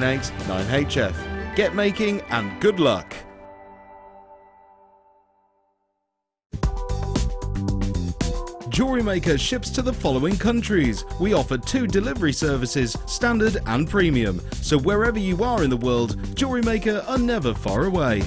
9HF. Get making and good luck. Jewellery Maker ships to the following countries. We offer 2 delivery services, standard and premium. So wherever you are in the world, Jewellery Maker are never far away.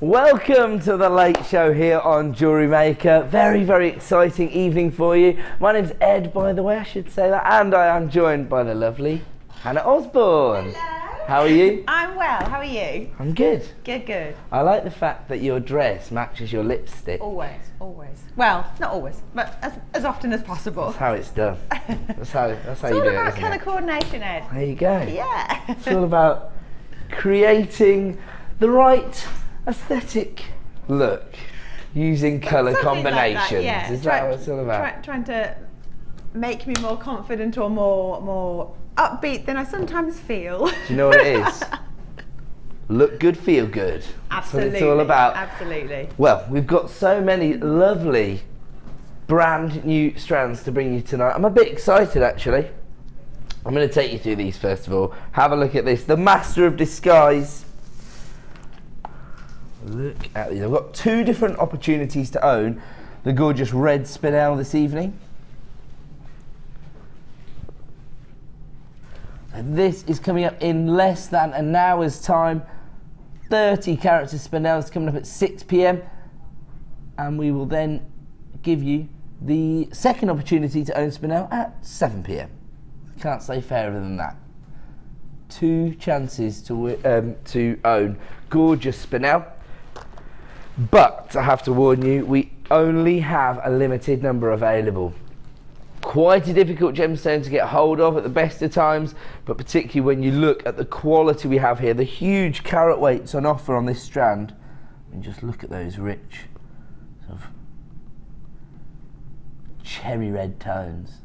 Welcome to the late show here on Jewellery Maker. Very, very exciting evening for you. My name's Ed, by the way, I should say that, and I am joined by the lovely Hannah Osborne. Hello. How are you? I'm well, how are you? I'm good. Good, good. I like the fact that your dress matches your lipstick. Always, always. Well, not always, but as often as possible. That's how it's done. That's how you do it. It's all about colour coordination, Ed. There you go. Yeah. It's all about creating the right aesthetic look using colour combinations. Like that, yeah. Is that what it's all about? Trying to make me more confident or more upbeat than I sometimes feel. Do you know what it is? Look good, feel good. Absolutely. That's what it's all about. Absolutely. Well, we've got so many lovely brand new strands to bring you tonight. I'm a bit excited actually. I'm going to take you through these first of all. Have a look at this. The Master of Disguise. Look at these. I've got 2 different opportunities to own the gorgeous red Spinel this evening. And this is coming up in less than an hour's time. 30 carats of Spinels coming up at 6 p.m. And we will then give you the second opportunity to own Spinel at 7 p.m. Can't say fairer than that. 2 chances to own gorgeous Spinel. But I have to warn you, we only have a limited number available. Quite a difficult gemstone to get hold of at the best of times, but particularly when you look at the quality we have here, the huge carat weights on offer on this strand, and just look at those rich sort of cherry red tones.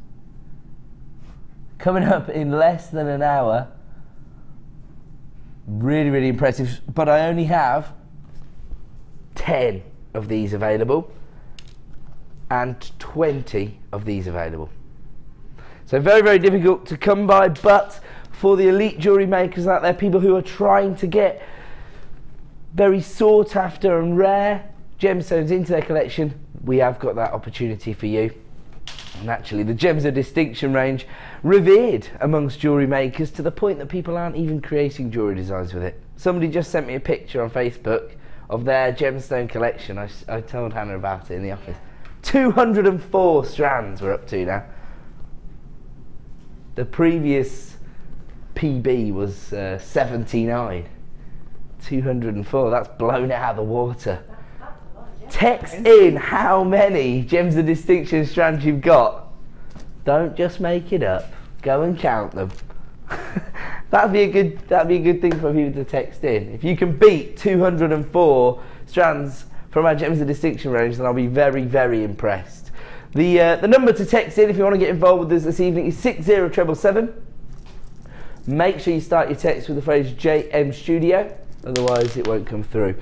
Coming up in less than an hour. Really, really impressive, but I only have 10 of these available and 20 of these available. So very, very difficult to come by, but for the elite jewellery makers out there, people who are trying to get very sought after and rare gemstones into their collection, we have got that opportunity for you. And actually the Gems of Distinction range, revered amongst jewellery makers to the point that people aren't even creating jewellery designs with it. Somebody just sent me a picture on Facebook of their gemstone collection. I told Hannah about it in the office. 204 strands we're up to now. The previous PB was 79. 204, that's blown it out of the water. Text in how many Gems of Distinction strands you've got. Don't just make it up. Go and count them. That'd be a good thing for people to text in. If you can beat 204 strands from our Gems of Distinction range, then I'll be very, very impressed. The number to text in if you want to get involved with us this evening is 60777. Make sure you start your text with the phrase JM Studio, otherwise it won't come through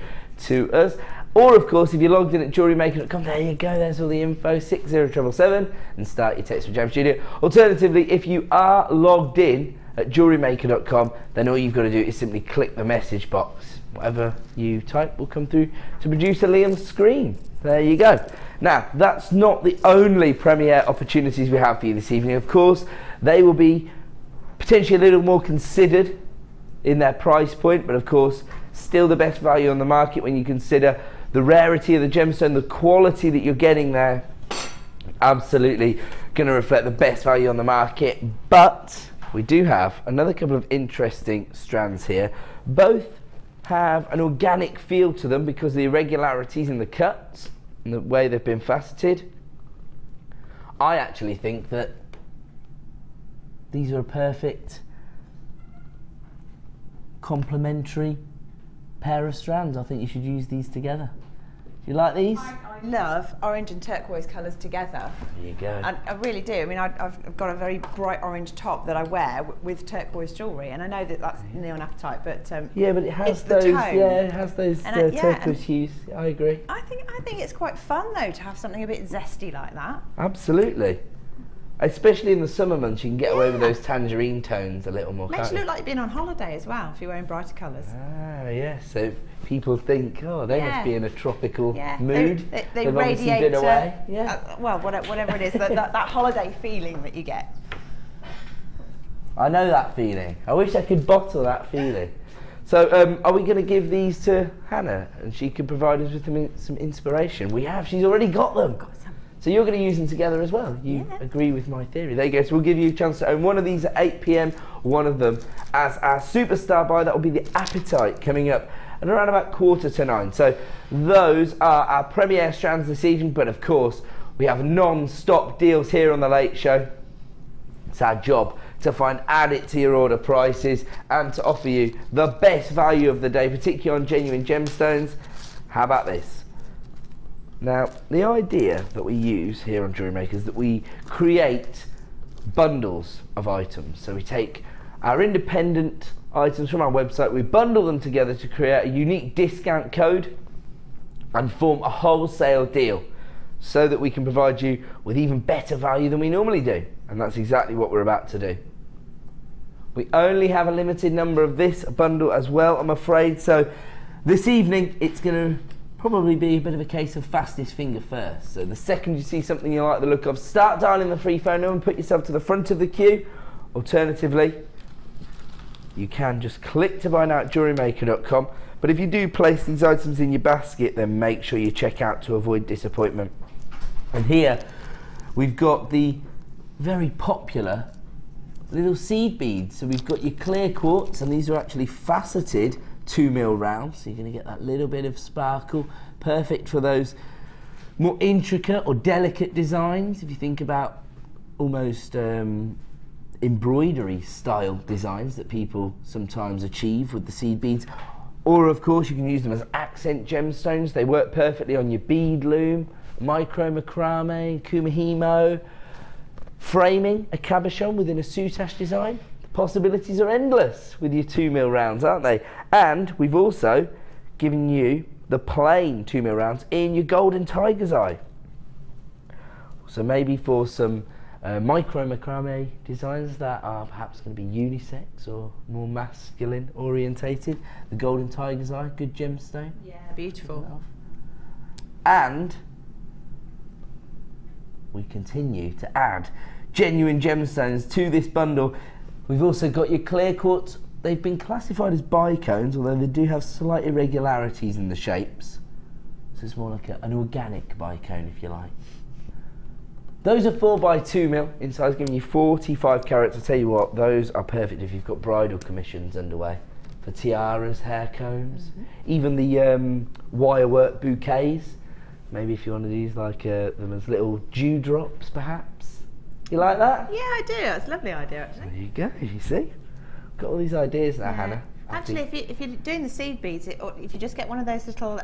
to us. Or of course, if you're logged in at JewelleryMaker.com, there you go, there's all the info, 60777, and start your text from Jam Studio. Alternatively, if you are logged in at JewelleryMaker.com, then all you've got to do is simply click the message box. Whatever you type will come through to producer Liam's screen. There you go. Now, that's not the only premiere opportunities we have for you this evening. Of course, they will be potentially a little more considered in their price point, but of course, still the best value on the market when you consider the rarity of the gemstone, the quality that you're getting there. Absolutely going to reflect the best value on the market. But we do have another couple of interesting strands here. Both have an organic feel to them because of the irregularities in the cuts and the way they've been faceted. I actually think that these are a perfect complementary pair of strands. I think you should use these together. Do you like these? I love orange and turquoise colours together. There you go. And I really do. I mean, I've got a very bright orange top that I wear with turquoise jewellery, and I know that that's neon apatite, but yeah, but it has those. Yeah, it has those turquoise hues. I agree. I think it's quite fun though to have something a bit zesty like that. Absolutely. Especially in the summer months, you can get away with those tangerine tones a little more. Makes you look like you've been on holiday as well if you're wearing brighter colours. Ah, yes. So people think, oh, they must be in a tropical mood. They They've radiate. Been away. Well, whatever it is, that holiday feeling that you get. I know that feeling. I wish I could bottle that feeling. So, are we going to give these to Hannah, and she can provide us with some inspiration? We have. She's already got them. So you're going to use them together as well. You agree with my theory. There you go. So we'll give you a chance to own one of these at 8 PM, one of them as our superstar buy. That will be the Apatite coming up at around about 8:45. So those are our premiere strands this evening. But of course, we have non-stop deals here on The Late Show. It's our job to add it to your order prices and to offer you the best value of the day, particularly on genuine gemstones. How about this? Now, the idea that we use here on Jewellery Maker is that we create bundles of items. So we take our independent items from our website, we bundle them together to create a unique discount code and form a wholesale deal so that we can provide you with even better value than we normally do. And that's exactly what we're about to do. We only have a limited number of this bundle as well, I'm afraid. So this evening, it's going to probably be a bit of a case of fastest finger first. So the second you see something you like the look of, start dialing the free phone number and put yourself to the front of the queue. Alternatively, you can just click to buy now at JewelleryMaker.com. But if you do place these items in your basket, then make sure you check out to avoid disappointment. And here we've got the very popular little seed beads. So we've got your clear quartz, and these are actually faceted 2mm rounds, so you're going to get that little bit of sparkle, perfect for those more intricate or delicate designs. If you think about almost embroidery style designs that people sometimes achieve with the seed beads, or of course you can use them as accent gemstones. They work perfectly on your bead loom, micro macrame, kumihimo, framing a cabochon within a soutache design. Possibilities are endless with your 2mm rounds, aren't they? And we've also given you the plain 2mm rounds in your golden tiger's eye. So maybe for some micro macrame designs that are perhaps going to be unisex or more masculine orientated, the golden tiger's eye, good gemstone. Yeah, beautiful. And we continue to add genuine gemstones to this bundle. We've also got your clear quartz. They've been classified as bicones, although they do have slight irregularities in the shapes. So it's more like an organic bicone, if you like. Those are 4x2mm in size, giving you 45 carats. I tell you what, those are perfect if you've got bridal commissions underway for tiaras, hair combs, even the wire work bouquets. Maybe if you want to use like them as little dewdrops, perhaps. You like that? Yeah, I do. That's a lovely idea, actually. There you go. You see, got all these ideas now, Hannah. Actually, if you're doing the seed beads, or if you just get one of those little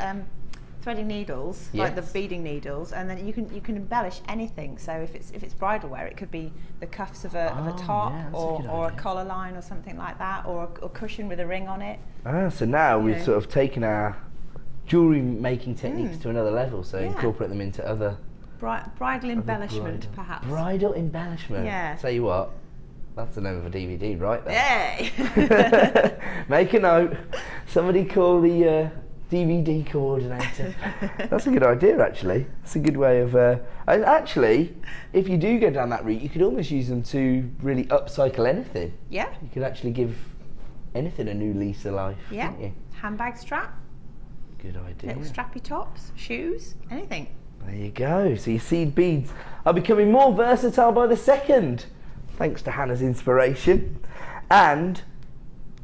threading needles, like the beading needles, and then you can embellish anything. So if it's bridal wear, it could be the cuffs of a top, or a collar line, or something like that, or a cushion with a ring on it. Ah, so now we've sort of taken our jewellery making techniques to another level, so Yeah. incorporate them into other... Bridal embellishment, perhaps. Bridal embellishment. Yeah. Tell you what, that's the name of a DVD right there. Yay! Make a note. Somebody call the DVD coordinator. That's a good idea, actually. That's a good way of... and actually, if you do go down that route, you could almost use them to really upcycle anything. Yeah. You could actually give anything a new lease of life. Yeah. Couldn't you? Handbag strap, Good idea. little strappy tops, shoes, anything. There you go. So your seed beads are becoming more versatile by the second, thanks to Hannah's inspiration. And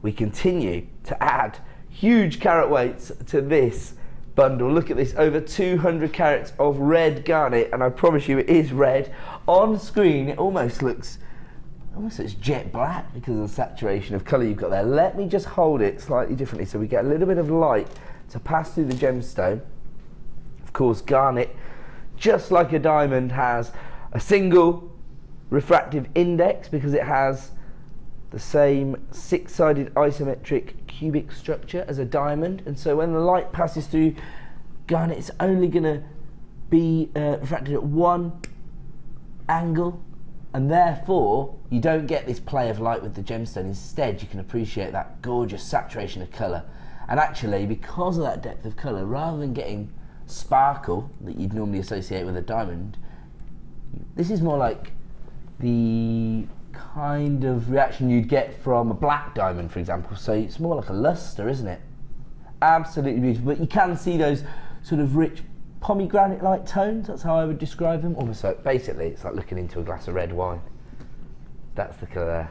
we continue to add huge carat weights to this bundle. Look at this, over 200 carats of red garnet, and I promise you it is red. On screen it almost looks jet black because of the saturation of colour you've got there. Let me just hold it slightly differently so we get a little bit of light to pass through the gemstone. Of course, garnet, just like a diamond, has a single refractive index because it has the same six-sided isometric cubic structure as a diamond, and so when the light passes through garnet, it's only going to be refracted at one angle, and therefore you don't get this play of light with the gemstone. Instead, you can appreciate that gorgeous saturation of colour. And actually, because of that depth of colour, rather than getting sparkle that you'd normally associate with a diamond, this is more like the kind of reaction you'd get from a black diamond, for example. So it's more like a luster, isn't it? Absolutely beautiful. But you can see those sort of rich pomegranate-like tones. That's how I would describe them. Almost like, basically, it's like looking into a glass of red wine. That's the colour there.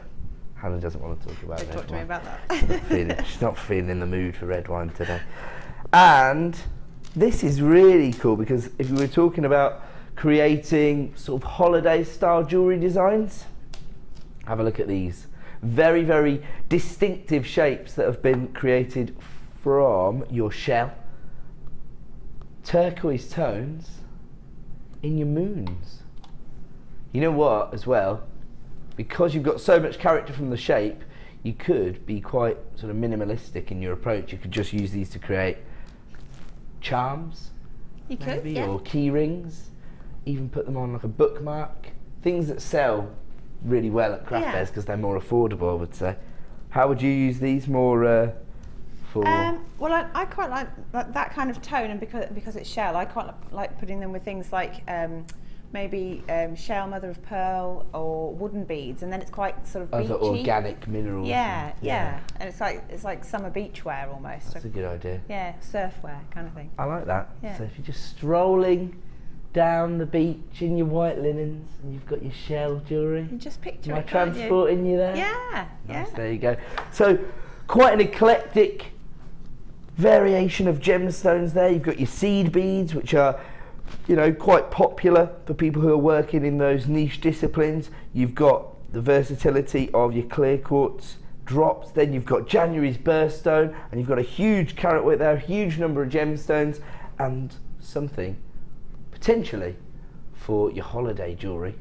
Hannah doesn't want to talk about red wine. Talk to me about that. She's not feeling in the mood for red wine today. And this is really cool because if we were talking about creating sort of holiday style jewellery designs, have a look at these very, very distinctive shapes that have been created from your shell. Turquoise tones in your moons. You know what, as well, because you've got so much character from the shape, you could be quite sort of minimalistic in your approach. You could just use these to create charms, You could, maybe, yeah. or key rings, even put them on like a bookmark. Things that sell really well at craft fairs because they're more affordable, I would say. How would you use these more for? Well, I quite like that kind of tone, and because it's shell, I quite like putting them with things like maybe shell, mother of pearl, or wooden beads, and then it's quite sort of beachy. Other organic minerals. Yeah, and it's like summer beach wear almost. That's a good idea. Yeah, surf wear kind of thing. I like that. Yeah. So if you're just strolling down the beach in your white linens and you've got your shell jewellery, You just picture am I it, can't you? transporting you there? Yeah, Nice, yeah. there you go. So quite an eclectic variation of gemstones there. You've got your seed beads, which are, you know, quite popular for people who are working in those niche disciplines. You've got the versatility of your clear quartz drops. Then you've got January's birthstone, and you've got a huge carat weight there, a huge number of gemstones, and something potentially for your holiday jewellery.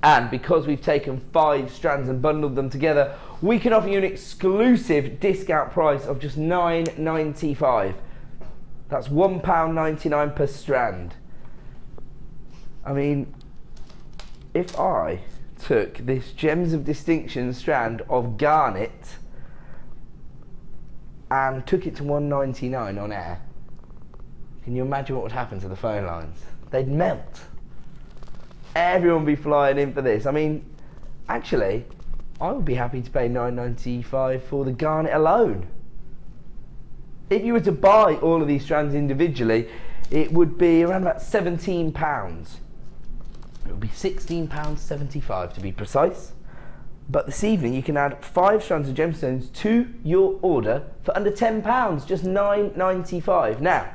And because we've taken 5 strands and bundled them together, we can offer you an exclusive discount price of just £9.95. That's £1.99 per strand. I mean, if I took this Gems of Distinction strand of garnet and took it to £1.99 on air, can you imagine what would happen to the phone lines? They'd melt. Everyone would be flying in for this. I mean, actually, I would be happy to pay £9.95 for the garnet alone. If you were to buy all of these strands individually, it would be around about £17. It would be £16.75 to be precise. But this evening you can add 5 strands of gemstones to your order for under £10, just £9.95. Now,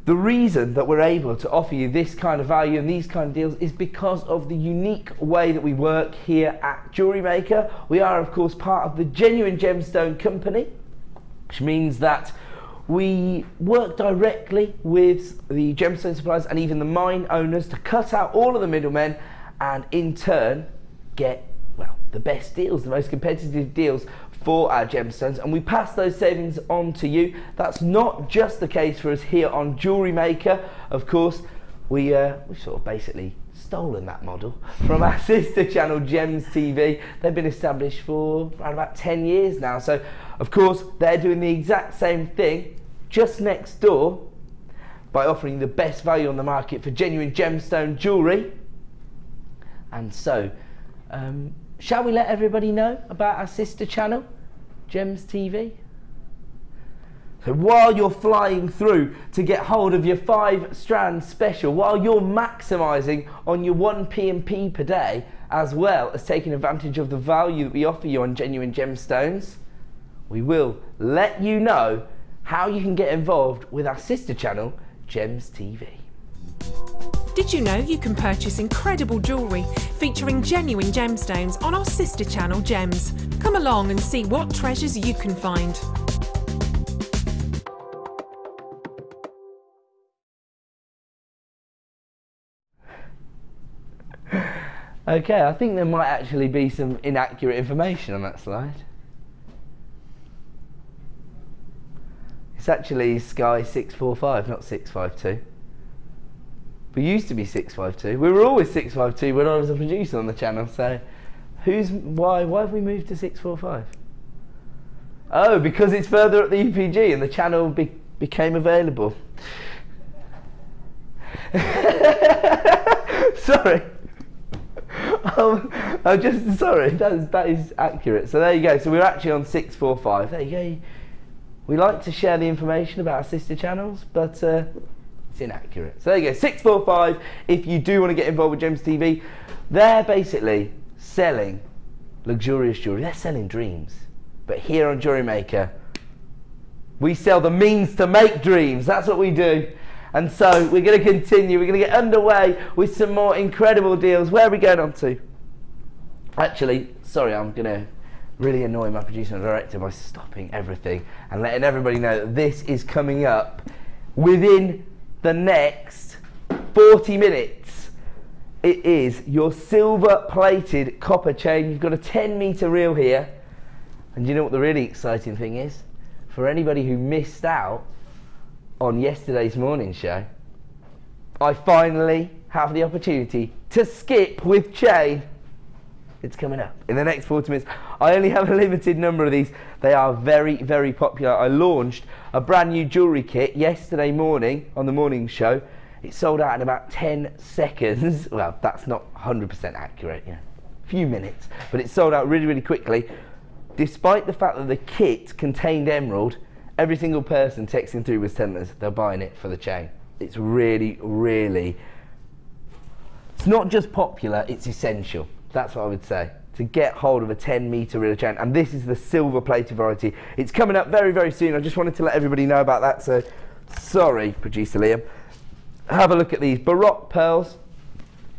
the reason that we're able to offer you this kind of value and these kind of deals is because of the unique way that we work here at Jewellery Maker. We are, of course, part of the Genuine Gemstone Company, which means that we work directly with the gemstone suppliers and even the mine owners to cut out all of the middlemen and in turn get, well, the best deals, the most competitive deals for our gemstones, and we pass those savings on to you. That's not just the case for us here on Jewellery Maker. Of course, we've sort of basically stolen that model from our sister channel Gems TV. They've been established for around about 10 years now, so of course they're doing the exact same thing just next door by offering the best value on the market for genuine gemstone jewellery. And so shall we let everybody know about our sister channel Gems TV? So while you're flying through to get hold of your 5 strand special, while you're maximising on your 1 P&P per day, as well as taking advantage of the value that we offer you on genuine gemstones, we will let you know how you can get involved with our sister channel, Gems TV. Did you know you can purchase incredible jewellery featuring genuine gemstones on our sister channel, Gems? Come along and see what treasures you can find. Okay, I think there might actually be some inaccurate information on that slide. It's actually Sky 645, not 652. We used to be 652. We were always 652 when I was a producer on the channel, so why have we moved to 645? Oh, because it's further up the UPG and the channel became available. Sorry. I'm just sorry, that is accurate. So there you go. So we're actually on 645. There you go. We like to share the information about our sister channels, but it's inaccurate. So there you go. 645. If you do want to get involved with Gems TV, they're basically selling luxurious jewelry. They're selling dreams. But here on Jewellery Maker, we sell the means to make dreams. That's what we do. And so we're going to continue. We're going to get underway with some more incredible deals. Where are we going on to? Actually, sorry, I'm going to really annoy my producer and director by stopping everything and letting everybody know that this is coming up within the next 40 minutes. It is your silver plated copper chain. You've got a 10-meter reel here. And you know what the really exciting thing is? For anybody who missed out on yesterday's morning show, I finally have the opportunity to skip with chain. It's coming up in the next 40 minutes. I only have a limited number of these. They are very, very popular. I launched a brand new jewellery kit yesterday morning on the morning show. It sold out in about 10 seconds. Well, that's not 100% accurate, you know, a few minutes, but it sold out really, really quickly. Despite the fact that the kit contained emerald, every single person texting through was telling us they're buying it for the chain. It's really, really, it's not just popular, it's essential. That's what I would say, to get hold of a 10-meter reel chain. And this is the silver plated variety. It's coming up very, very soon. I just wanted to let everybody know about that. So, sorry, producer Liam. Have a look at these Baroque pearls.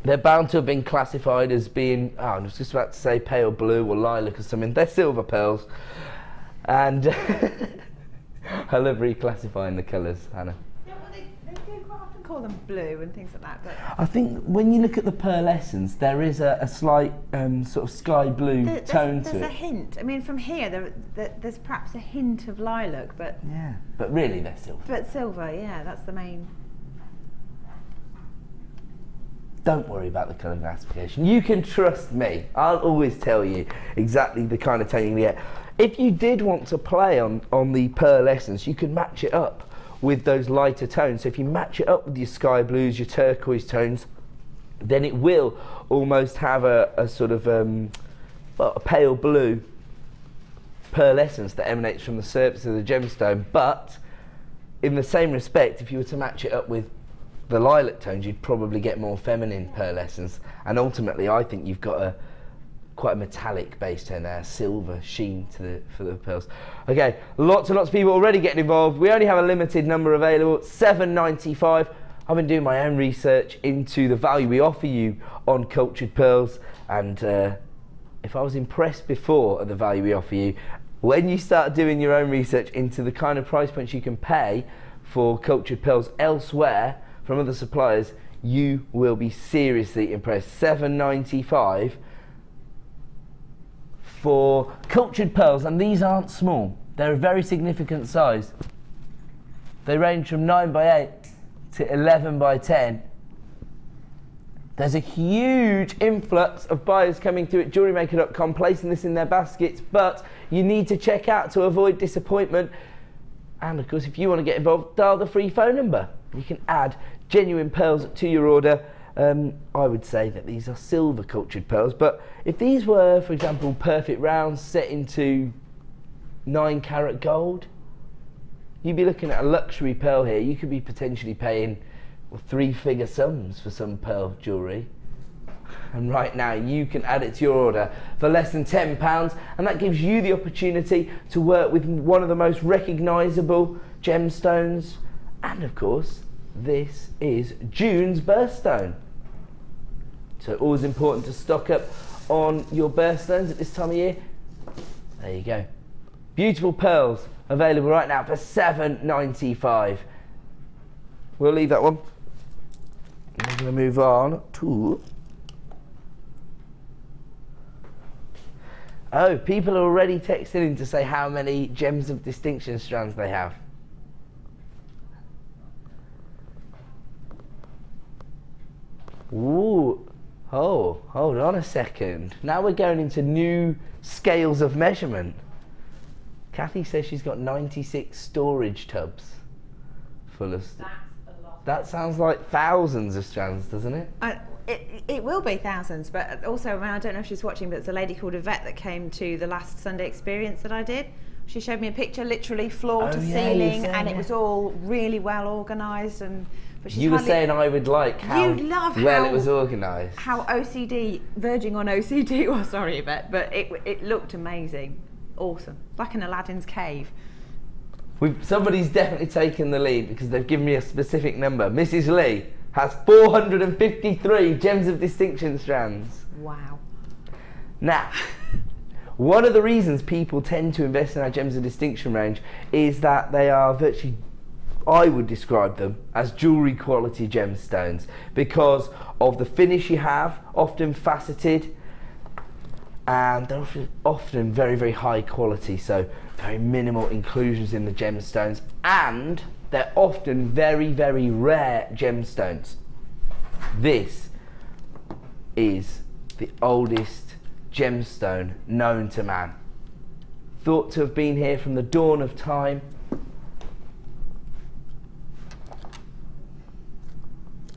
They're bound to have been classified as being, I was just about to say pale blue or lilac or something. They're silver pearls. And I love reclassifying the colours, Hannah. Yeah, well, they do quite often call them blue and things like that. But I think when you look at the pearlescence, there is a slight sort of sky blue tone to it. There's a hint. I mean, from here, there's perhaps a hint of lilac, but... Yeah, but really they're silver. But silver, yeah, that's the main... Don't worry about the colour classification. You can trust me. I'll always tell you exactly the kind of tone you can get. If you did want to play on the pearlescence, you could match it up with those lighter tones. So if you match it up with your sky blues, your turquoise tones, then it will almost have a sort of a pale blue pearlescence that emanates from the surface of the gemstone. But in the same respect, if you were to match it up with the lilac tones, you'd probably get more feminine pearlescence. And ultimately, I think you've got quite a metallic base tone there, silver sheen for the pearls. Okay, lots and lots of people already getting involved. We only have a limited number available, $7.95. I've been doing my own research into the value we offer you on cultured pearls, and if I was impressed before at the value we offer you, when you start doing your own research into the kind of price points you can pay for cultured pearls elsewhere from other suppliers, you will be seriously impressed. $7.95 for cultured pearls, and these aren't small. They're a very significant size. They range from 9x8 to 11x10. There's a huge influx of buyers coming through at JewelleryMaker.com, placing this in their baskets, but you need to check out to avoid disappointment. And of course, if you want to get involved, dial the free phone number. You can add genuine pearls to your order. I would say that these are silver cultured pearls, but if these were, for example, perfect rounds set into 9-carat gold, you'd be looking at a luxury pearl here. You could be potentially paying 3-figure sums for some pearl jewellery. And right now you can add it to your order for less than £10, and that gives you the opportunity to work with one of the most recognisable gemstones. And of course, this is June's birthstone. So always important to stock up on your birthstones at this time of year. There you go. Beautiful pearls available right now for £7.95. We'll leave that one. We're going to move on to... Oh, people are already texting in to say how many gems of distinction strands they have. Ooh. Oh, hold on a second. Now we're going into new scales of measurement. Kathy says she's got 96 storage tubs full of... That's a lot. That sounds like thousands of strands, doesn't it? It will be thousands, but also, I don't know if she's watching, but it's a lady called Yvette that came to the last Sunday experience that I did. She showed me a picture, literally floor to ceiling, and it was all really well organised. And but you were saying I would like how well it was organised. How OCD, verging on OCD. Well, sorry, Yvette, but it looked amazing, awesome, like in Aladdin's cave. Somebody's definitely taken the lead because they've given me a specific number. Mrs. Lee has 453 gems of distinction strands. Wow. Now, one of the reasons people tend to invest in our gems of distinction range is that they are virtually, I would describe them as jewellery quality gemstones because of the finish you have, often faceted, and they're often very, very high quality, so very minimal inclusions in the gemstones, and they're often very, very rare gemstones. This is the oldest gemstone known to man. Thought to have been here from the dawn of time.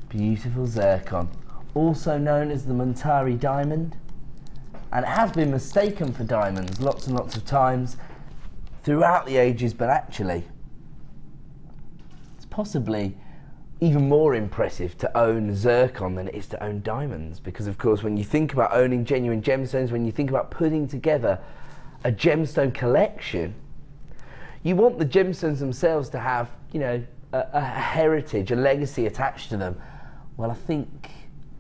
Beautiful zircon, also known as the Montari diamond, and it has been mistaken for diamonds lots and lots of times throughout the ages, but actually it's possibly even more impressive to own zircon than it is to own diamonds, because of course when you think about owning genuine gemstones, when you think about putting together a gemstone collection, you want the gemstones themselves to have, you know, a heritage, a legacy attached to them. Well, I think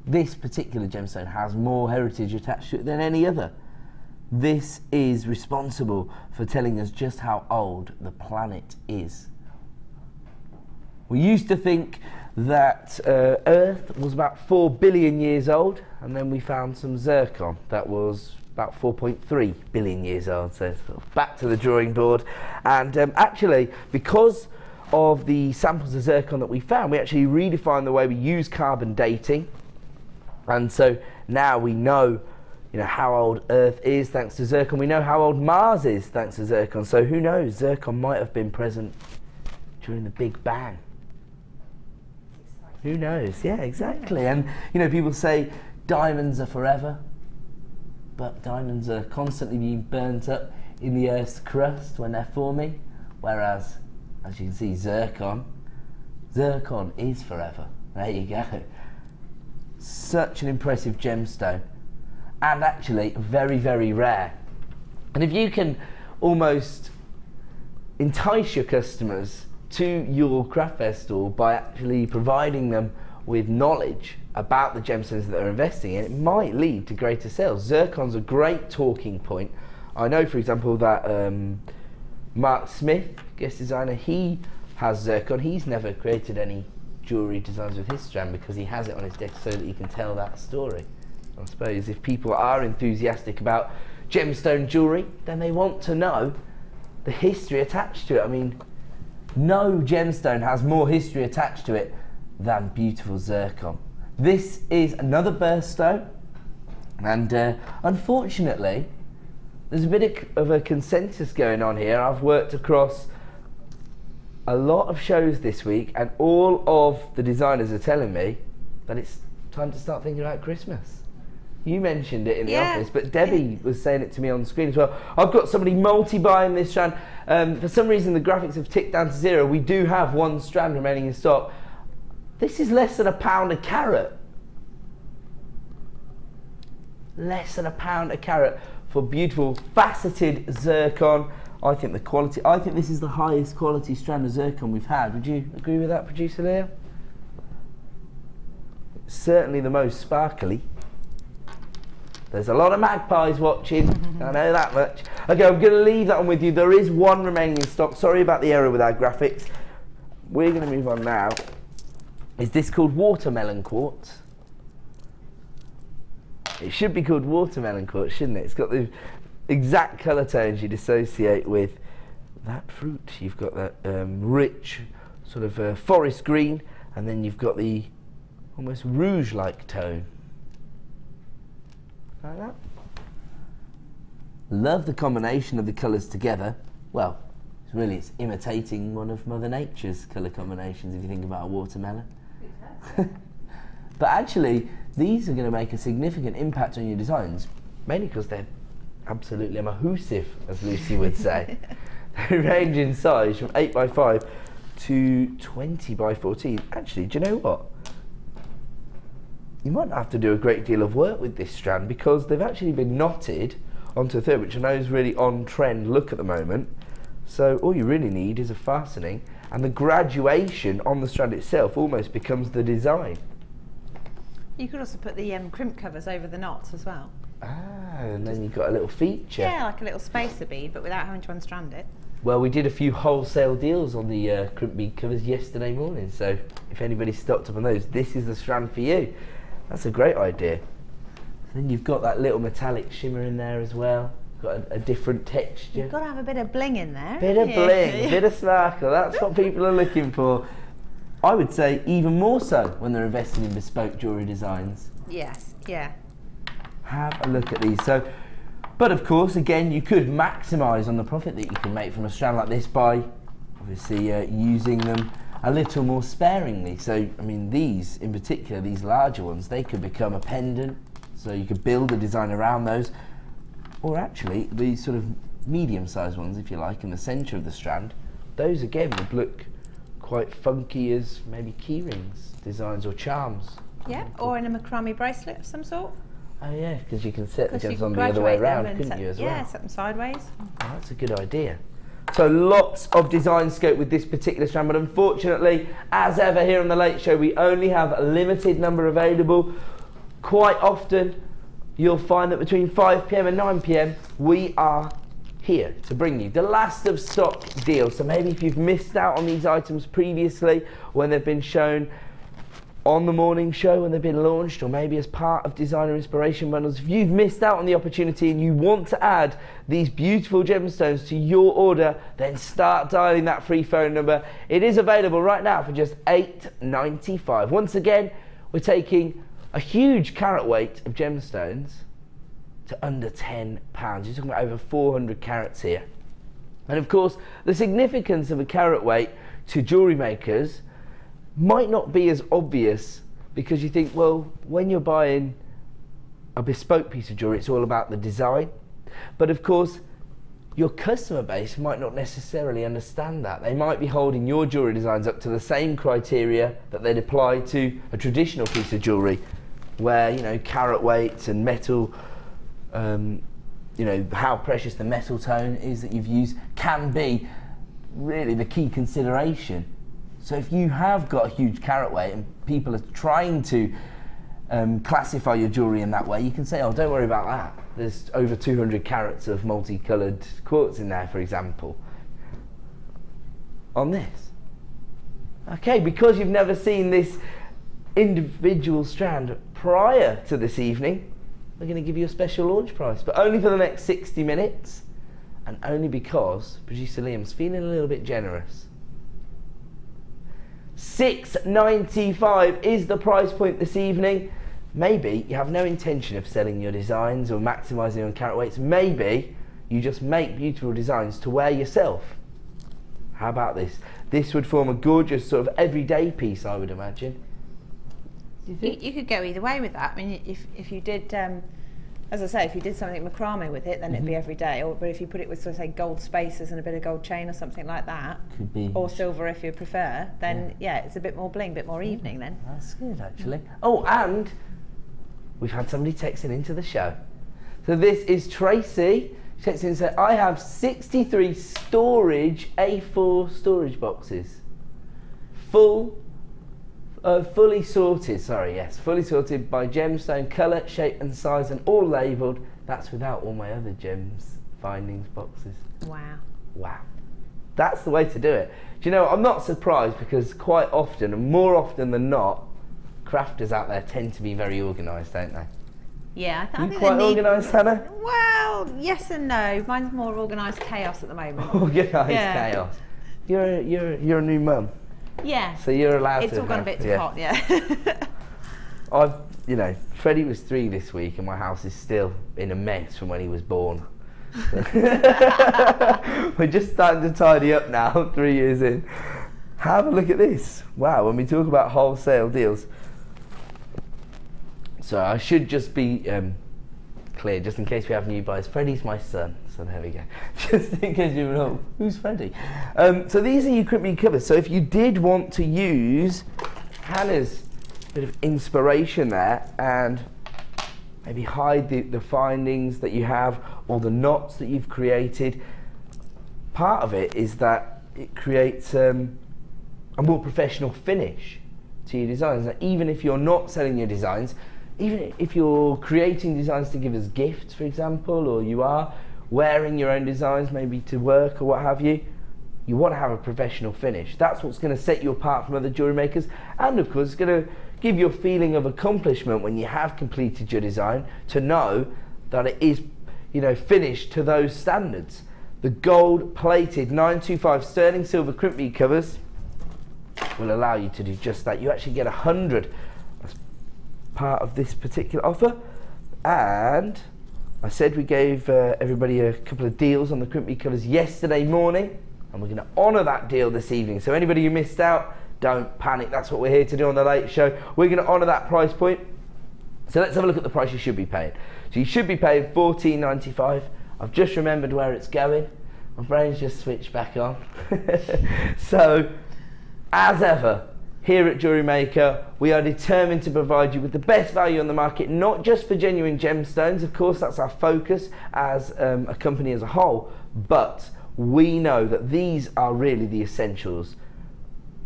this particular gemstone has more heritage attached to it than any other. This is responsible for telling us just how old the planet is. We used to think that Earth was about 4 billion years old, and then we found some zircon that was about 4.3 billion years old, so sort of back to the drawing board. And actually, because of the samples of zircon that we found, we actually redefined the way we use carbon dating, and so now we know, you know, how old Earth is thanks to zircon. We know how old Mars is thanks to zircon. So who knows, zircon might have been present during the Big Bang. Who knows? Yeah, exactly. And you know, people say diamonds are forever, but diamonds are constantly being burnt up in the Earth's crust when they're forming, whereas, as you can see, zircon is forever. There you go. Such an impressive gemstone, and actually very, very rare. And if you can almost entice your customers to your craft fair stall by actually providing them with knowledge about the gemstones that they're investing in, it might lead to greater sales. Zircon's a great talking point. I know, for example, that Mark Smith, guest designer, he has zircon. He's never created any jewellery designs with his strand because he has it on his desk so that he can tell that story. I suppose if people are enthusiastic about gemstone jewellery, then they want to know the history attached to it. I mean, no gemstone has more history attached to it than beautiful zircon. This is another birthstone, and unfortunately there's a bit of a consensus going on here. I've worked across a lot of shows this week, and all of the designers are telling me that it's time to start thinking about Christmas. You mentioned it in the office, but Debbie was saying it to me on the screen as well. I've got somebody multi-buying this strand. For some reason the graphics have ticked down to 0. We do have 1 strand remaining in stock. This is less than £1 a carat. Less than £1 a carat for beautiful faceted zircon. I think the quality, I think this is the highest quality strand of zircon we've had. Would you agree with that, producer Leah? It's certainly the most sparkly. There's a lot of magpies watching, I know that much. Okay, I'm going to leave that one with you. There is 1 remaining in stock. Sorry about the error with our graphics. We're going to move on now. Is this called watermelon quartz? It should be called watermelon quartz, shouldn't it? It's got the exact colour tones you'd associate with that fruit. You've got that rich sort of forest green, and then you've got the almost rouge-like tone. Like that. Love the combination of the colours together. Well, it's imitating one of Mother Nature's colour combinations if you think about a watermelon. But actually, these are going to make a significant impact on your designs, mainly because they're absolutely mahoosive, as Lucy would say. They range in size from 8x5 to 20x14. Actually, do you know what? You might not have to do a great deal of work with this strand, because they've actually been knotted onto a third, which I know is really on trend look at the moment. So all you really need is a fastening, and the graduation on the strand itself almost becomes the design. You could also put the crimp covers over the knots as well. Ah, and then you've got a little feature. Yeah, like a little spacer bead, but without having to unstrand it. Well, we did a few wholesale deals on the crimp bead covers yesterday morning, so if anybody stocked up on those, this is the strand for you. That's a great idea. Then you've got that little metallic shimmer in there as well. Got a different texture. You've got to have a bit of bling in there. Bit of bling, bit of sparkle. That's what people are looking for. I would say even more so when they're investing in bespoke jewellery designs. Yes, yeah. Have a look at these. So, but of course, again, you could maximise on the profit that you can make from a strand like this by obviously using them a little more sparingly. So, I mean, these in particular, these larger ones, they could become a pendant. So you could build a design around those. Or actually, these sort of medium-sized ones, if you like, in the centre of the strand, those again would look quite funky as maybe key rings designs or charms. Yeah, or in a macrame bracelet of some sort. Oh yeah, because you can set the gems on the other way around, couldn't you, as well? Yeah, set them sideways. Oh, that's a good idea. So lots of design scope with this particular strand, but unfortunately, as ever here on The Late Show, we only have a limited number available. Quite often, you'll find that between 5 PM and 9 PM, we are here to bring you the last of stock deal. So maybe if you've missed out on these items previously when they've been shown on the morning show, when they've been launched, or maybe as part of designer inspiration bundles, if you've missed out on the opportunity and you want to add these beautiful gemstones to your order, then start dialing that free phone number. It is available right now for just $8.95. Once again, we're taking a huge carat weight of gemstones to under £10. You're talking about over 400 carats here. And of course, the significance of a carat weight to jewellery makers might not be as obvious, because you think, well, when you're buying a bespoke piece of jewellery, it's all about the design. But of course, your customer base might not necessarily understand that. They might be holding your jewellery designs up to the same criteria that they'd apply to a traditional piece of jewellery, where, you know, carat weights and metal, you know, how precious the metal tone is that you've used can be really the key consideration. So if you have got a huge carat weight and people are trying to classify your jewellery in that way, you can say, oh, don't worry about that. There's over 200 carats of multicoloured quartz in there, for example. On this. Okay, because you've never seen this individual strand prior to this evening, we're going to give you a special launch price, but only for the next 60 minutes, and only because producer Liam's feeling a little bit generous. $6.95 is the price point this evening. Maybe you have no intention of selling your designs or maximising on carat weights. Maybe you just make beautiful designs to wear yourself. How about this? This would form a gorgeous sort of everyday piece, I would imagine. You could go either way with that. I mean, if you did, as I say, if you did something macrame with it, then it'd be every day. But if you put it with, sort of, say, gold spacers and a bit of gold chain or something like that, could be, or silver if you prefer, then yeah, it's a bit more bling, a bit more evening then. That's good, actually. Oh, and we've had somebody texting into the show. So this is Tracy. She texted in and said, I have 63 storage A4 storage boxes. Fully sorted, fully sorted by Gemstone, colour, shape and size, and all labelled. That's without all my other gems findings boxes. Wow. Wow. That's the way to do it. Do you know, I'm not surprised, because quite often, and more often than not, crafters out there tend to be very organised, don't they? Yeah, I think quite organised, Hannah? Well, yes and no. Mine's more organised chaos at the moment. Organised chaos. You're a new mum. Yeah. So you're allowed to. It's all gone a bit too hot, yeah. You know, Freddie was 3 this week, and my house is still in a mess from when he was born. We're just starting to tidy up now, 3 years in. Have a look at this. Wow, when we talk about wholesale deals. So I should just be clear, just in case we have new buyers. Freddie's my son, so there we go. Just in case you know, who's Freddie? So these are your crimpy covers. So if you did want to use Hannah's bit of inspiration there and maybe hide the findings that you have or the knots that you've created, part of it is that it creates a more professional finish to your designs. Now, even if you're not selling your designs, even if you're creating designs to give as gifts, for example, or you are wearing your own designs maybe to work or what have you, you want to have a professional finish. That's what's going to set you apart from other jewellery makers, and of course it's going to give you a feeling of accomplishment when you have completed your design, to know that it is, you know, finished to those standards. The gold plated 925 sterling silver crimp bead covers will allow you to do just that. You actually get 100 as part of this particular offer, and I said we gave everybody a couple of deals on the crimp bead covers yesterday morning, and we're going to honour that deal this evening. So anybody who missed out, don't panic. That's what we're here to do on the Late Show. We're going to honour that price point. So let's have a look at the price you should be paying. So you should be paying $14.95. I've just remembered where it's going. My brain's just switched back on. So, as ever, here at Jewellery Maker, we are determined to provide you with the best value on the market, not just for genuine gemstones. Of course, that's our focus as a company as a whole, but we know that these are really the essentials.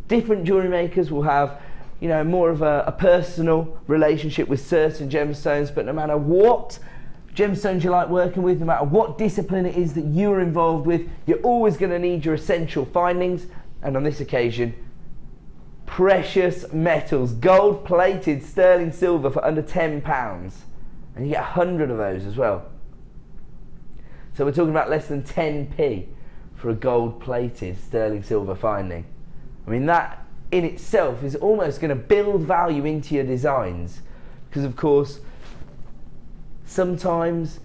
Different jewellery makers will have, you know, more of a personal relationship with certain gemstones, but no matter what gemstones you like working with, no matter what discipline it is that you are involved with, you're always going to need your essential findings. And on this occasion, precious metals, gold plated sterling silver for under £10, and you get 100 of those as well. So we're talking about less than 10p for a gold plated sterling silver finding. I mean, that in itself is almost going to build value into your designs, because of course sometimes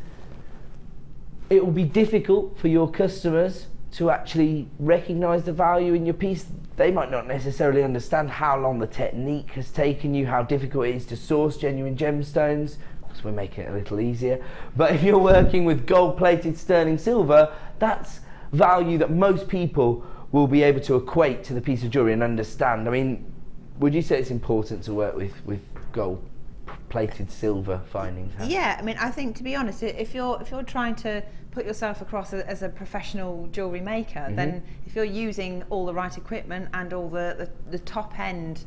it will be difficult for your customers to actually recognise the value in your piece. They might not necessarily understand how long the technique has taken you, how difficult it is to source genuine gemstones, because we're making it a little easier. But if you're working with gold plated sterling silver, that's value that most people will be able to equate to the piece of jewellery and understand. I mean, would you say it's important to work with gold plated silver findings? Yeah, I mean, I think, to be honest, if you're trying to put yourself across as a professional jewellery maker, then if you're using all the right equipment and all the top end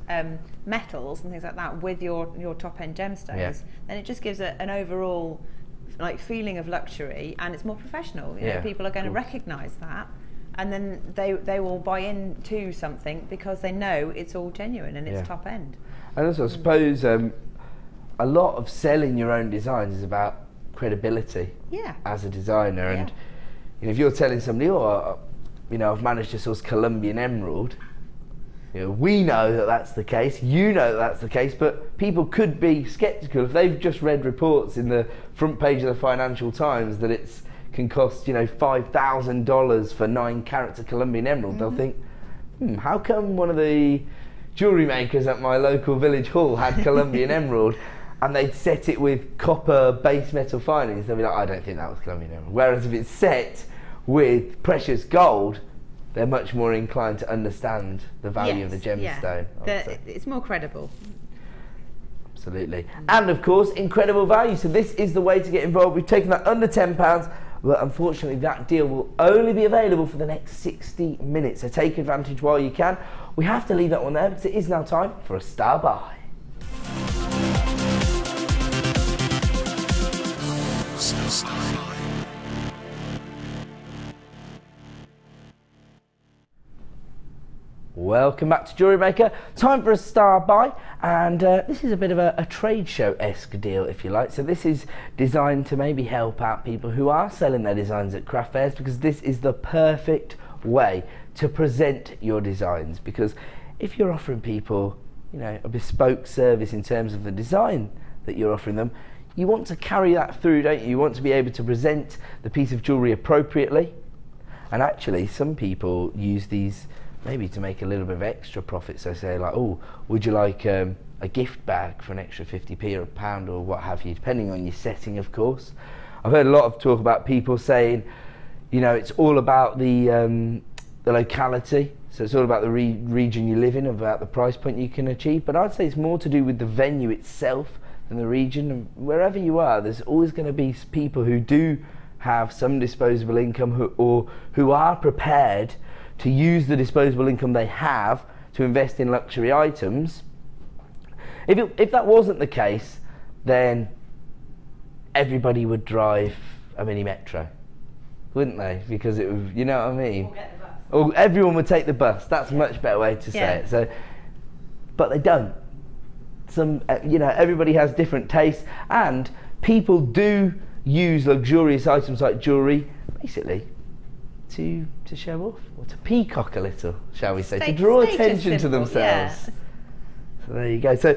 metals and things like that with your top end gemstones, then it just gives an overall like feeling of luxury, and it's more professional. You know, people are going to recognise that, and then they will buy into something because they know it's all genuine and it's top end. And also, I suppose a lot of selling your own designs is about credibility as a designer. And you know, if you're telling somebody, oh, you know, I've managed to source Colombian emerald, you know, we know that that's the case, you know that that's the case, but people could be skeptical if they've just read reports in the front page of the Financial Times that it's can cost, you know, $5,000 for 9 carats of Colombian emerald. They'll think, how come one of the jewellery makers at my local village hall had Colombian emerald and they'd set it with copper base metal filings? They'll be like, I don't think that was Colombian emerald. Whereas if it's set with precious gold, they're much more inclined to understand the value of the gemstone. It's more credible. Absolutely. And of course, incredible value. So this is the way to get involved. We've taken that under £10, but unfortunately that deal will only be available for the next 60 minutes. So take advantage while you can. We have to leave that one there because it is now time for a star buy. Welcome back to Jewellery Maker. Time for a star buy, and this is a bit of a trade show-esque deal, if you like. So this is designed to maybe help out people who are selling their designs at craft fairs, because this is the perfect way to present your designs. Because if you're offering people, you know, a bespoke service in terms of the design that you're offering them, you want to carry that through, don't you? You want to be able to present the piece of jewellery appropriately. And actually, some people use these maybe to make a little bit of extra profit. So say like, oh, would you like a gift bag for an extra 50p or £1 or what have you, depending on your setting, of course. I've heard a lot of talk about people saying, you know, it's all about the locality. So it's all about the region you live in, about the price point you can achieve. But I'd say it's more to do with the venue itself than the region. And wherever you are, there's always going to be people who do have some disposable income who are prepared to use the disposable income they have to invest in luxury items. If that wasn't the case, then everybody would drive a mini metro, wouldn't they? Because it would, you know what I mean? Or get the bus. Or everyone would take the bus. That's a much better way to say it. So, but they don't. Some, you know, everybody has different tastes, and people do use luxurious items like jewellery, basically, to show off, or to peacock a little, shall we say, to draw attention to themselves. Yeah. So there you go. So,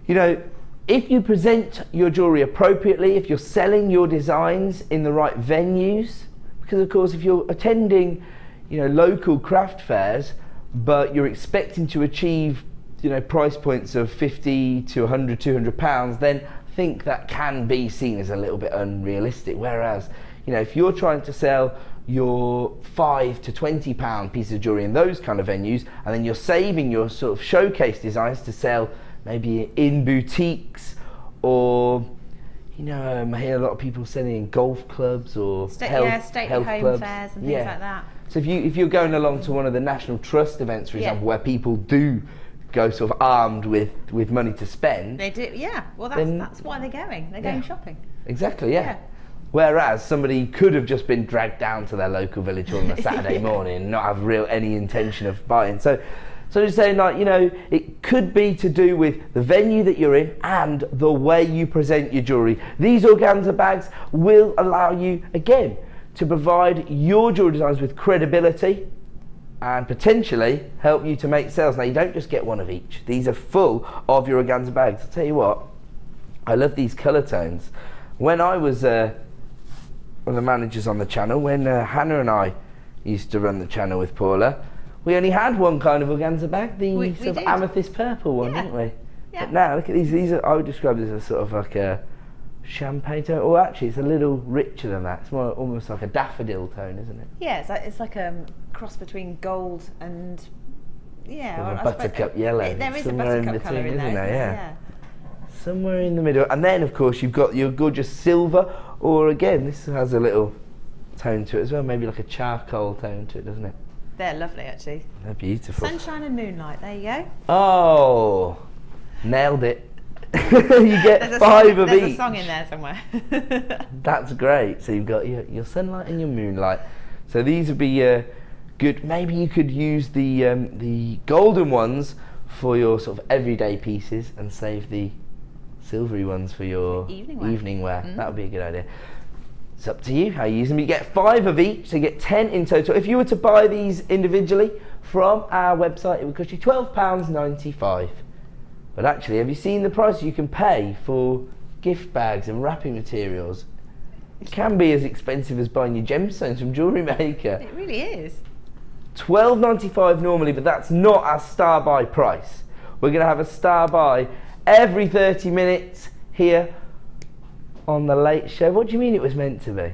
you know, if you present your jewellery appropriately, if you're selling your designs in the right venues, because of course if you're attending, you know, local craft fairs, but you're expecting to achieve, you know, price points of 50 to 100, 200 pounds, then I think that can be seen as a little bit unrealistic. Whereas, you know, if you're trying to sell your £5 to £20 piece of jewellery in those kind of venues, and then you're saving your sort of showcase designs to sell maybe in boutiques, or, you know, I hear a lot of people selling in golf clubs or stately home clubs. fairs and things like that. So if you're going along to one of the National Trust events, for example, where people do go sort of armed with money to spend, they do, well, that's why they're going. They're going shopping. Exactly, Whereas somebody could have just been dragged down to their local village hall on a Saturday morning and not have any intention of buying. So just saying, like, you know, it could be to do with the venue that you're in and the way you present your jewellery. These organza bags will allow you, again, to provide your jewellery designs with credibility and potentially help you to make sales. Now, you don't just get one of each. These are full of your organza bags. I'll tell you what, I love these colour tones. When I was one of the managers on the channel, when Hannah and I used to run the channel with Paula, we only had one kind of organza bag, the sort of amethyst purple one, didn't we? Yeah. But now look at these. These are, I would describe this as sort of like a champagne tone, or actually it's a little richer than that. It's more almost like a daffodil tone, isn't it? Yeah, it's like a cross between gold and or a buttercup yellow. There is a buttercup colour in there, isn't there? Yeah. Somewhere in the middle, and then of course you've got your gorgeous silver, or again this has a little tone to it as well, maybe like a charcoal tone to it, doesn't it? They're lovely, actually. They're beautiful. Sunshine and moonlight, there you go. Oh, nailed it. You get 5 of each. There's a song in there somewhere. That's great. So you've got your sunlight and your moonlight. So these would be good. Maybe you could use the golden ones for your sort of everyday pieces and save the silvery ones for your Evening wear. That would be a good idea. It's up to you how you use them. You get 5 of each, so you get 10 in total. If you were to buy these individually from our website, it would cost you £12.95. But actually, have you seen the price you can pay for gift bags and wrapping materials? It can be as expensive as buying your gemstones from Jewellery Maker. It really is. £12.95 normally, but that's not our star buy price. We're going to have a star buy every 30 minutes here on the Late Show. What do you mean it was meant to be?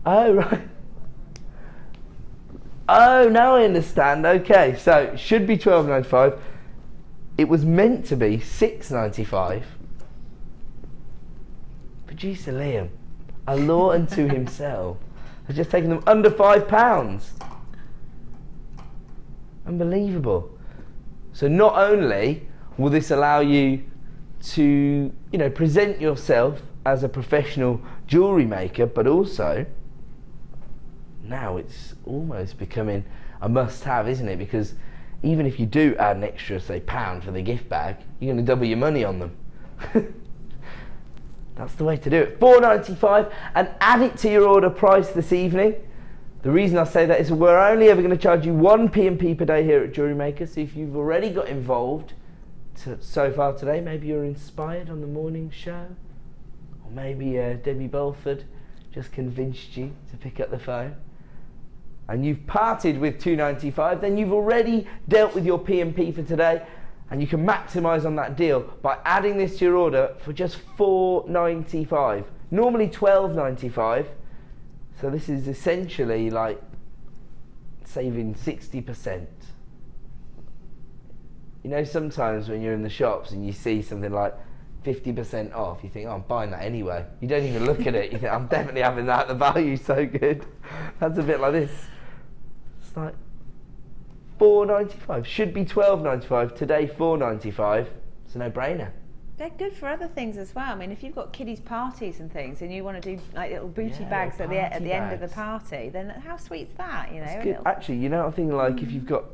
Oh, right. Oh, now I understand. Okay, so it should be £12.95. It was meant to be £6.95. Producer Liam, a law unto himself, has just taken them under £5. Unbelievable. So not only will this allow you to, you know, present yourself as a professional jewellery maker, but also now it's almost becoming a must-have, isn't it? Because even if you do add an extra, say, £1 for the gift bag, you're going to double your money on them. That's the way to do it. £4.95, and add it to your order price this evening. The reason I say that is we're only ever going to charge you 1 P&P per day here at Jewellery Maker. So if you've already got involved so far today, maybe you're inspired on the morning show, or maybe Debbie Bolford just convinced you to pick up the phone, and you've parted with £2.95, then you've already dealt with your P&P for today, and you can maximise on that deal by adding this to your order for just £4.95. Normally £12.95. So this is essentially like saving 60%. You know, sometimes when you're in the shops and you see something like 50% off, you think, oh, I'm buying that anyway. You don't even look at it. You think, I'm definitely having that. The value's so good. That's a bit like this. It's like £4.95. Should be £12.95. Today, £4.95. It's a no-brainer. They're good for other things as well. I mean, if you've got kiddies' parties and things, and you want to do like little booty bags at the end of the party, then how sweet's that? You know, it's good. Actually, you know, I think like if you've got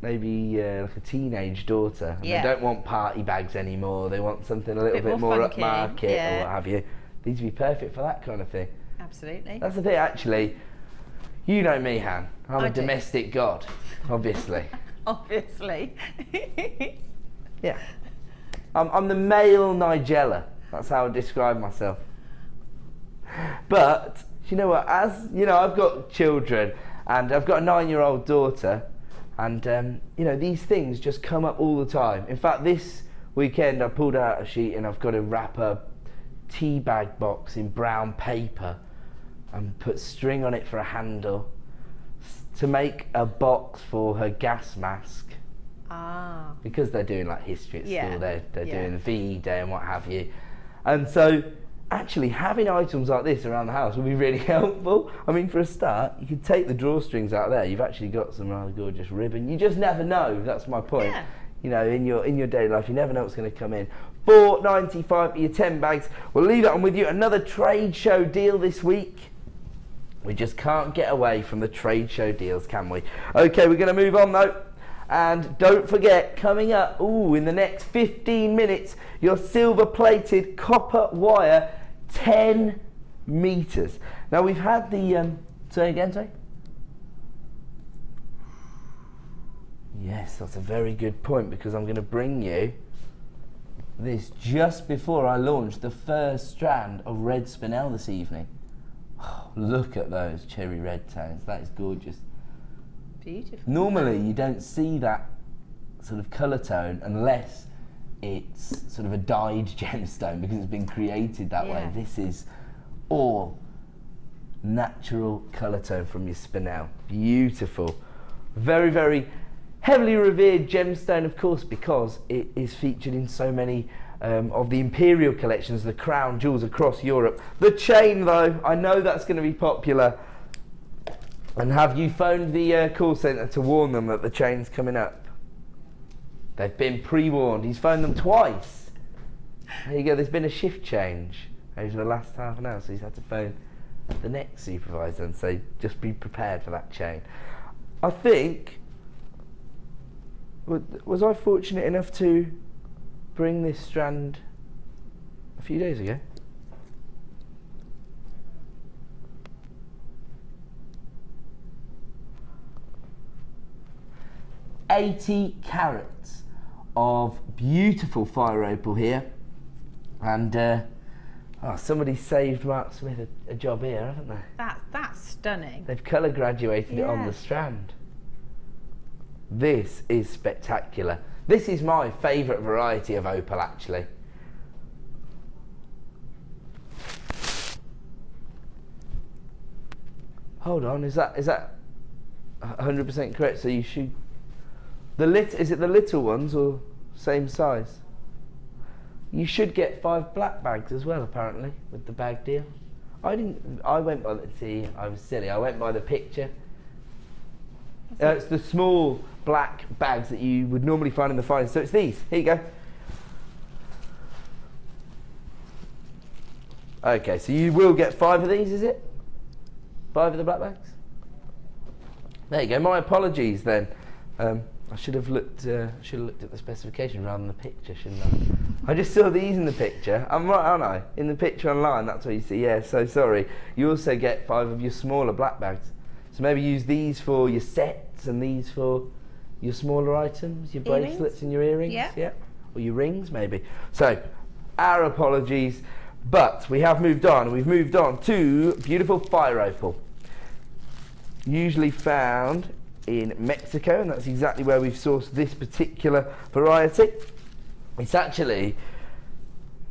maybe like a teenage daughter, and they don't want party bags anymore. They want something a little bit more upmarket or what have you. These would be perfect for that kind of thing. Absolutely. That's the thing. Actually, you know me, Han. I'm a domestic god, obviously. Obviously. Yeah. I'm the male Nigella. That's how I describe myself. But you know what? As you know, I've got children, and I've got a 9-year-old daughter, and you know, these things just come up all the time. In fact, this weekend I pulled out a sheet and I've got to wrap a tea bag box in brown paper and put string on it for a handle to make a box for her gas mask. Ah. Because they're doing like history at school, they're doing VE Day and what have you. And so actually having items like this around the house will be really helpful. I mean, for a start, you could take the drawstrings out there. You've actually got some rather gorgeous ribbon. You just never know, that's my point. Yeah. You know, in your daily life, you never know what's going to come in. £4.95 for your 10 bags. We'll leave that on with you. Another trade show deal this week. We just can't get away from the trade show deals, can we? Okay, we're going to move on though. And don't forget, coming up, in the next 15 minutes, your silver-plated copper wire 10 metres. Now we've had the, say again, sorry? Yes, that's a very good point, because I'm going to bring you this just before I launch the first strand of red Spinel this evening. Oh, look at those cherry red tones, that is gorgeous. Beautiful. Normally you don't see that sort of colour tone unless it's sort of a dyed gemstone, because it's been created that way. This is all natural colour tone from your Spinel. Beautiful. Very, very heavily revered gemstone, of course, because it is featured in so many of the imperial collections, the crown jewels across Europe. The chain though, I know that's going to be popular. And have you phoned the call centre to warn them that the chain's coming up? They've been pre-warned. He's phoned them twice. There you go, there's been a shift change over the last half an hour, so he's had to phone the next supervisor and say, just be prepared for that chain. I think, was I fortunate enough to bring this strand a few days ago. $80 carats of beautiful fire opal here, and somebody saved Mark Smith a job here, haven't they? That's stunning. They've colour graduated it on the strand. This is spectacular. This is my favourite variety of opal, actually. Hold on, is that 100% correct? So you should. Is it the little ones or same size? You should get 5 black bags as well, apparently, with the bag deal. I went by I was silly. I went by the picture. It's the small black bags that you would normally find in the finds. So it's these. Here you go. Okay, so you will get 5 of these, is it? 5 of the black bags? There you go. My apologies then. I should have looked at the specification rather than the picture, shouldn't I? I just saw these in the picture. I'm right, aren't I? In the picture online, that's what you see. Yeah, so sorry. You also get 5 of your smaller black bags. So maybe use these for your sets and these for your smaller items, your bracelets and your earrings. Yeah. Or your rings, maybe. So, our apologies, but we have moved on. We've moved on to beautiful fire opal. Usually found in Mexico, and that's exactly where we've sourced this particular variety. It's actually,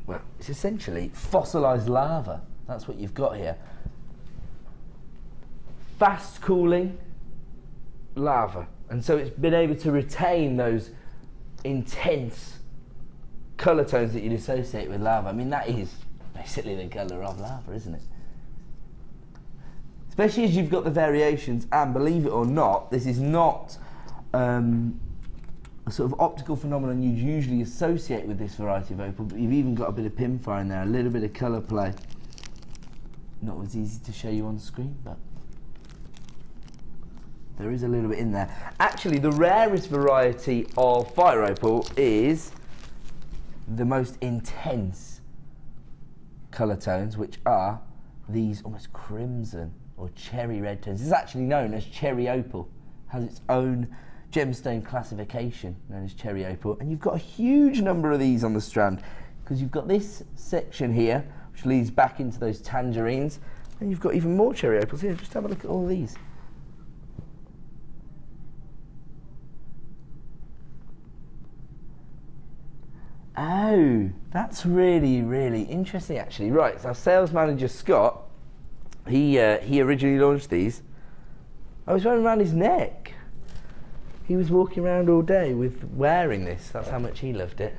well, it's essentially fossilized lava. That's what you've got here. Fast cooling lava, and so it's been able to retain those intense colour tones that you'd associate with lava. I mean, that is basically the colour of lava, isn't it? Especially as you've got the variations, and believe it or not, this is not a sort of optical phenomenon you'd usually associate with this variety of opal, but you've even got a bit of pinfire in there, a little bit of colour play. Not as easy to show you on screen, but there is a little bit in there. Actually, the rarest variety of fire opal is the most intense colour tones, which are these almost crimson or cherry red tones. This is actually known as cherry opal. It has its own gemstone classification known as cherry opal, and you've got a huge number of these on the strand because you've got this section here which leads back into those tangerines, and you've got even more cherry opals here. Just have a look at all of these. Oh, that's really, really interesting actually. Right, so our sales manager Scott, he originally launched these. I was wearing around his neck. He was walking around all day with wearing this. That's how much he loved it.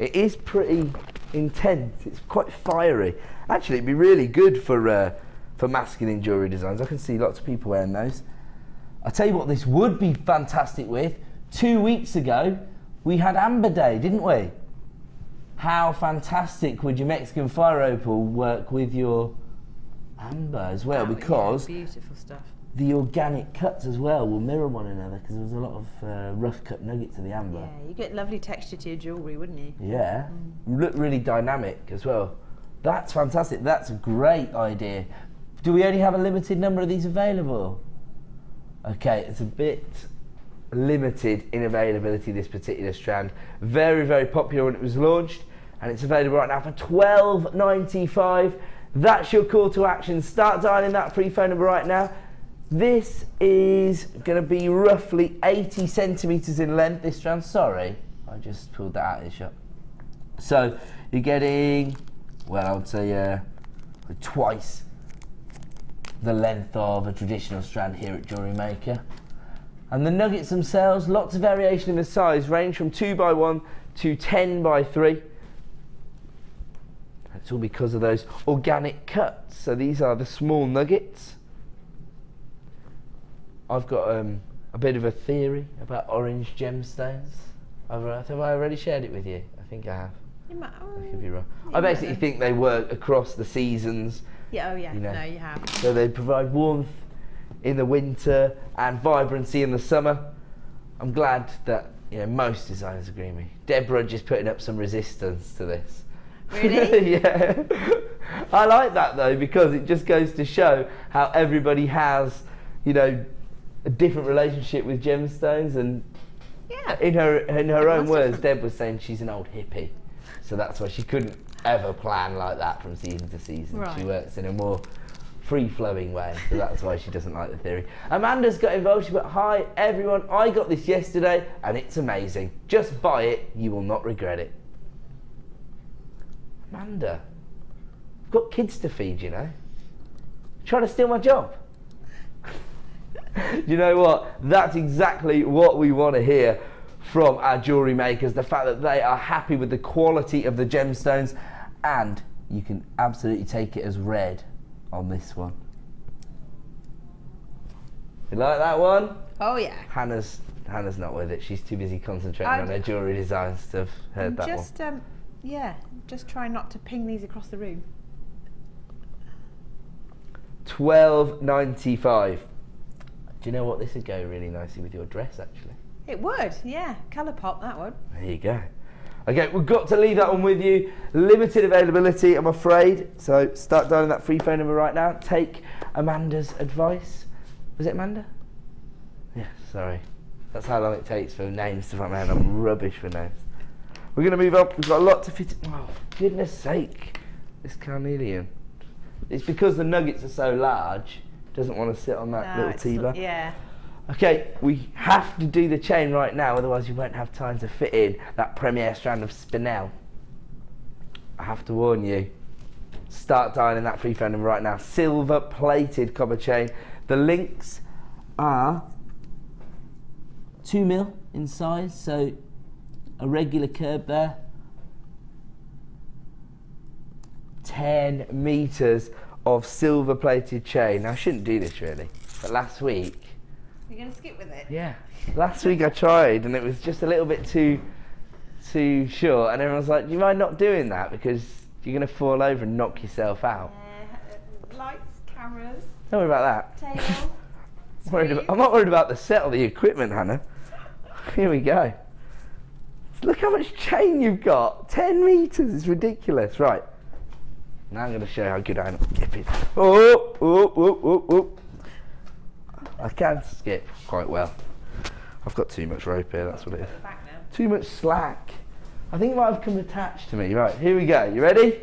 It is pretty intense. It's quite fiery. Actually, it'd be really good for masculine jewellery designs. I can see lots of people wearing those. I'll tell you what this would be fantastic with. 2 weeks ago, we had Amber Day, didn't we? How fantastic would your Mexican fire opal work with your amber as well? Because beautiful stuff. The organic cuts as well will mirror one another, because there's a lot of rough cut nuggets of the amber. Yeah, you get lovely texture to your jewellery, wouldn't you? Yeah, look really dynamic as well. That's fantastic. That's a great idea. Do we only have a limited number of these available? Okay, it's a bit limited in availability, this particular strand. Very, very popular when it was launched, and it's available right now for $12.95. That's your call to action. Start dialing that free phone number right now. This is going to be roughly 80 centimetres in length, this strand. Sorry, I just pulled that out of the shop. So you're getting, well, I would say twice the length of a traditional strand here at Jewellery Maker. And the nuggets themselves, lots of variation in the size, range from 2x1 to 10x3. That's all because of those organic cuts. So these are the small nuggets. I've got a bit of a theory about orange gemstones. Have I already shared it with you? I think I have. You might, I could be wrong. I basically think they work across the seasons. Yeah, oh yeah, you know. no, you have. So they provide warmth in the winter and vibrancy in the summer. I'm glad that Yeah, most designers agree with me. Deborah just putting up some resistance to this. Really? Yeah. I like that though, because it just goes to show how everybody has, you know, a different relationship with gemstones. And Yeah. in her own Everyone's words, different. Deb was saying she's an old hippie, so that's why she couldn't ever plan like that from season to season. Right. She works in a more free-flowing way, so that's why she doesn't like the theory. Amanda's got involved. She went, "Hi everyone, I got this yesterday and it's amazing. Just buy it, you will not regret it." Amanda, I've got kids to feed, you know. Trying to steal my job. You know what? That's exactly what we want to hear from our jewellery makers. The fact that they are happy with the quality of the gemstones, and you can absolutely take it as read on this one. You like that one? Oh yeah. Hannah's not with it. She's too busy concentrating on her jewellery designs to have heard that just, one. Yeah, just try not to ping these across the room. $12.95. Do you know what? This would go really nicely with your dress, actually. It would, yeah. Colour pop, that would. There you go. Okay, we've got to leave that one with you. Limited availability, I'm afraid. So start dialing that free phone number right now. Take Amanda's advice. Was it Amanda? Yeah, sorry. That's how long it takes for names to come out. I'm rubbish for names. We're going to move up. We've got a lot to fit in. Oh, for goodness sake. This carnelian. It's because the nuggets are so large, it doesn't want to sit on that little T-bar. Yeah. Okay, we have to do the chain right now, otherwise you won't have time to fit in that premier strand of Spinel. I have to warn you. Start dialing that free phone number right now. Silver plated copper chain. The links are 2 mil in size, so a regular curb there. 10 meters of silver plated chain. Now I shouldn't do this really, but last week, You're going to skip with it? yeah, last week I tried and it was just a little bit too short, and everyone was like, do you mind not doing that because you're going to fall over and knock yourself out? Lights, cameras, Don't worry about that. table. I'm not worried about the set or the equipment, Hannah. Here we go. Look how much chain you've got. 10 meters, it's ridiculous. Right, now I'm going to show you how good I am at skipping. Oh. I can skip quite well. I've got too much rope here, that's what it is. Back now. Too much slack. I think it might have come attached to me. Right, here we go. You ready?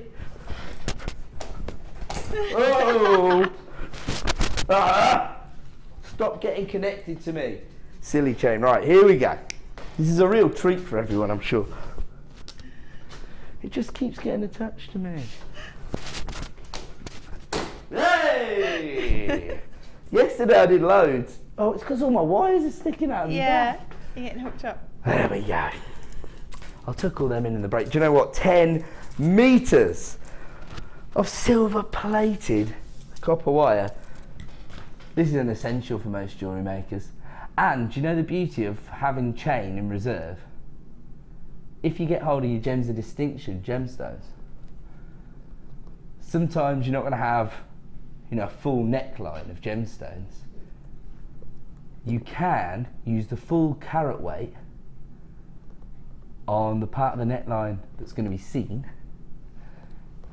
Oh! Stop getting connected to me. Silly chain. Right, here we go. This is a real treat for everyone, I'm sure. It just keeps getting attached to me. Hey! Yesterday I did loads. Oh, it's because all my wires are sticking out of the Yeah, back. you're getting hooked up. There we go. I'll tuck all them in the break. Do you know what? 10 meters of silver plated copper wire. This is an essential for most jewellery makers. And do you know the beauty of having chain in reserve? If you get hold of your gems of distinction, gemstones, sometimes you're not going to have, you know, a full neckline of gemstones. You can use the full carat weight on the part of the neckline that's going to be seen,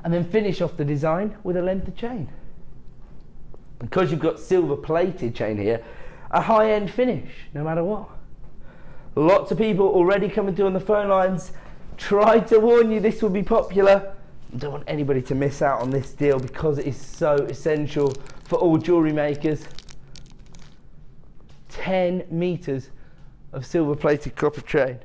and then finish off the design with a length of chain. Because you've got silver plated chain here, a high-end finish, no matter what. Lots of people already coming through on the phone lines. Tried to warn you this will be popular. I don't want anybody to miss out on this deal because it is so essential for all jewellery makers. 10 meters of silver plated copper chain.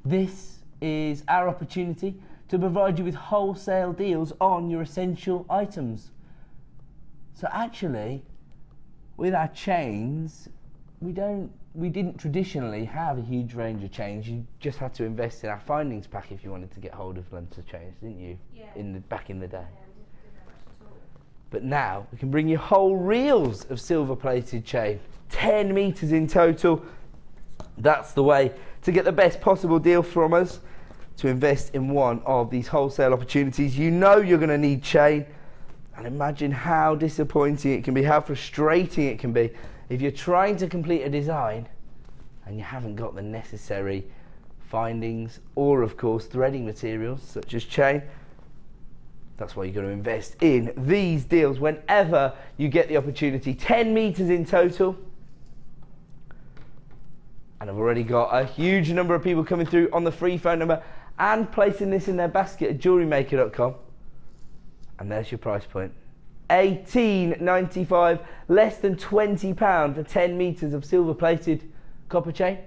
This is our opportunity to provide you with wholesale deals on your essential items. So actually, with our chains, we didn't traditionally have a huge range of chains. You just had to invest in our findings pack if you wanted to get hold of lengths of chains, didn't you? Yeah. Back in the day. But now we can bring you whole reels of silver plated chain, 10 meters in total. That's the way to get the best possible deal from us, to invest in one of these wholesale opportunities. You know you're going to need chain, And imagine how disappointing it can be, how frustrating it can be if you're trying to complete a design and you haven't got the necessary findings or, of course, threading materials such as chain. That's why you've got to invest in these deals whenever you get the opportunity. 10 meters in total. And I've already got a huge number of people coming through on the free phone number and placing this in their basket at JewelleryMaker.com. And there's your price point. $18.95, less than £20 for 10 meters of silver plated copper chain.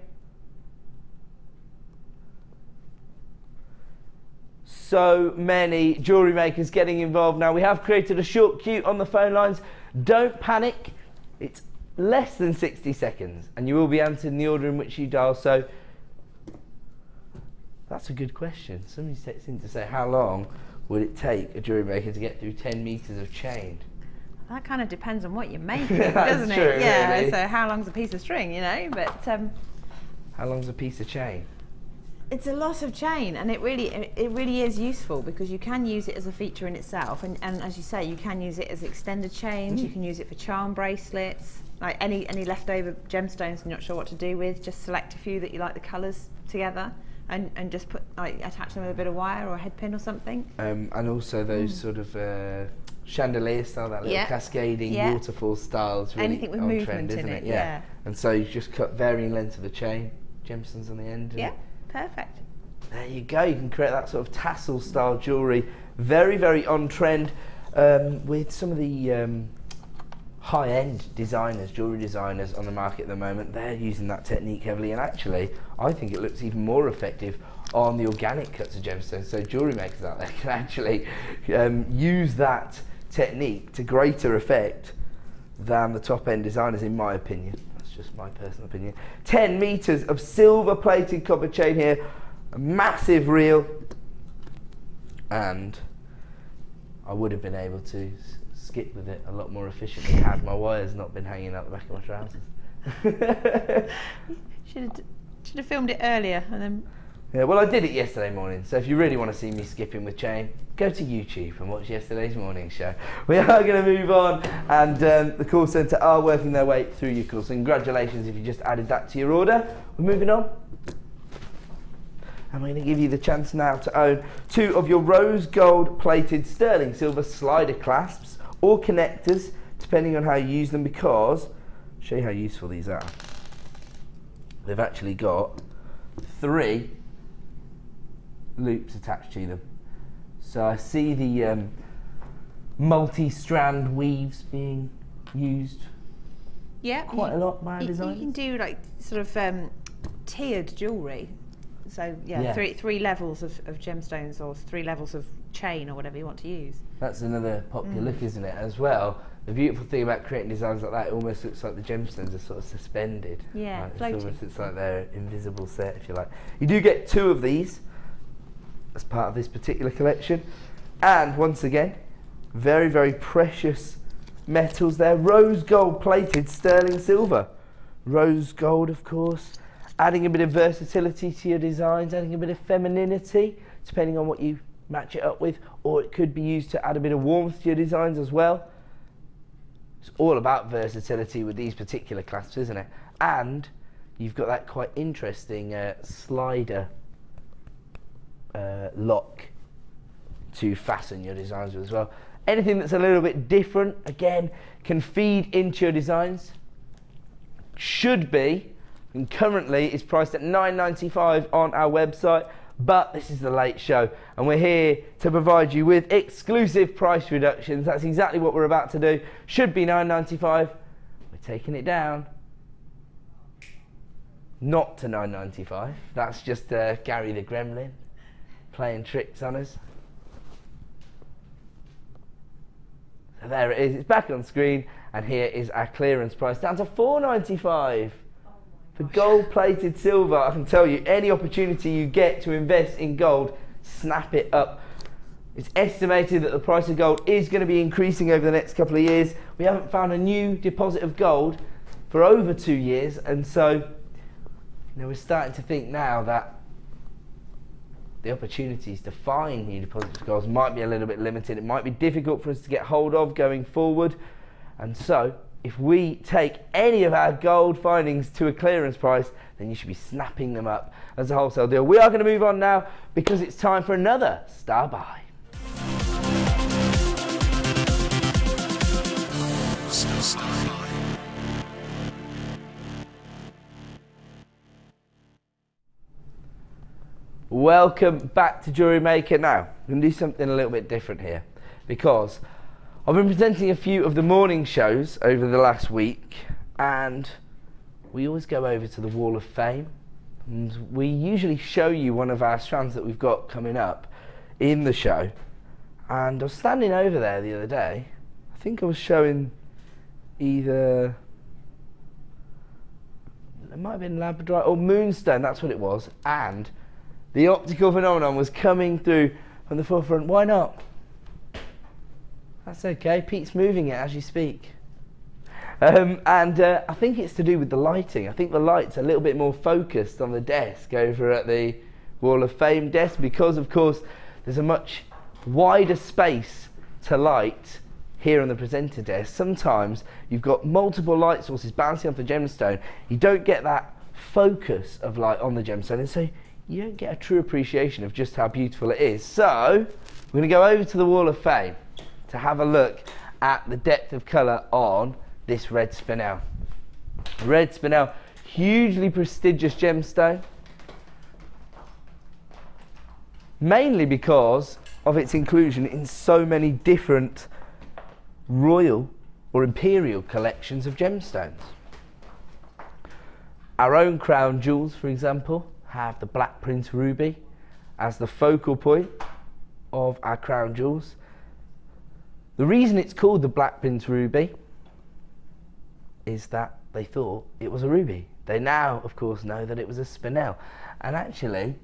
So many jewellery makers getting involved now. We have created a short queue on the phone lines. Don't panic. It's less than 60 seconds and you will be answered in the order in which you dial. So that's a good question. Somebody sets in to say, how long would it take a jewellery maker to get through 10 meters of chain? That kind of depends on what you're making, doesn't it? True, yeah. Really. So how long's a piece of string, you know? But how long's a piece of chain? it's a lot of chain, and it really is useful because you can use it as a feature in itself, and as you say, you can use it as extended chains. You can use it for charm bracelets, like any leftover gemstones you're not sure what to do with. Just select a few that you like the colours together, and just put attach them with a bit of wire or a head pin or something. And also those sort of chandelier style, that little cascading waterfall styles. Really anything with on movement trend, isn't in it? Yeah. And so you just cut varying lengths of the chain, gemstones on the end. Yeah, perfect. There you go. You can create that sort of tassel style jewellery. Very, very on trend with some of the high-end designers, jewellery designers on the market at the moment. They're using that technique heavily, and actually I think it looks even more effective on the organic cuts of gemstones. So jewellery makers out there can actually use that technique to greater effect than the top-end designers, in my opinion. That's just my personal opinion. 10 meters of silver plated copper chain here, a massive reel, and I would have been able to skip with it a lot more efficiently had my wires not been hanging out the back of my trousers. Should have filmed it earlier, and then. Yeah, well, I did it yesterday morning, so if you really want to see me skipping with chain, go to YouTube and watch yesterday's morning show. We are going to move on, and the call centre are working their way through your calls. So congratulations if you just added that to your order. We're moving on. And we're going to give you the chance now to own 2 of your rose gold plated sterling silver slider clasps or connectors, depending on how you use them, because I'll show you how useful these are. They've actually got 3 loops attached to them. So I see the multi-strand weaves being used quite a lot by designers. You can do like sort of tiered jewellery. So three levels of gemstones, or 3 levels of chain, or whatever you want to use. That's another popular look, isn't it, as well? The beautiful thing about creating designs like that, it almost looks like the gemstones are sort of suspended. Yeah, right? floating. It's almost looks like they're invisible set, if you like. You do get 2 of these as part of this particular collection, and once again, very, very precious metals there. Rose gold plated sterling silver. Rose gold, of course, adding a bit of versatility to your designs, adding a bit of femininity, depending on what you match it up with, or it could be used to add a bit of warmth to your designs as well. It's all about versatility with these particular clasps, isn't it? And you've got that quite interesting slider lock to fasten your designs with as well. Anything that's a little bit different, again, can feed into your designs. Should be, and currently it's priced at $9.95 on our website, but this is the late show and we're here to provide you with exclusive price reductions. That's exactly what we're about to do. Should be $9.95. We're taking it down. Not to $9.95. That's just Gary the Gremlin playing tricks on us. So there it is. It's back on screen, and here is our clearance price down to $4.95. For gold-plated silver. I can tell you, any opportunity you get to invest in gold, snap it up. It's estimated that the price of gold is going to be increasing over the next couple of years. We haven't found a new deposit of gold for over 2 years, and so we're starting to think now that the opportunities to find new deposits of gold might be a little bit limited. It might be difficult for us to get hold of going forward. And so, if we take any of our gold findings to a clearance price, then you should be snapping them up as a wholesale deal. We are going to move on now because it's time for another Star Buy. Welcome back to Jewellery Maker. Now, I'm going to do something a little bit different here because I've been presenting a few of the morning shows over the last week, and we always go over to the Wall of Fame, and we usually show you one of our strands that we've got coming up in the show. And I was standing over there the other day, I think I was showing either, it might have been Labradorite or Moonstone, that's what it was, and the optical phenomenon was coming through from the forefront. Why not? That's okay, Pete's moving it as you speak. I think it's to do with the lighting. I think the light's a little bit more focused on the desk over at the Wall of Fame desk because, of course, there's a much wider space to light here on the presenter desk. Sometimes you've got multiple light sources bouncing off the gemstone. You don't get that focus of light on the gemstone, and so you don't get a true appreciation of just how beautiful it is. So we're going to go over to the Wall of Fame to have a look at the depth of colour on this red Spinel. Red Spinel, hugely prestigious gemstone, mainly because of its inclusion in so many different royal or imperial collections of gemstones. Our own crown jewels, for example, have the Black Prince ruby as the focal point of our crown jewels. The reason it's called the Black Prince ruby is that they thought it was a ruby. They now, of course, know that it was a Spinel. And actually,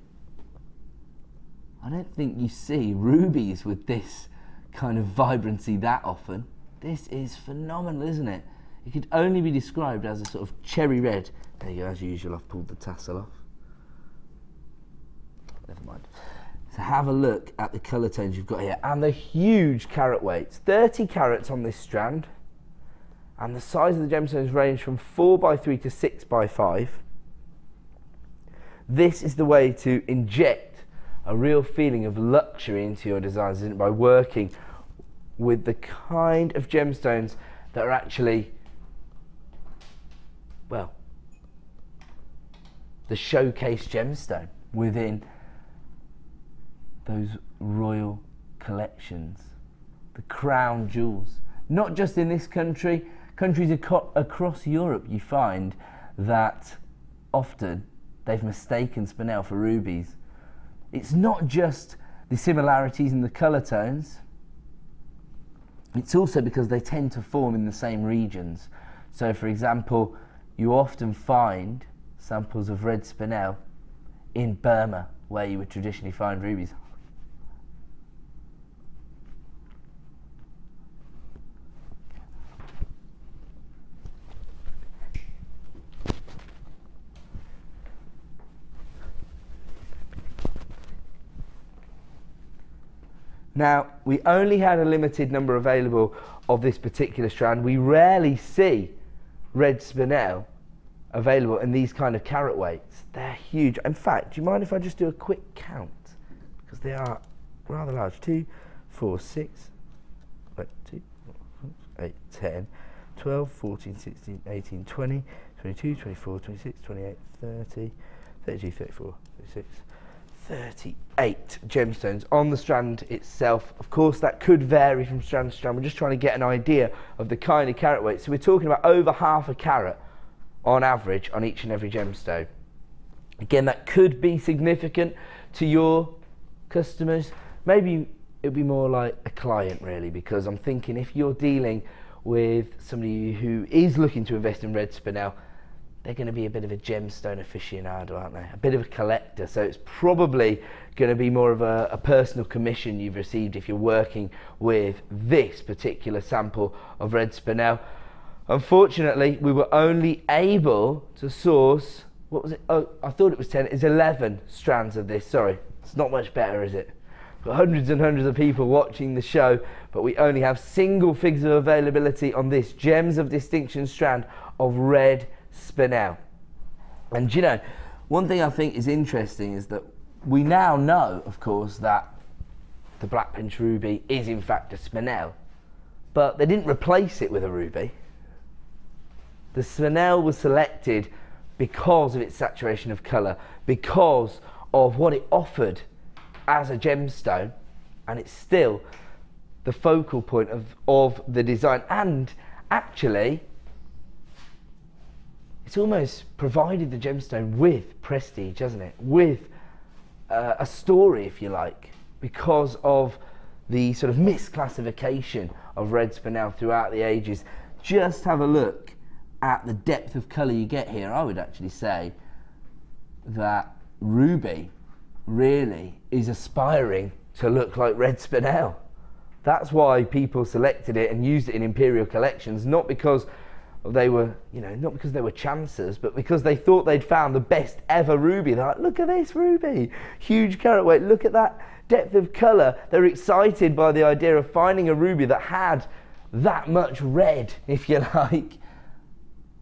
I don't think you see rubies with this kind of vibrancy that often. This is phenomenal, isn't it? It could only be described as a sort of cherry red. There you go, as usual, I've pulled the tassel off. Never mind. So have a look at the colour tones you've got here and the huge carat weights. 30 carats on this strand, and the size of the gemstones range from 4x3 to 6x5. This is the way to inject a real feeling of luxury into your designs, isn't it? By working with the kind of gemstones that are actually, well, the showcase gemstone within those royal collections, the crown jewels. Not just in this country, countries across Europe, you find that often they've mistaken Spinel for rubies. It's not just the similarities in the colour tones, it's also because they tend to form in the same regions. So for example, you often find samples of red Spinel in Burma, where you would traditionally find rubies. Now, we only had a limited number available of this particular strand. We rarely see red Spinel available in these kind of carat weights. They're huge. In fact, do you mind if I just do a quick count? Because they are rather large. 2, 4, 6, 2, 8, 10, 12, 14, 16, 18, 20, 22, 24, 26, 28, 30, 32, 34, 36, 38 gemstones on the strand itself. Of course, that could vary from strand to strand. We're just trying to get an idea of the kind of carat weight. So we're talking about over half a carat on average on each and every gemstone. Again, that could be significant to your customers. Maybe it would be more like a client, really, because I'm thinking if you're dealing with somebody who is looking to invest in red Spinel, they're going to be a bit of a gemstone aficionado, aren't they? A bit of a collector. So it's probably going to be more of a personal commission you've received if you're working with this particular sample of red Spinel. Unfortunately, we were only able to source what was it? Oh, I thought it was 10. It's 11 strands of this. Sorry, it's not much better, is it? Got hundreds and hundreds of people watching the show, but we only have single figures of availability on this Gems of Distinction strand of red Spinel. And you know, one thing I think is interesting is that we now know, of course, that the Black Pinch Ruby is in fact a Spinel, but they didn't replace it with a ruby. The Spinel was selected because of its saturation of colour, because of what it offered as a gemstone, and it's still the focal point of the design, and actually it's almost provided the gemstone with prestige, hasn't it? With a story, if you like, because of the sort of misclassification of red Spinel throughout the ages. Just have a look at the depth of colour you get here. I would actually say that ruby really is aspiring to look like red Spinel. That's why people selected it and used it in imperial collections, not because they were, you know, not because they were chancers, but because they thought they'd found the best ever ruby. They're like, look at this ruby, huge carat weight, look at that depth of colour. They're excited by the idea of finding a ruby that had that much red, if you like,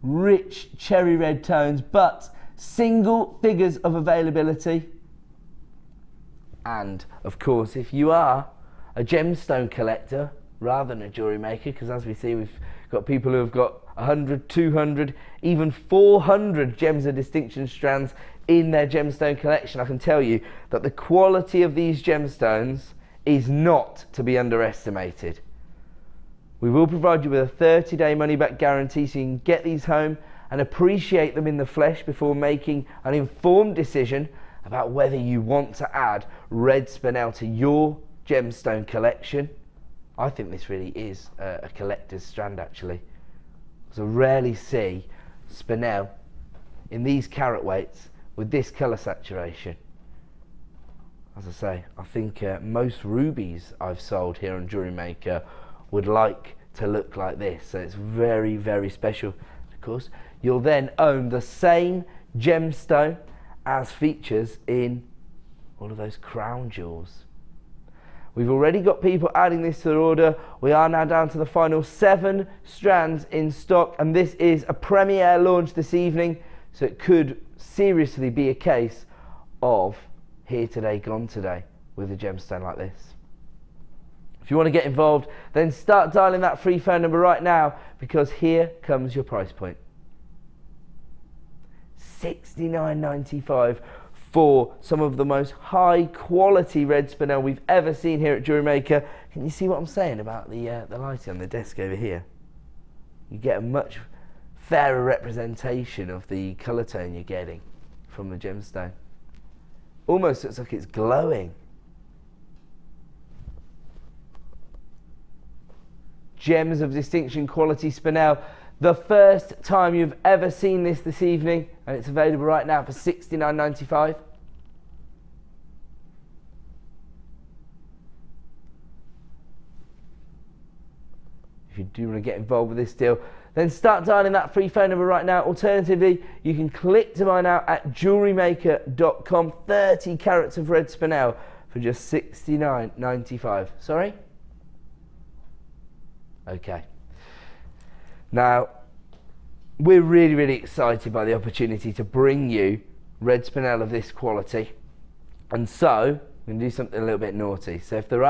rich cherry red tones, but single figures of availability. And of course, if you are a gemstone collector rather than a jewellery maker, because as we see, we've got people who have got 100, 200, even 400 gems of distinction strands in their gemstone collection, I can tell you that the quality of these gemstones is not to be underestimated. We will provide you with a 30-day money-back guarantee, so you can get these home and appreciate them in the flesh before making an informed decision about whether you want to add red Spinel to your gemstone collection. I think this really is a collector's strand, actually. So rarely see Spinel in these carat weights with this colour saturation. As I say, I think most rubies I've sold here on Jewellery Maker would like to look like this, so it's very, very special. Of course, you'll then own the same gemstone as features in all of those crown jewels. We've already got people adding this to their order. We are now down to the final 7 strands in stock, and this is a premiere launch this evening, so it could seriously be a case of here today, gone today with a gemstone like this. If you want to get involved, then start dialing that free phone number right now, because here comes your price point. $69.95 for some of the most high quality red Spinel we've ever seen here at Jewellery Maker. Can you see what I'm saying about the lighting on the desk over here? You get a much fairer representation of the colour tone you're getting from the gemstone. Almost looks like it's glowing. Gems of distinction quality Spinel. The first time you've ever seen this evening, and it's available right now for $69.95. If you do want to get involved with this deal, then start dialing that free phone number right now. Alternatively, you can click to buy now at JewelleryMaker.com. 30 carats of red Spinel for just $69.95. Sorry? Okay. Now, we're really, really excited by the opportunity to bring you red Spinel of this quality. And so, we're going to do something a little bit naughty. So if there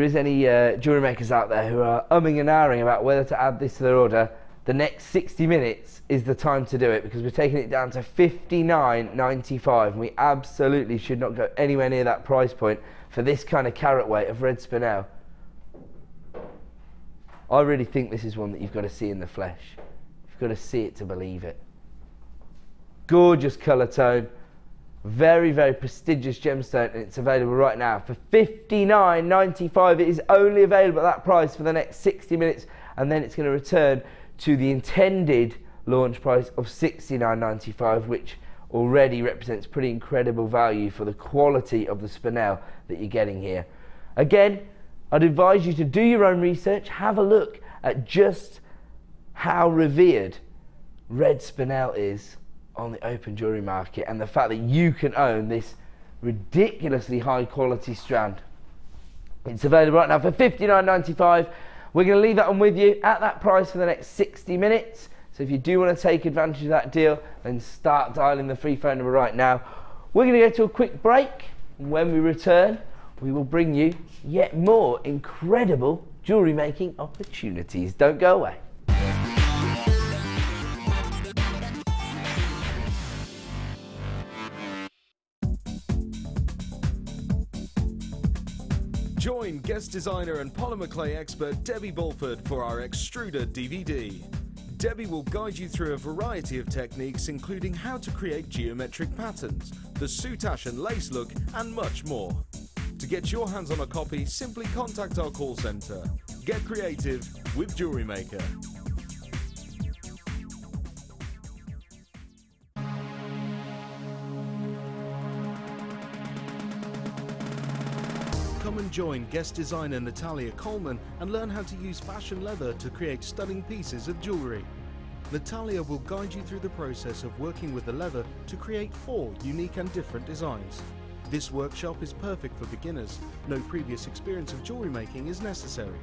is any jewellery makers out there who are umming and ahhing about whether to add this to their order, the next 60 minutes is the time to do it, because we're taking it down to $59.95, and we absolutely should not go anywhere near that price point for this kind of carat weight of red Spinel. I really think this is one that you've got to see in the flesh. You've got to see it to believe it. Gorgeous colour tone, very, very prestigious gemstone, and it's available right now for $59.95. It is only available at that price for the next 60 minutes, and then it's going to return to the intended launch price of $69.95, which already represents pretty incredible value for the quality of the Spinel that you're getting here. Again, I'd advise you to do your own research, have a look at just how revered red Spinel is on the open jewellery market, and the fact that you can own this ridiculously high quality strand. It's available right now for $59.95. We're going to leave that one with you at that price for the next 60 minutes. So if you do want to take advantage of that deal, then start dialing the free phone number right now. We're going to go to a quick break, and when we return, we will bring you yet more incredible jewellery making opportunities. Don't go away. Join guest designer and polymer clay expert Debbie Bulford for our Extruder DVD. Debbie will guide you through a variety of techniques, including how to create geometric patterns, the soutache and lace look, and much more. To get your hands on a copy, simply contact our call centre. Get creative with Jewellery Maker. Come and join guest designer Natalia Coleman and learn how to use fashion leather to create stunning pieces of jewellery. Natalia will guide you through the process of working with the leather to create 4 unique and different designs. This workshop is perfect for beginners. No previous experience of jewellery making is necessary.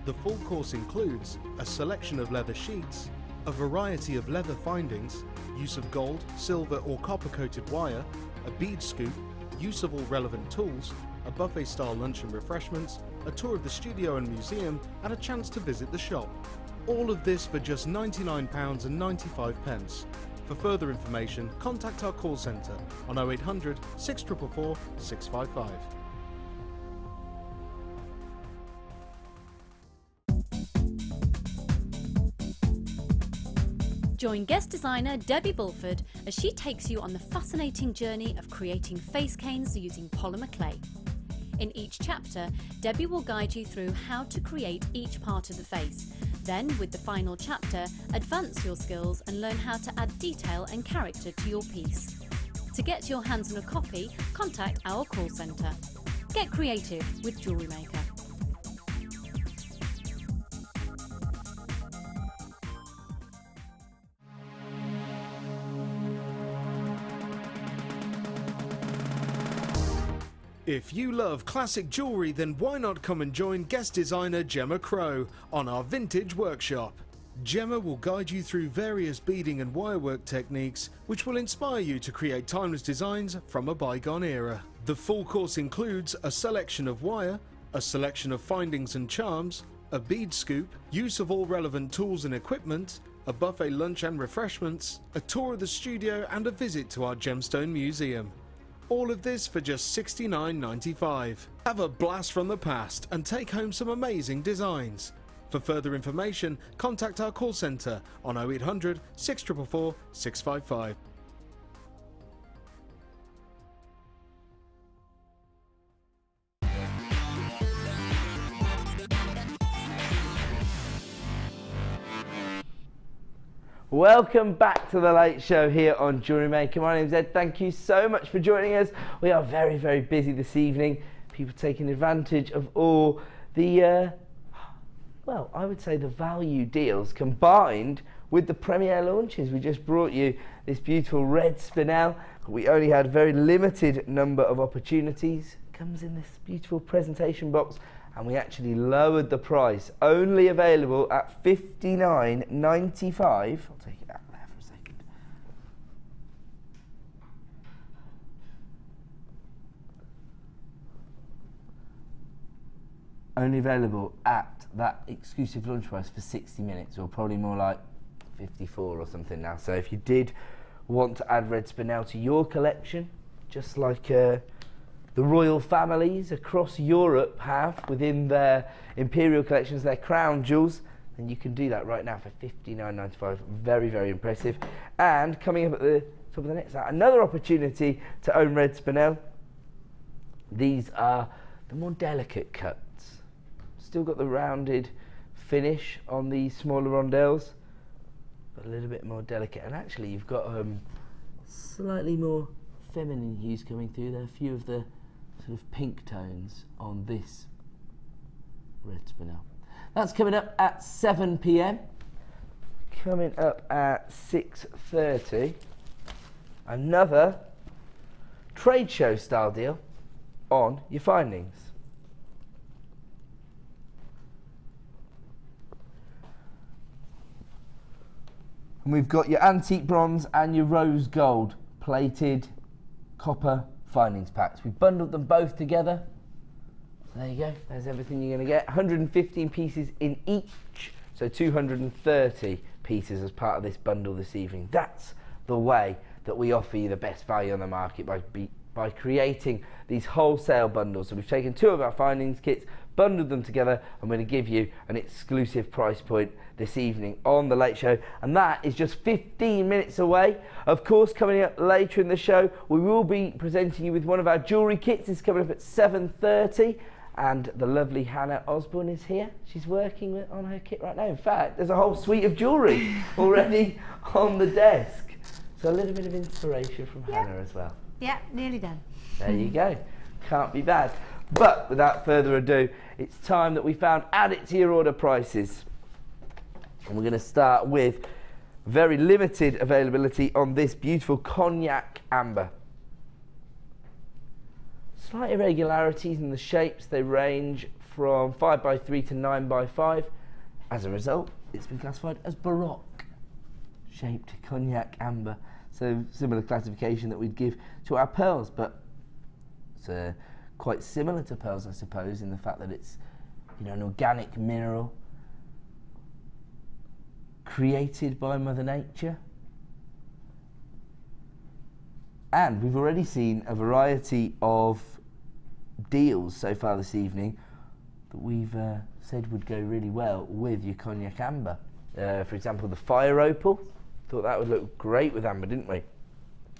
The full course includes a selection of leather sheets, a variety of leather findings, use of gold, silver or copper coated wire, a bead scoop, use of all relevant tools, a buffet style lunch and refreshments, a tour of the studio and museum, and a chance to visit the shop. All of this for just £99.95. For further information, contact our call centre on 0800 644 655. Join guest designer Debbie Bulford as she takes you on the fascinating journey of creating face canes using polymer clay. In each chapter, Debbie will guide you through how to create each part of the face. Then, with the final chapter, advance your skills and learn how to add detail and character to your piece. To get your hands on a copy, contact our call centre. Get creative with Jewellery Maker. If you love classic jewellery, then why not come and join guest designer Gemma Crow on our vintage workshop. Gemma will guide you through various beading and wirework techniques which will inspire you to create timeless designs from a bygone era. The full course includes a selection of wire, a selection of findings and charms, a bead scoop, use of all relevant tools and equipment, a buffet lunch and refreshments, a tour of the studio and a visit to our Gemstone museum. All of this for just $69.95. Have a blast from the past and take home some amazing designs. For further information, contact our call centre on 0800 644 655. Welcome back to the Late Show here on Jewellery Maker. My name's Ed. Thank you so much for joining us. We are very, very busy this evening. People taking advantage of all the, well, I would say the value deals combined with the premiere launches. We just brought you this beautiful red Spinel. We only had a very limited number of opportunities. It comes in this beautiful presentation box, and we actually lowered the price. Only available at $59.95. I'll take it out there for a second. Only available at that exclusive launch price for 60 minutes, or probably more like 54 or something now. So if you did want to add red Spinel to your collection, just like the royal families across Europe have within their imperial collections, their crown jewels, then you can do that right now for $59.95. Very, very impressive. And coming up at the top of the next, another opportunity to own red Spinel. These are the more delicate cuts. Still got the rounded finish on these smaller rondelles, but a little bit more delicate. And actually you've got slightly more feminine hues coming through. There are a few of the sort of pink tones on this red Spinel. That's coming up at 7 PM. Coming up at 6:30. another trade show style deal on your findings. And we've got your antique bronze and your rose gold plated copper findings packs. We've bundled them both together. So there you go, there's everything you're going to get. 115 pieces in each, so 230 pieces as part of this bundle this evening. That's the way that we offer you the best value on the market, by creating these wholesale bundles. So we've taken 2 of our findings kits, bundled them together, and we're going to give you an exclusive price point this evening on The Late Show, and that is just 15 minutes away. Of course, coming up later in the show, we will be presenting you with one of our jewellery kits. It's coming up at 7:30, and the lovely Hannah Osborne is here. She's working on her kit right now. In fact, there's a whole suite of jewellery already on the desk. So a little bit of inspiration from Hannah as well. Yeah, nearly done. There you go. Can't be bad. But without further ado, it's time that we found add it to your order prices. And we're going to start with very limited availability on this beautiful Cognac amber. Slight irregularities in the shapes. They range from 5x3 to 9x5. As a result, it's been classified as Baroque shaped Cognac amber. So similar classification that we'd give to our pearls, but it's quite similar to pearls, I suppose, in the fact that it's, you know, an organic mineral created by Mother Nature. And we've already seen a variety of deals so far this evening that we've said would go really well with your Cognac amber. For example, the fire opal. Thought that would look great with amber, didn't we?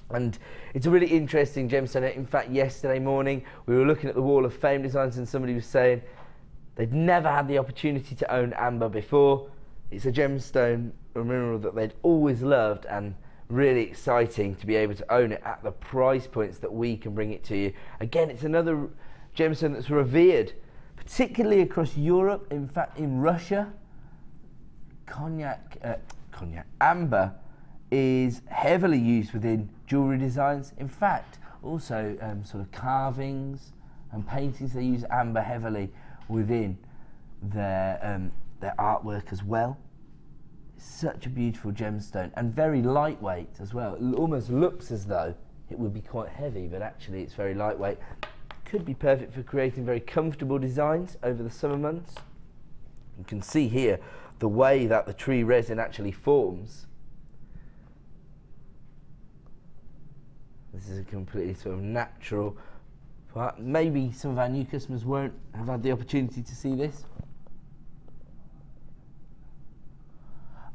And it's a really interesting gemstone. In fact, yesterday morning we were looking at the Wall of Fame designs and somebody was saying they'd never had the opportunity to own amber before. It's a gemstone, a mineral that they'd always loved, and really exciting to be able to own it at the price points that we can bring it to you. Again, it's another gemstone that's revered, particularly across Europe. In fact, in Russia, amber is heavily used within jewellery designs. In fact, also sort of carvings and paintings, they use amber heavily within their artwork as well. It's such a beautiful gemstone and very lightweight as well. It almost looks as though it would be quite heavy, but actually it's very lightweight. Could be perfect for creating very comfortable designs over the summer months. You can see here the way that the tree resin actually forms. This is a completely sort of natural part. Maybe some of our new customers won't have had the opportunity to see this.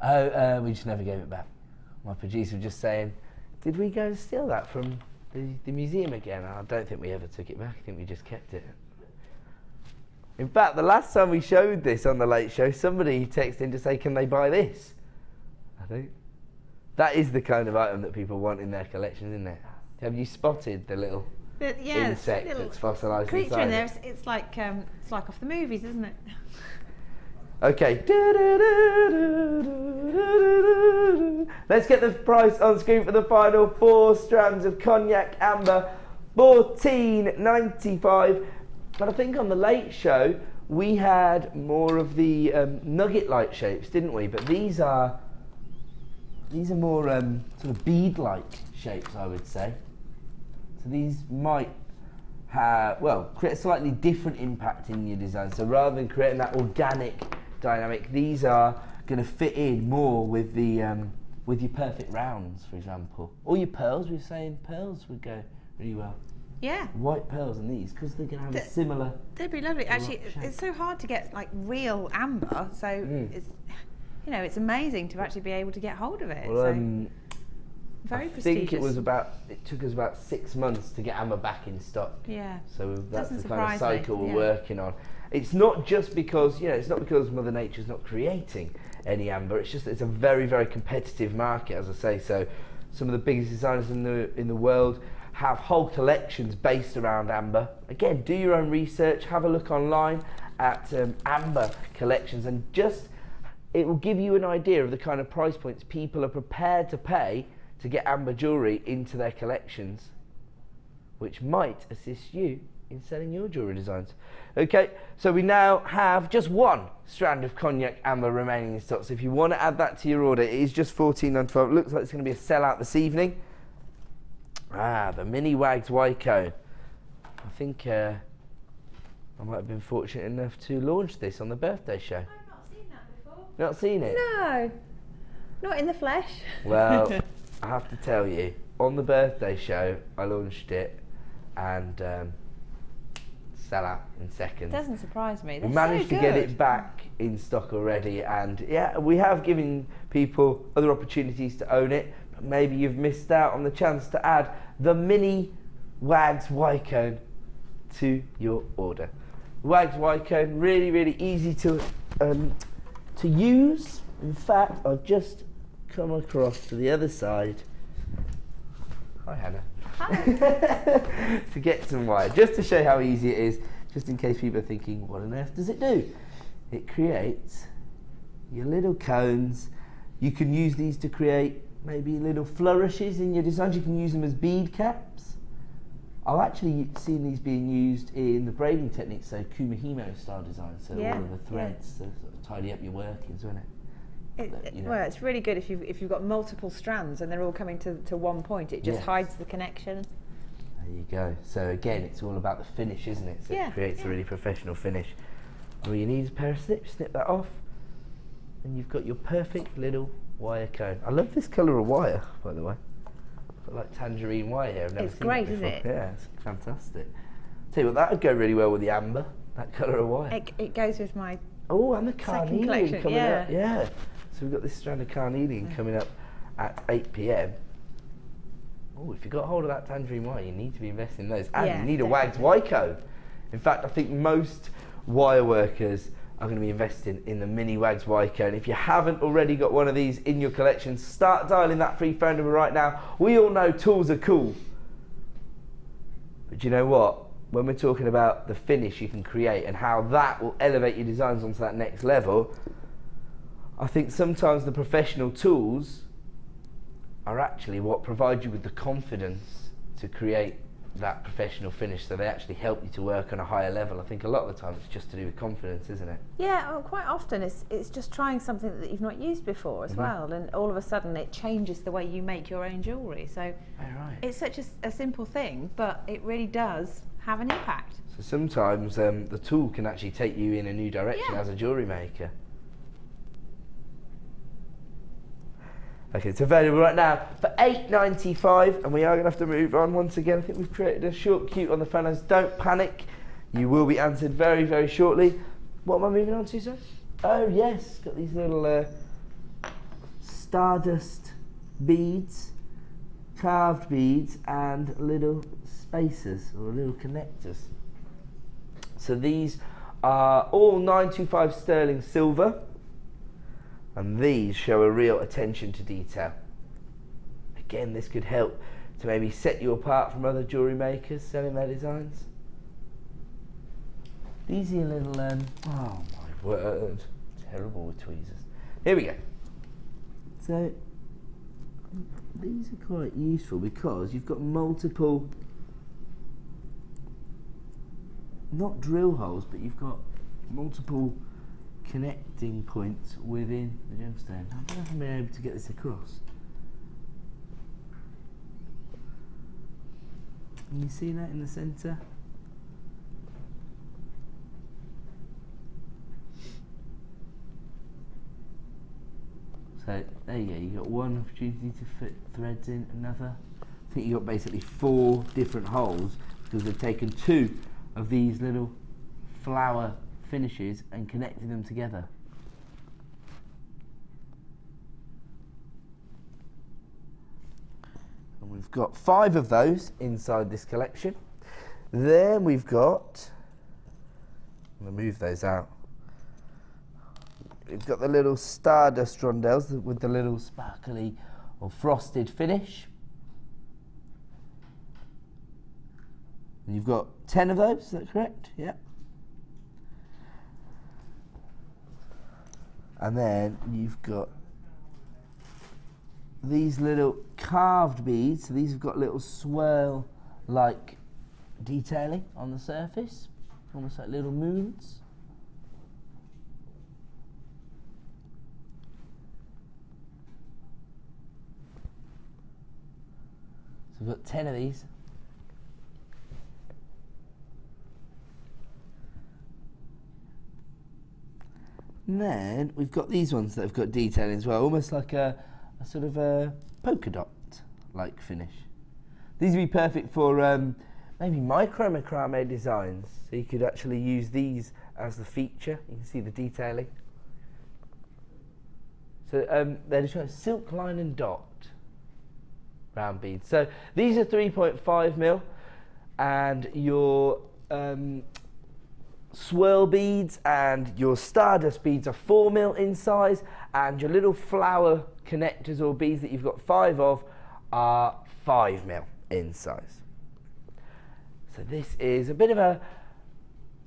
We just never gave it back. My producer was just saying, did we go and steal that from the museum again? I don't think we ever took it back. I think we just kept it. In fact, the last time we showed this on The Late Show, somebody texted in to say, can they buy this? I think that is the kind of item that people want in their collection, isn't it? Have you spotted the little insect that's fossilised creature inside in there? it? It's like off the movies, isn't it? Okay. Let's get the price on screen for the final 4 strands of Cognac amber, $14.95. But I think on The Late Show we had more of the nugget-like shapes, didn't we? But these are more sort of bead-like shapes, I would say. So these might have, well, create a slightly different impact in your design. So rather than creating that organic dynamic, these are going to fit in more with the with your perfect rounds, for example, or your pearls. We were saying pearls would go really well. Yeah. White pearls and these, because they're going to have a similar. They'd be lovely. Actually, it's so hard to get like real amber, so it's, you know, it's amazing to actually be able to get hold of it. Well, so very prestigious. I think it took us about 6 months to get amber back in stock. Yeah. So that's Doesn't the kind of cycle me. we're working on. It's not just because, you know, it's not because Mother Nature's not creating any amber. It's just it's a very, very competitive market, as I say. So some of the biggest designers in the world have whole collections based around amber. Again, do your own research. Have a look online at amber collections, and just it will give you an idea of the kind of price points people are prepared to pay to get amber jewellery into their collections, which might assist you in selling your jewellery designs. Okay, so we now have just one strand of Cognac amber remaining in stock. So if you want to add that to your order, it is just $14.95. Looks like it's going to be a sellout this evening. Ah, the mini Wags Y cone. I think I might have been fortunate enough to launch this on the birthday show. I've not seen that before. Not seen it? No, not in the flesh. Well, I have to tell you, on the birthday show, I launched it and sell out in seconds. Doesn't surprise me. We managed to get it back in stock already, and yeah, we have given people other opportunities to own it, but maybe you've missed out on the chance to add the mini Wags Y cone to your order. Wags Y cone, really, really easy to use. In fact, I've just come across to the other side. Hi, Hannah. To get some wire, just to show how easy it is, just in case people are thinking, what on earth does it do? It creates your little cones. You can use these to create maybe little flourishes in your designs. You can use them as bead caps. I've actually seen these being used in the braiding techniques, so kumihimo style designs, so all of the threads to sort of tidy up your workings, isn't it? Well, it's really good if you've got multiple strands and they're all coming to one point. It just hides the connection. There you go. So again, it's all about the finish, isn't it? So it creates a really professional finish. All you need is a pair of snips. Snip that off, and you've got your perfect little wire cone. I love this colour of wire, by the way. Got like tangerine wire here. I've never seen great, it before. isn't it? Yeah, it's fantastic. Tell you what, that would go really well with the amber. That colour of wire. It goes with my and the carnelian coming up. Yeah. So we've got this strand of carnelian coming up at 8 PM. Oh, if you got hold of that tangerine wire, you need to be investing in those. And you need a Wags Y cone. In fact, I think most wire workers are going to be investing in the mini Wags Y cone. If you haven't already got one of these in your collection, start dialing that free phone number right now. We all know tools are cool. But you know what? When we're talking about the finish you can create and how that will elevate your designs onto that next level, I think sometimes the professional tools are actually what provide you with the confidence to create that professional finish, so they actually help you to work on a higher level. I think a lot of the time it's just to do with confidence, isn't it? Yeah, quite often it's just trying something that you've not used before as well, and all of a sudden it changes the way you make your own jewellery. So it's such a simple thing, but it really does have an impact. So sometimes the tool can actually take you in a new direction as a jewellery maker. Okay, it's available right now for $8.95, and we are going to have to move on once again. I think we've created a short queue on the phone lines. Don't panic, you will be answered very, very shortly. What am I moving on to, sir? Oh yes, got these little stardust beads, carved beads, and little spacers or little connectors. So these are all 925 sterling silver. And these show a real attention to detail. Again, this could help to maybe set you apart from other jewellery makers selling their designs. These are little, oh my word, terrible with tweezers. Here we go. So, these are quite useful because you've got multiple, not drill holes, but you've got multiple connecting points within the gemstone. I don't know if I'm able to get this across. Can you see that in the centre? So there you go, you got one opportunity to fit threads in, another. I think you got basically 4 different holes because they've taken 2 of these little flower finishes and connecting them together. And we've got 5 of those inside this collection. Then we've got, I'm going to move those out. We've got the little stardust rondelles with the little sparkly or frosted finish. And you've got 10 of those, is that correct? Yeah. And then you've got these little carved beads. So these have got little swirl-like detailing on the surface, almost like little moons. So we've got 10 of these. And then we've got these ones that have got detailing as well, almost like a sort of a polka dot-like finish. These would be perfect for maybe micro macrame designs. So you could actually use these as the feature. You can see the detailing. So they're just silk line and dot round beads. So these are 3.5 mil, and your swirl beads and your stardust beads are 4 mil in size, and your little flower connectors or beads that you've got 5 of are 5 mil in size. So this is a bit of a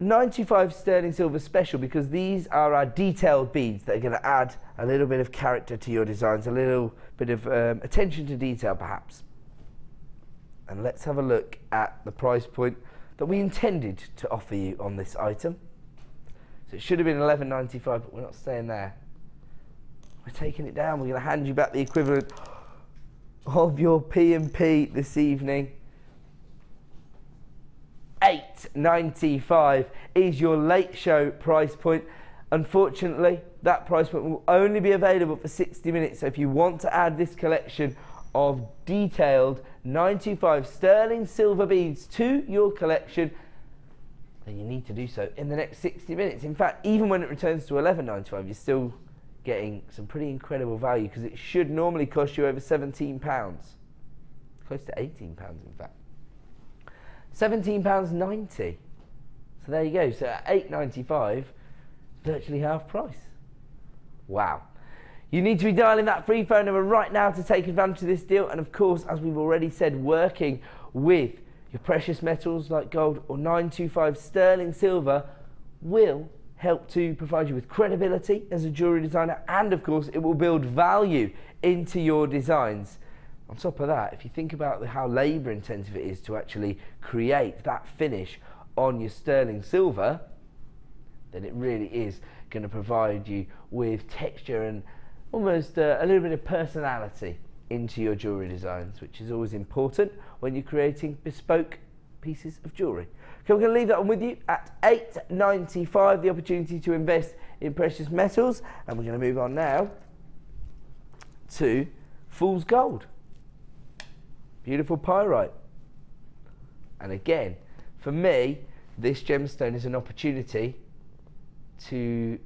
925 sterling silver special, because these are our detailed beads that are going to add a little bit of character to your designs, a little bit of attention to detail perhaps. And let's have a look at the price point that we intended to offer you on this item. So it should have been $11.95, but we're not staying there. We're taking it down. We're going to hand you back the equivalent of your P&P this evening. $8.95 is your late show price point. Unfortunately, that price point will only be available for 60 minutes. So if you want to add this collection of detailed 925 sterling silver beads to your collection, then you need to do so in the next 60 minutes. In fact, even when it returns to $11.95, you're still getting some pretty incredible value, because it should normally cost you over £17, close to £18 in fact. £17.90. So there you go. So at $8.95, virtually half price. Wow. You need to be dialing that free phone number right now to take advantage of this deal. And of course, as we've already said, working with your precious metals like gold or 925 sterling silver will help to provide you with credibility as a jewellery designer, and of course it will build value into your designs. On top of that, if you think about how labour intensive it is to actually create that finish on your sterling silver, then it really is going to provide you with texture and almost a little bit of personality into your jewellery designs, which is always important when you're creating bespoke pieces of jewellery. Okay, we're going to leave that one with you at $8.95, the opportunity to invest in precious metals, and we're going to move on now to Fool's Gold. Beautiful pyrite. And again, for me, this gemstone is an opportunity to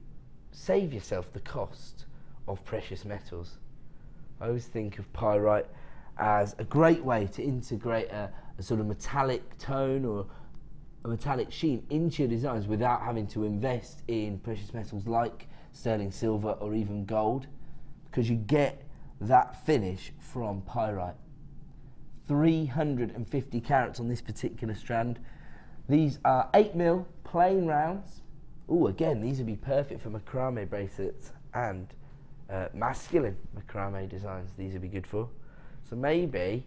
save yourself the cost of precious metals. I always think of pyrite as a great way to integrate a sort of metallic tone or a metallic sheen into your designs without having to invest in precious metals like sterling silver or even gold, because you get that finish from pyrite. 350 carats on this particular strand. These are 8 mil plain rounds. Oh, again, these would be perfect for macrame bracelets and masculine macrame designs. These would be good for. So maybe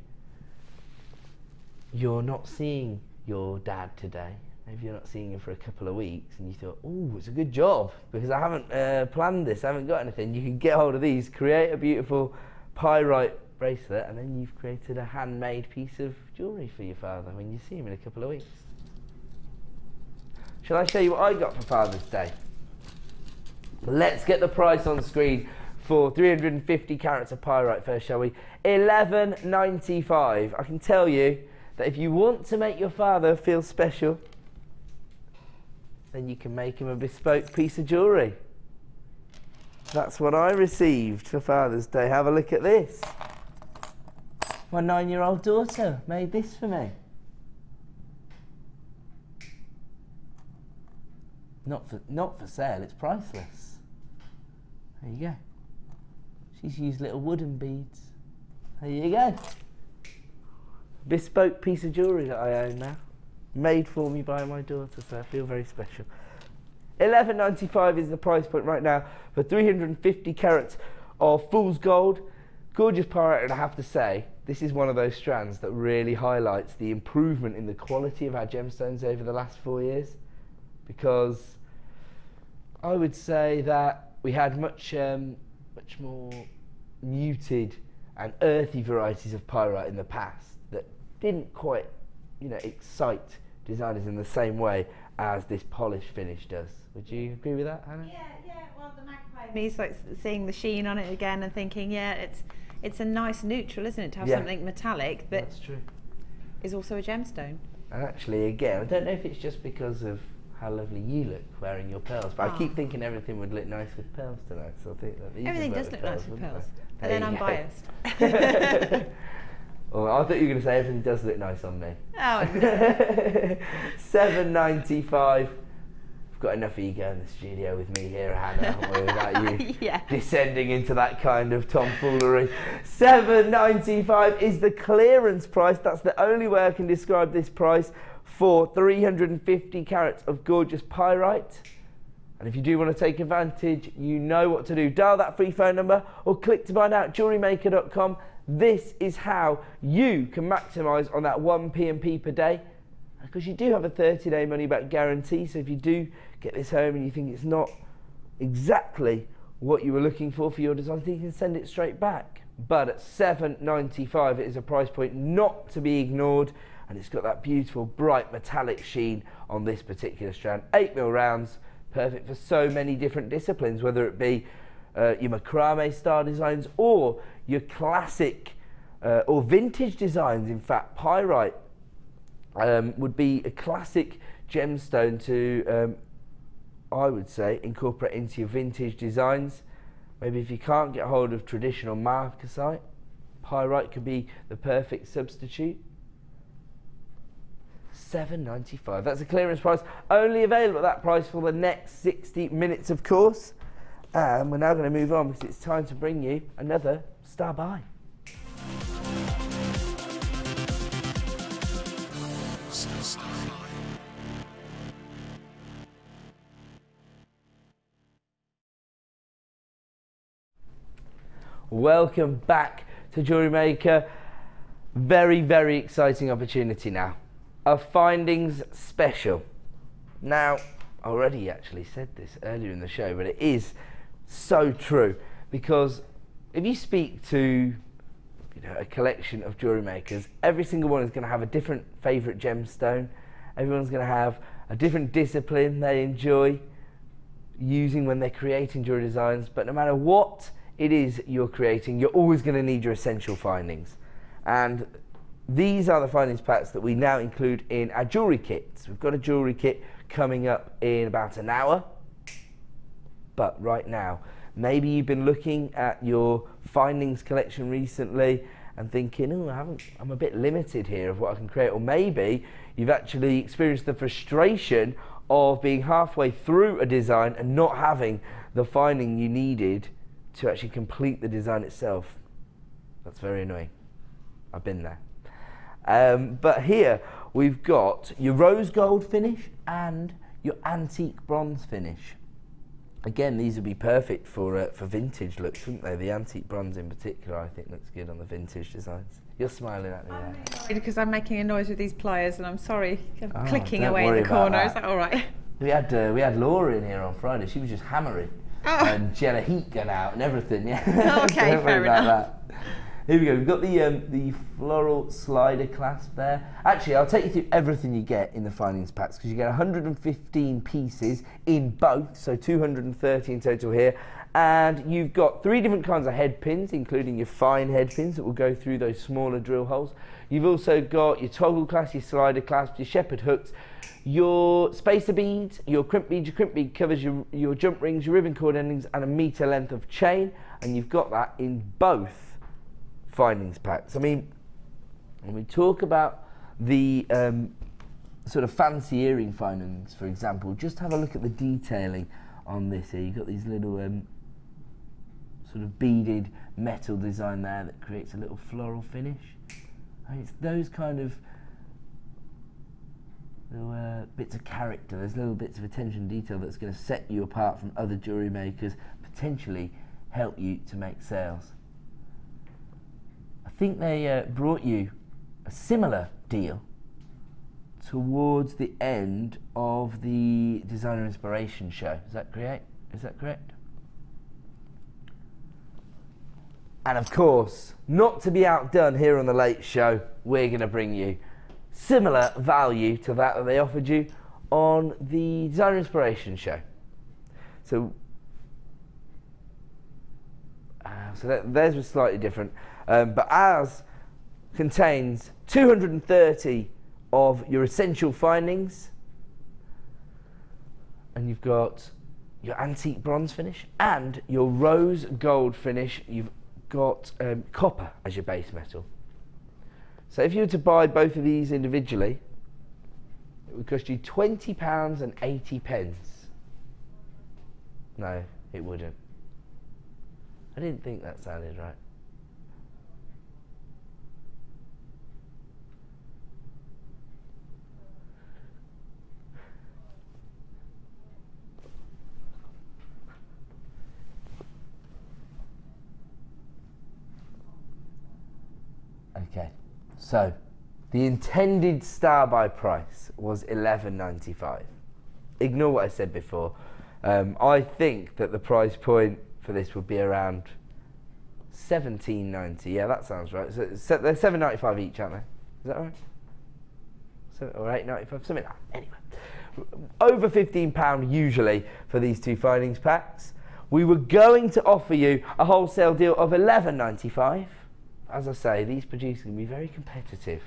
you're not seeing your dad today. Maybe you're not seeing him for a couple of weeks, and you thought, oh, it's a good job because I haven't planned this, I haven't got anything. You can get hold of these, create a beautiful pyrite bracelet, and then you've created a handmade piece of jewellery for your father when you see him in a couple of weeks. Shall I show you what I got for Father's Day? Let's get the price on screen for 350 carats of pyrite first, shall we? $11.95. I can tell you that if you want to make your father feel special, then you can make him a bespoke piece of jewellery. That's what I received for Father's Day. Have a look at this. My 9-year-old daughter made this for me. Not for sale, it's priceless. There you go. She's used little wooden beads. There you go. Bespoke piece of jewellery that I own now. Made for me by my daughter, so I feel very special. $11.95 is the price point right now for 350 carats of Fool's Gold. Gorgeous pyrite, and I have to say, this is one of those strands that really highlights the improvement in the quality of our gemstones over the last 4 years, because I would say that we had much more muted and earthy varieties of pyrite in the past that didn't quite, excite designers in the same way as this polished finish does. Would you agree with that, Hannah? Yeah. Well, the magpie me's like seeing the sheen on it again and thinking, it's a nice neutral, isn't it, to have something metallic that That's true. is also a gemstone. And actually, again, I don't know if it's just because of how lovely you look wearing your pearls, but I keep thinking everything would look nice with pearls tonight, so I think that these Everything would does work look nice with wouldn't pearls, they? but then I'm There biased. you go. Oh, I thought you were going to say everything does look nice on me. Oh, no. $7.95. We've got enough ego in the studio with me here, Hannah, haven't we, without you descending into that kind of tomfoolery. $7.95 is the clearance price. That's the only way I can describe this price for 350 carats of gorgeous pyrite. And if you do want to take advantage, you know what to do. Dial that free phone number or click to buy now at JewelleryMaker.com. This is how you can maximise on that 1p&p per day, because you do have a 30-day money-back guarantee. So if you do get this home and you think it's not exactly what you were looking for your design, you can send it straight back. But at $7.95, it is a price point not to be ignored, and it's got that beautiful bright metallic sheen on this particular strand. 8mm rounds, perfect for so many different disciplines, whether it be your macrame style designs or your classic or vintage designs. In fact, pyrite would be a classic gemstone to, I would say, incorporate into your vintage designs. Maybe if you can't get hold of traditional marcasite, pyrite could be the perfect substitute. $7.95. That's a clearance price, only available at that price for the next 60 minutes, of course. And we're now going to move on because it's time to bring you another star buy. Welcome back to Jewellery Maker. Very, very exciting opportunity now. A findings special. Now, I already actually said this earlier in the show, but it is so true, because if you speak to a collection of jewellery makers, every single one is going to have a different favourite gemstone. Everyone's going to have a different discipline they enjoy using when they're creating jewellery designs. But no matter what it is you're creating, you're always going to need your essential findings. And these are the findings packs that we now include in our jewellery kits. We've got a jewellery kit coming up in about an hour. But right now, maybe you've been looking at your findings collection recently and thinking, oh, I'm a bit limited here of what I can create. Or maybe you've actually experienced the frustration of being halfway through a design and not having the finding you needed to actually complete the design itself. That's very annoying. I've been there. But here we've got your rose gold finish and your antique bronze finish. Again, these would be perfect for vintage looks, wouldn't they? The antique bronze in particular, I think, looks good on the vintage designs. You're smiling at me there. Because I'm making a noise with these pliers, and I'm sorry, I'm clicking away in the corner. Is that all right? We had Laura in here on Friday. She was just hammering, and she had a heat gun out and everything. Yeah. Oh, okay, fair enough. That. Here we go. We've got the floral slider clasp there. Actually, I'll take you through everything you get in the findings packs, because you get 115 pieces in both, so 230 in total here. And you've got 3 different kinds of head pins, including your fine head pins that will go through those smaller drill holes. You've also got your toggle clasp, your slider clasp, your shepherd hooks, your spacer beads, your crimp bead. Your crimp bead covers your jump rings, your ribbon cord endings, and a metre length of chain. And you've got that in both findings packs. I mean, when we talk about the sort of fancy earring findings, for example, just have a look at the detailing on this here. You've got these little sort of beaded metal design there that creates a little floral finish. I mean, it's those kind of little, bits of character, those little bits of attention to detail that's going to set you apart from other jewellery makers, potentially help you to make sales. think they brought you a similar deal towards the end of the Designer Inspiration show. Is that correct? Is that correct? And of course, not to be outdone here on the Late Show, we're going to bring you similar value to that they offered you on the Designer Inspiration show. So theirs was slightly different, but ours contains 230 of your essential findings, and you've got your antique bronze finish and your rose gold finish. You've got copper as your base metal. So if you were to buy both of these individually, it would cost you £20.80. No, it wouldn't. I didn't think that sounded right. Okay, so the intended star buy price was £11.95. Ignore what I said before. I think that the price point for this would be around £17.90. Yeah, that sounds right. So they're £7.95 each, aren't they? Is that right? Or £8.95, something like that. Anyway, over £15 usually for these two findings packs. We were going to offer you a wholesale deal of £11.95. As I say, these producers can be very competitive.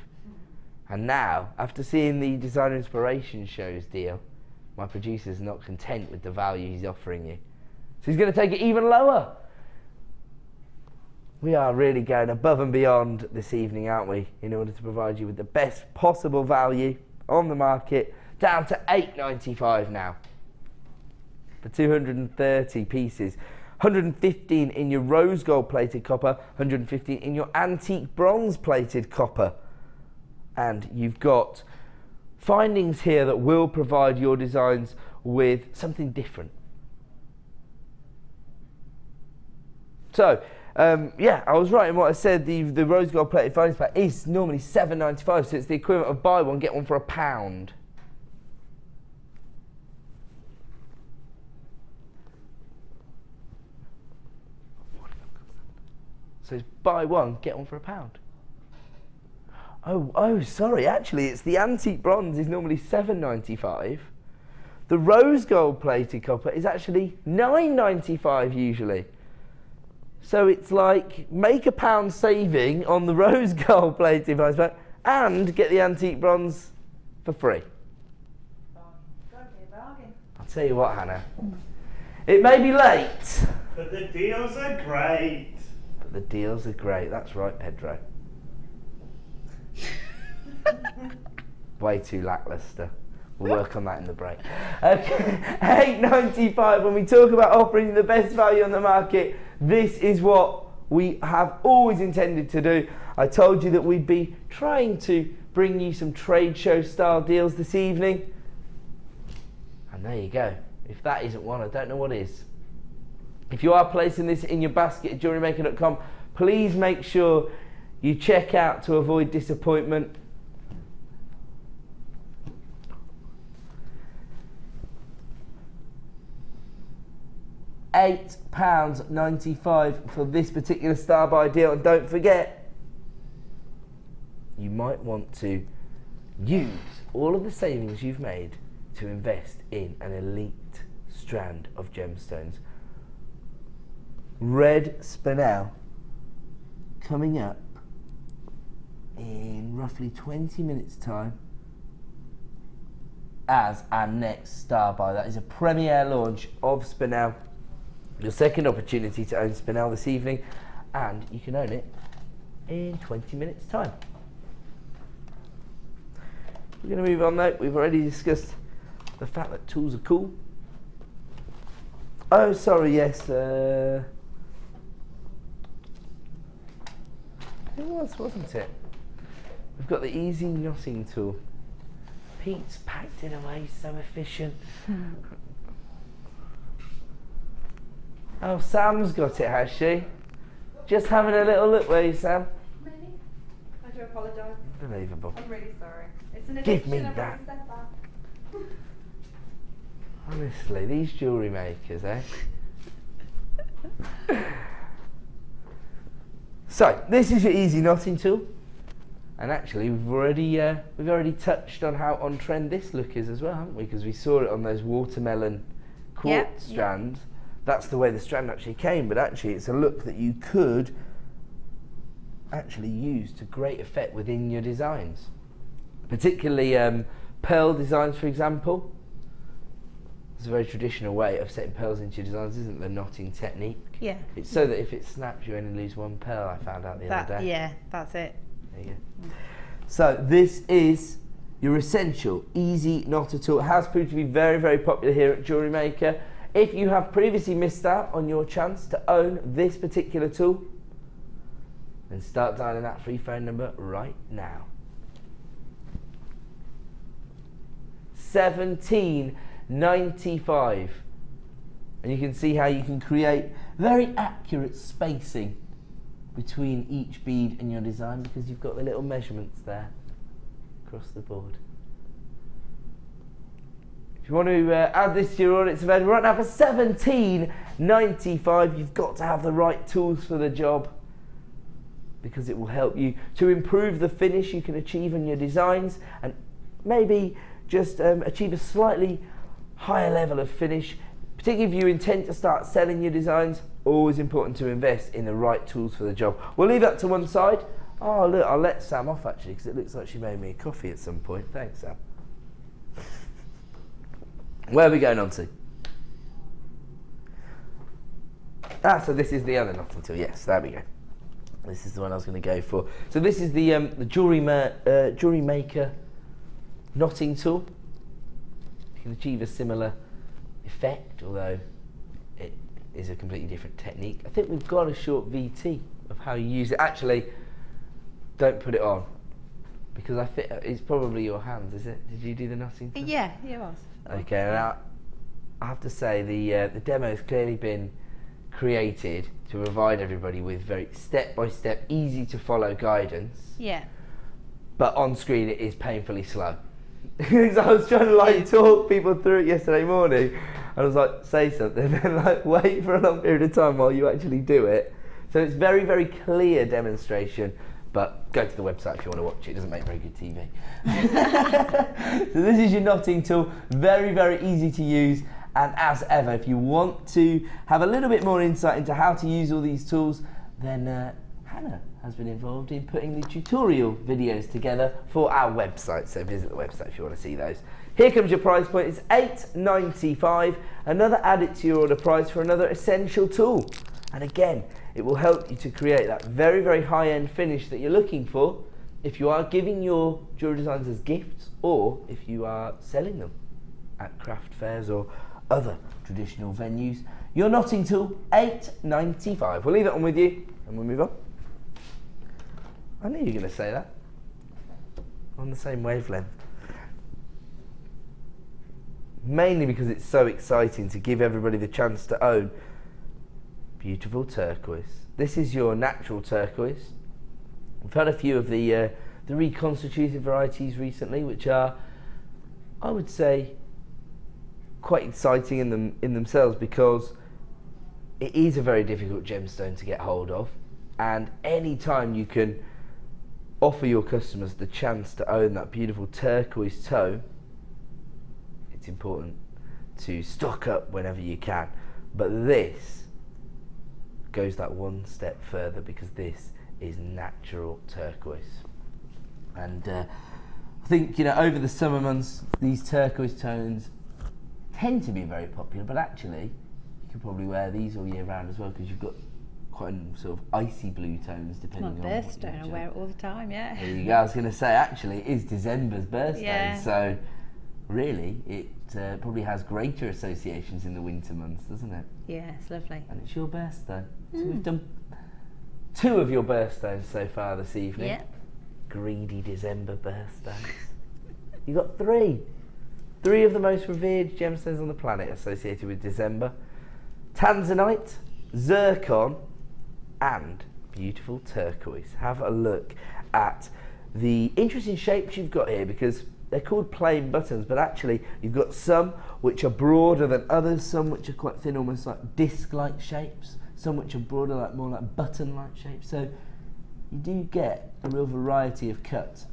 And now, after seeing the Designer Inspiration show's deal, my producer's not content with the value he's offering you. So he's going to take it even lower. We are really going above and beyond this evening, aren't we, in order to provide you with the best possible value on the market, down to £8.95 now. For 230 pieces. 115 in your rose gold plated copper, 115 in your antique bronze plated copper. And you've got findings here that will provide your designs with something different. So, yeah, I was right in what I said. The rose gold plated findings pack is normally £7.95, so it's the equivalent of buy one, get one for £1. So it's buy one, get one for £1. Oh, sorry, actually it's the antique bronze is normally £7.95. The rose gold plated copper is actually £9.95 usually. So it's like, make £1 saving on the rose gold plated pack and get the antique bronze for free. I'll tell you what, Hannah, it may be late, but the deals are great. The deals are great. That's right, Pedro. Way too lackluster. We'll work on that in the break. Okay, £8.95. When we talk about offering the best value on the market, this is what we have always intended to do. I told you that we'd be trying to bring you some trade show style deals this evening. And there you go. If that isn't one, I don't know what is. If you are placing this in your basket at JewelleryMaker.com, please make sure you check out to avoid disappointment. £8.95 for this particular star buy deal. And don't forget, you might want to use all of the savings you've made to invest in an elite strand of gemstones. Red Spinel coming up in roughly 20 minutes time as our next star buy. That is a premiere launch of Spinel. Your second opportunity to own Spinel this evening, and you can own it in 20 minutes time. We're going to move on though. We've already discussed the fact that tools are cool. Oh, sorry, yes. It was, wasn't it? We've got the easy knotting tool. Pete's packed it away, so efficient. Oh, Sam's got it, has she? Just having a little look, where you, Sam? Maybe. to apologise. Unbelievable. I'm really sorry. It's an Give me addiction. I've that. already said that. Honestly, these jewellery makers, eh? So, this is your easy knotting tool. And actually, we've already touched on how on trend this look is as well, haven't we? Because we saw it on those watermelon quartz strands. That's the way the strand actually came, but actually it's a look that you could actually use to great effect within your designs. Particularly pearl designs, for example. It's a very traditional way of setting pearls into your designs, isn't it? The knotting technique. Yeah. It's so that if it snaps, you only lose one pearl, I found out the other day. Yeah, that's it. There you go. So this is your essential easy knotter tool. It has proved to be very, very popular here at Jewellery Maker. If you have previously missed out on your chance to own this particular tool, then start dialing that free phone number right now. $17.95. And you can see how you can create very accurate spacing between each bead and your design because you've got the little measurements there across the board. If you want to add this to your order, it's available right now for $17.95. You've got to have the right tools for the job because it will help you to improve the finish you can achieve on your designs and maybe just achieve a slightly higher level of finish. Particularly if you intend to start selling your designs, always important to invest in the right tools for the job. We'll leave that to one side. Oh look, I'll let Sam off actually because it looks like she made me a coffee at some point. Thanks, Sam. Where are we going on to? So this is the other knotting tool. Yes, there we go. This is the one I was going to go for. So this is the Jewellery Maker knotting tool. You can achieve a similar effect, although it is a completely different technique. I think we've got a short VT of how you use it. Actually, don't put it on because I think it's probably your hands, is it? Did you do the knotting tool? Yeah, it was. Okay, now I have to say the demo has clearly been created to provide everybody with very step-by-step, easy-to-follow guidance. Yeah. But on screen it is painfully slow. Because I was trying to talk people through it yesterday morning, and I was like, say something, and wait for a long period of time while you actually do it. So it's very, very clear demonstration. But go to the website if you want to watch it. It doesn't make very good TV. So this is your knotting tool. Very, very easy to use. And as ever, if you want to have a little bit more insight into how to use all these tools, then Hannah has been involved in putting the tutorial videos together for our website. So visit the website if you want to see those. Here comes your price point. It's $8.95. Another added to your order price for another essential tool. And again, it will help you to create that very, very high-end finish that you're looking for if you are giving your jewellery designs as gifts or if you are selling them at craft fairs or other traditional venues. Your knotting tool, $8.95. We'll leave it on with you and we'll move on. I knew you were going to say that. On the same wavelength. Mainly because it's so exciting to give everybody the chance to own beautiful turquoise. This is your natural turquoise. We've had a few of the reconstituted varieties recently, which are, I would say, quite exciting in themselves because it is a very difficult gemstone to get hold of, and any time you can offer your customers the chance to own that beautiful turquoise tone, it's important to stock up whenever you can. But this goes that one step further because this is natural turquoise. And I think, you know, over the summer months these turquoise tones tend to be very popular, but actually you can probably wear these all year round as well because you've got quite a sort of icy blue tones depending on my birthstone. I wear it all the time. Yeah. There you go. I was going to say actually it is December's birthday, so really it probably has greater associations in the winter months, doesn't it? Yeah, it's lovely. And it's your birthday. So we've done 2 of your birthdays so far this evening. Yeah. Greedy December birthdays. You got 3. 3 of the most revered gemstones on the planet associated with December. Tanzanite, Zircon, and beautiful turquoise. Have a look at the interesting shapes you've got here, because they're called plain buttons, but actually you've got some which are broader than others, some which are quite thin, almost like disc-like shapes, some which are broader, like more like button-like shapes. So you do get a real variety of cuts.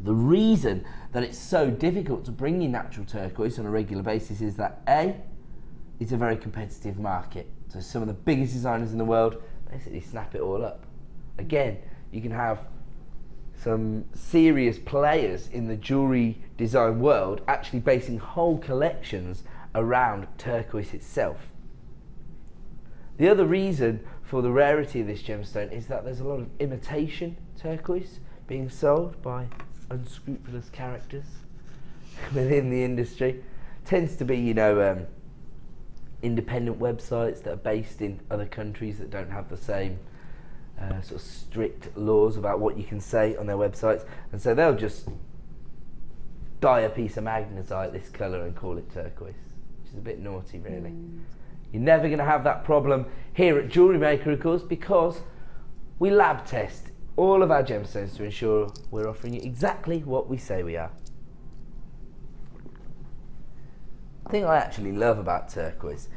The reason that it's so difficult to bring you natural turquoise on a regular basis is that A, it's a very competitive market. So some of the biggest designers in the world basically snap it all up. Again, you can have some serious players in the jewellery design world actually basing whole collections around turquoise itself. The other reason for the rarity of this gemstone is that there's a lot of imitation turquoise being sold by unscrupulous characters within the industry. Tends to be, you know, independent websites that are based in other countries that don't have the same sort of strict laws about what you can say on their websites, and so they'll just dye a piece of magnesite this colour and call it turquoise, which is a bit naughty, really. You're never going to have that problem here at Jewellery Maker, of course, because we lab test all of our gemstones to ensure we're offering you exactly what we say we are. The thing I actually love about turquoise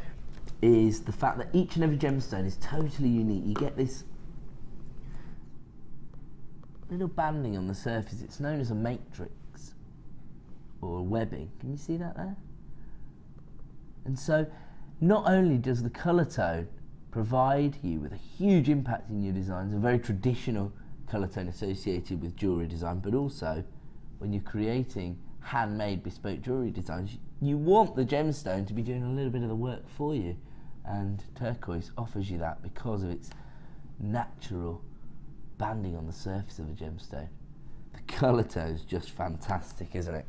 is the fact that each and every gemstone is totally unique. You get this little banding on the surface. It's known as a matrix or a webbing. Can you see that there? And so not only does the colour tone provide you with a huge impact in your designs, a very traditional colour tone associated with jewellery design, but also when you're creating handmade bespoke jewellery designs, you want the gemstone to be doing a little bit of the work for you, and turquoise offers you that because of its natural banding on the surface of a gemstone. The colour tone is just fantastic, isn't it?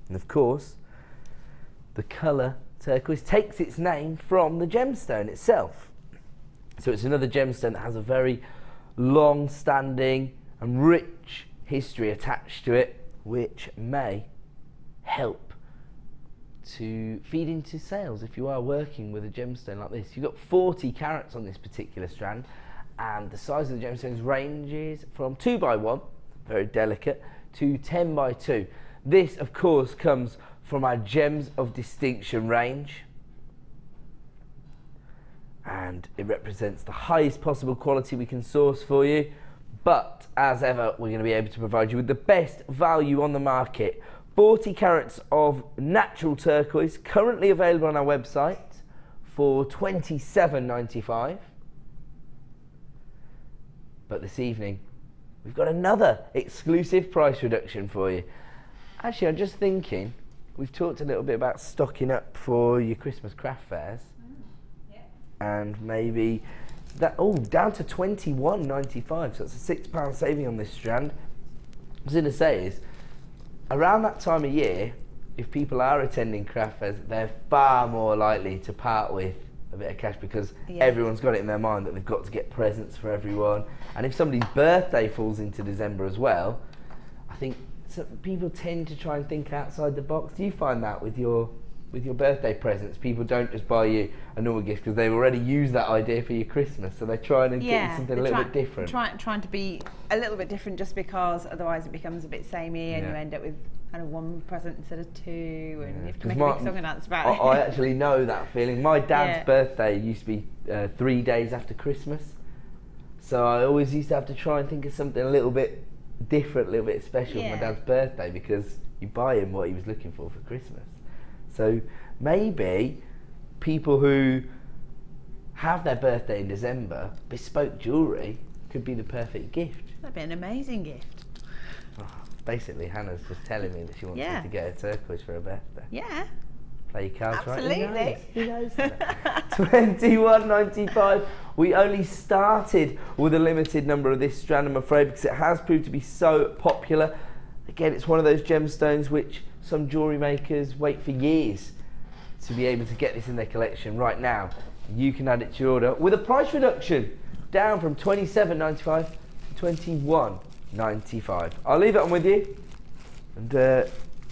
And of course, the colour turquoise takes its name from the gemstone itself. So it's another gemstone that has a very long-standing and rich history attached to it, which may help to feed into sales if you are working with a gemstone like this. You've got 40 carats on this particular strand, and the size of the gemstones ranges from 2x1, very delicate, to 10x2. This, of course, comes from our Gems of Distinction range, and it represents the highest possible quality we can source for you. But as ever, we're going to be able to provide you with the best value on the market. 40 carats of natural turquoise currently available on our website for $27.95. But this evening, we've got another exclusive price reduction for you. Actually, I'm just thinking, we've talked a little bit about stocking up for your Christmas craft fairs. And maybe that, down to $21.95, so it's a £6 saving on this strand. What I was going to say is, around that time of year, if people are attending craft fairs, they're far more likely to part with a bit of cash, because everyone's got it in their mind that they've got to get presents for everyone. And if somebody's birthday falls into December as well, I think people tend to try and think outside the box. Do you find that with your birthday presents, people don't just buy you a normal gift because they've already used that idea for your Christmas, so they're trying to get you something a little bit different. Trying to be a little bit different, just because otherwise it becomes a bit samey, and you end up with kind of one present instead of two, and you have to make a big song and dance about it. I actually know that feeling. My dad's birthday used to be 3 days after Christmas, so I always used to have to try and think of something a little bit different, a little bit special for my dad's birthday, because you buy him what he was looking for Christmas. So maybe people who have their birthday in December, bespoke jewellery could be the perfect gift. That'd be an amazing gift. Basically, Hannah's just telling me that she wants me to get a turquoise for her birthday. Yeah. Play your cards right. Absolutely. Who knows? $21.95. We only started with a limited number of this strand, I'm afraid, because it has proved to be so popular. Again, it's one of those gemstones which some jewellery makers wait for years to be able to get this in their collection. Right now, you can add it to your order with a price reduction down from $27.95 to $21.95. I'll leave it on with you, and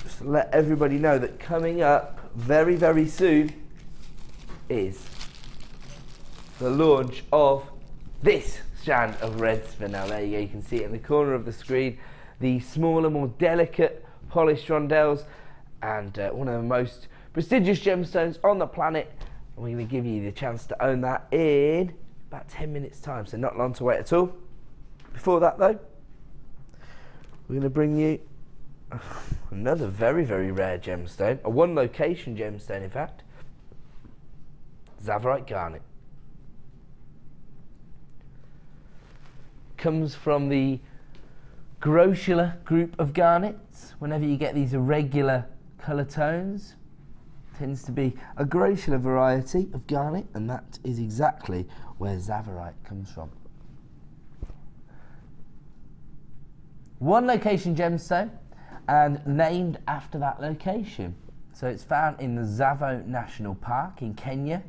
just to let everybody know that coming up very, very soon is the launch of this strand of red Spinel. There you go, you can see it in the corner of the screen. the smaller, more delicate polished rondelles, and one of the most prestigious gemstones on the planet. And we're going to give you the chance to own that in about 10 minutes time, so not long to wait at all. Before that though, we're going to bring you another very, very rare gemstone, a one location gemstone in fact, Zorite Garnet. Comes from the grossular group of garnets. Whenever you get these irregular colour tones, tends to be a grossular variety of garnet, and that is exactly where Zorite comes from. One location gemstone, and named after that location. So it's found in the Tsavo National Park in Kenya.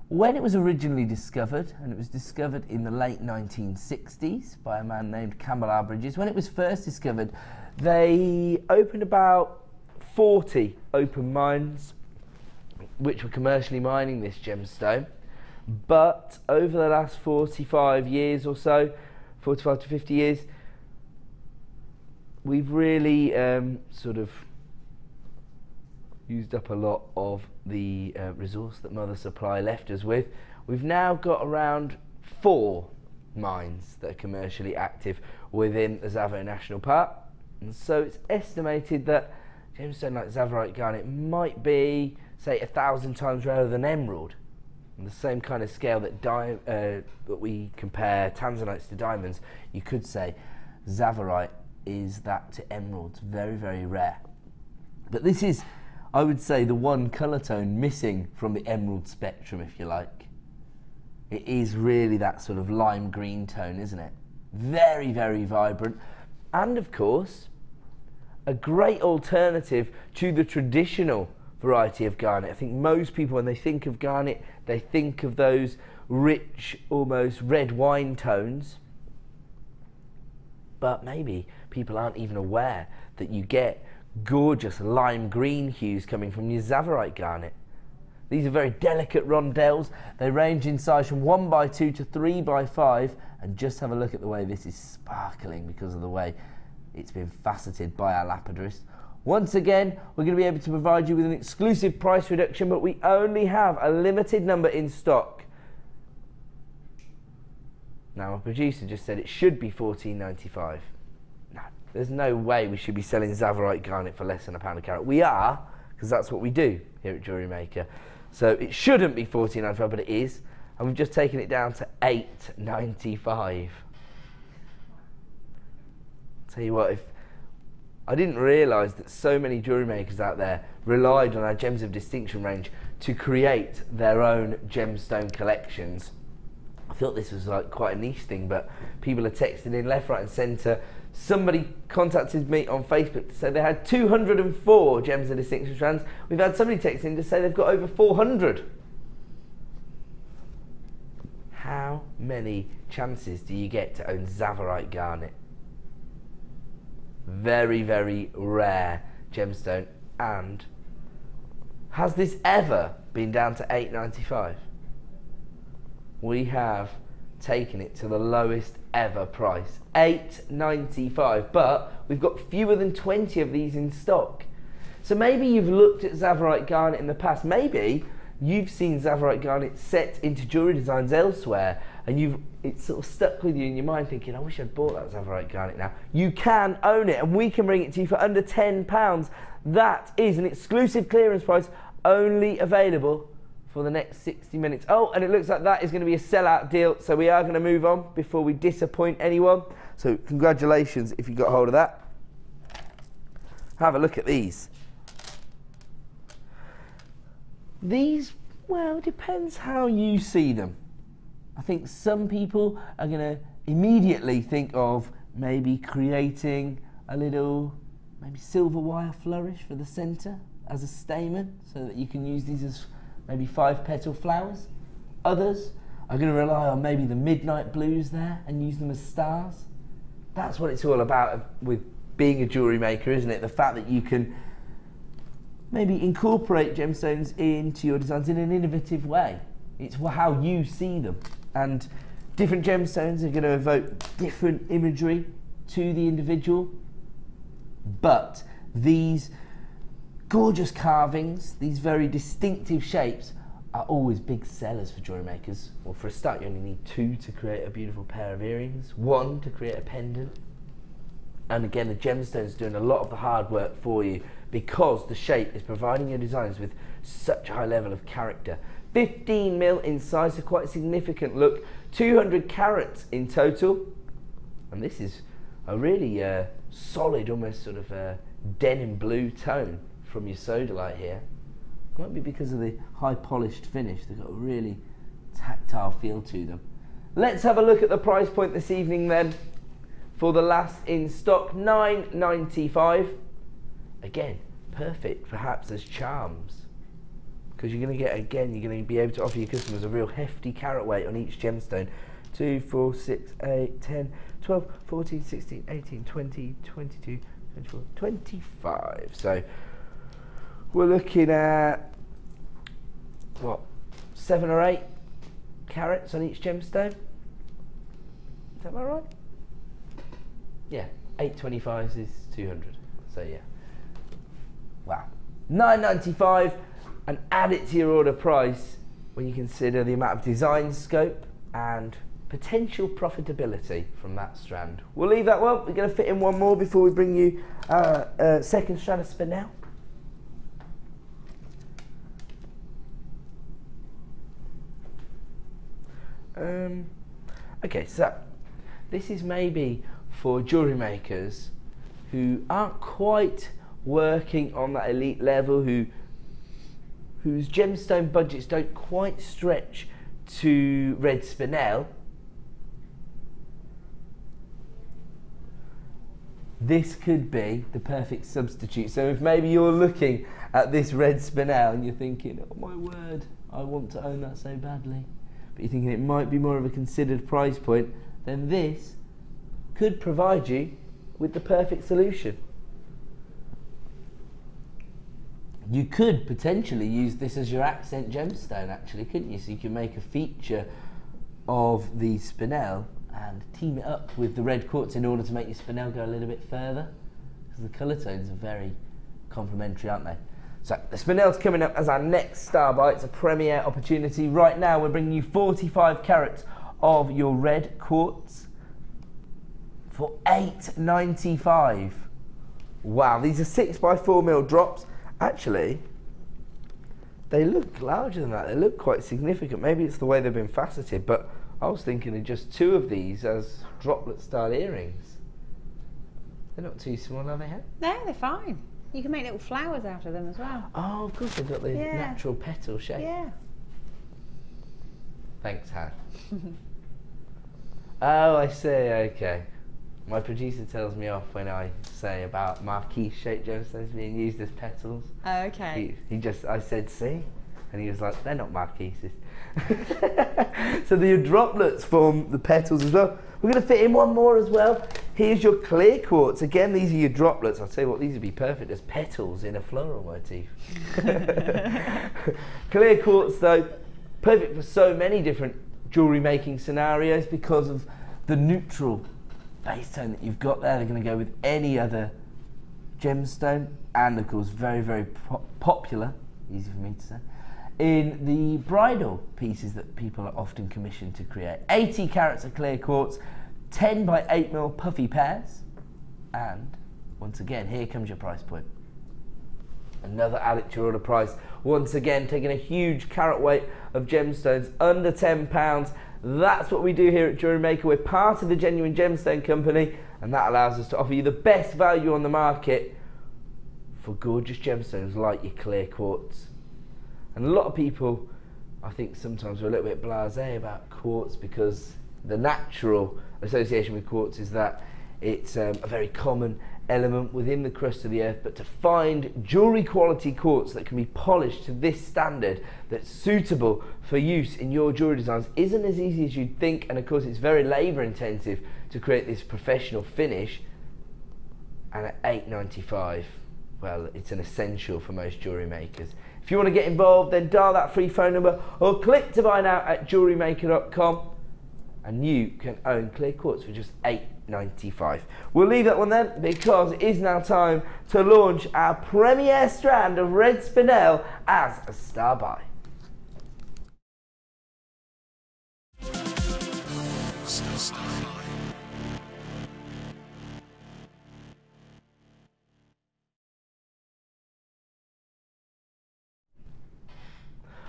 When it was originally discovered, and it was discovered in the late 1960s by a man named Campbell Bridges, when it was first discovered, they opened about 40 open mines which were commercially mining this gemstone. But over the last 45 years or so, 45 to 50 years, we've really sort of used up a lot of the resource that Mother Supply left us with. We've now got around 4 mines that are commercially active within the Tsavo National Park, and so it's estimated that gemstone like Zorite Garnet might be, say, 1,000 times rarer than emerald. On the same kind of scale that we compare tanzanites to diamonds, you could say Zorite is that to emeralds, very, very rare. But this is, I would say, the one colour tone missing from the emerald spectrum, if you like. It is really that sort of lime green tone, isn't it? Very, very vibrant. And of course, a great alternative to the traditional variety of garnet. I think most people, when they think of garnet, they think of those rich, almost red wine tones. But maybe people aren't even aware that you get gorgeous lime green hues coming from your Zorite Garnet. These are very delicate rondelles. They range in size from 1x2 to 3x5, and just have a look at the way this is sparkling because of the way it's been faceted by our lapidarists. Once again, we're going to be able to provide you with an exclusive price reduction, but we only have a limited number in stock. Now, our producer just said it should be $14.95. No, there's no way we should be selling Zorite Garnet for less than £1 a carat. We are, because that's what we do here at Jewellery Maker. So it shouldn't be $14.95, but it is, and we've just taken it down to $8.95. Tell you what, if I didn't realise that so many jewellery makers out there relied on our Gems of Distinction range to create their own gemstone collections. I thought this was like quite a niche thing, but people are texting in left, right and centre. Somebody contacted me on Facebook to say they had 204 Gems of Distinction strands. We've had somebody text in to say they've got over 400. How many chances do you get to own Zorite Garnet? Very, very rare gemstone. And has this ever been down to $8.95? We have taken it to the lowest ever price, $8.95, but we've got fewer than 20 of these in stock. So maybe you've looked at Zorite Garnet in the past, maybe you've seen Zorite Garnet set into jewellery designs elsewhere, and it's sort of stuck with you in your mind thinking, I wish I'd bought that Zorite Garnet now. You can own it, and we can bring it to you for under £10. That is an exclusive clearance price, only available for the next 60 minutes. Oh, and it looks like that is going to be a sellout deal, so we are going to move on before we disappoint anyone. So congratulations if you got hold of that. Have a look at these. These, well, depends how you see them. I think some people are going to immediately think of maybe creating a little, maybe silver wire flourish for the centre as a stamen, so that you can use these as maybe 5-petal flowers. Others are going to rely on maybe the midnight blues there and use them as stars. That's what it's all about with being a jewellery maker, isn't it? The fact that you can maybe incorporate gemstones into your designs in an innovative way. It's how you see them. And different gemstones are going to evoke different imagery to the individual, but these gorgeous carvings, these very distinctive shapes, are always big sellers for jewellery makers. Well, for a start, you only need 2 to create a beautiful pair of earrings, 1 to create a pendant. And again, the gemstone's doing a lot of the hard work for you because the shape is providing your designs with such a high level of character. 15 mil in size, so quite a significant look. 200 carats in total. And this is a really solid, almost sort of denim blue tone from your Sodalite here. Might be because of the high polished finish. They've got a really tactile feel to them. Let's have a look at the price point this evening then. For the last in stock, $9.95. Again, perfect perhaps as charms, because you're going to get, again, you're going to be able to offer your customers a real hefty carat weight on each gemstone. 2, 4, 6, 8, 10, 12, 14, 16, 18, 20, 22, 24, 25. So we're looking at, what, 7 or 8 carats on each gemstone? Is that about right? Yeah, 825s is 200. So yeah. Wow. $9.95, and add it to your order price when you consider the amount of design scope and potential profitability from that strand. We'll leave that one. We're going to fit in one more before we bring you a second strand of Spinel. Okay, so this is maybe for jewellery makers who aren't quite working on that elite level, whose gemstone budgets don't quite stretch to red Spinel. This could be the perfect substitute. So if maybe you're looking at this red Spinel and you're thinking, oh my word, I want to own that so badly, but you're thinking it might be more of a considered price point, then this could provide you with the perfect solution. You could potentially use this as your accent gemstone, actually, couldn't you? So you can make a feature of the Spinel and team it up with the red quartz in order to make your Spinel go a little bit further, because the colour tones are very complementary, aren't they? So the Spinel's coming up as our next star buy. It's a premiere opportunity. Right now we're bringing you 45 carats of your red quartz for $8.95. Wow, these are 6x4mm drops. Actually, they look larger than that. They look quite significant. Maybe it's the way they've been faceted, but I was thinking of just 2 of these as droplet style earrings. They're not too small, are they? No, they're fine. You can make little flowers out of them as well. Oh, of course, they've got the natural petal shape. Yeah. Thanks, Han. Oh, I see, okay. My producer tells me off when I say about marquise-shaped gemstones being used as petals. Oh, okay. I said, see? And he was like, they're not marquises. So the droplets form the petals as well. We're going to fit in one more as well. Here's your clear quartz. Again, these are your droplets. I'll tell you what, these would be perfect as petals in a floral motif. Clear quartz, though, perfect for so many different jewellery making scenarios because of the neutral base tone that you've got there. They're going to go with any other gemstone, and of course very, very popular, easy for me to say, in the bridal pieces that people are often commissioned to create. 80 carats of clear quartz, 10 by 8mm puffy pairs, and once again, here comes your price point. Another added to your order price. Once again, taking a huge carat weight of gemstones, under £10. That's what we do here at Jewellery Maker. We're part of the Genuine Gemstone Company, and that allows us to offer you the best value on the market for gorgeous gemstones like your clear quartz. And a lot of people, I think sometimes are a little bit blasé about quartz because the natural association with quartz is that it's a very common element within the crust of the earth, but to find jewellery quality quartz that can be polished to this standard that's suitable for use in your jewellery designs isn't as easy as you'd think, and of course it's very labour intensive to create this professional finish. And at $8.95, well, it's an essential for most jewellery makers. If you want to get involved, then dial that free phone number or click to buy now at JewelleryMaker.com, and you can own clear quartz for just $8 $9.95. We'll leave that one then because it is now time to launch our premiere strand of red Spinel as a star buy.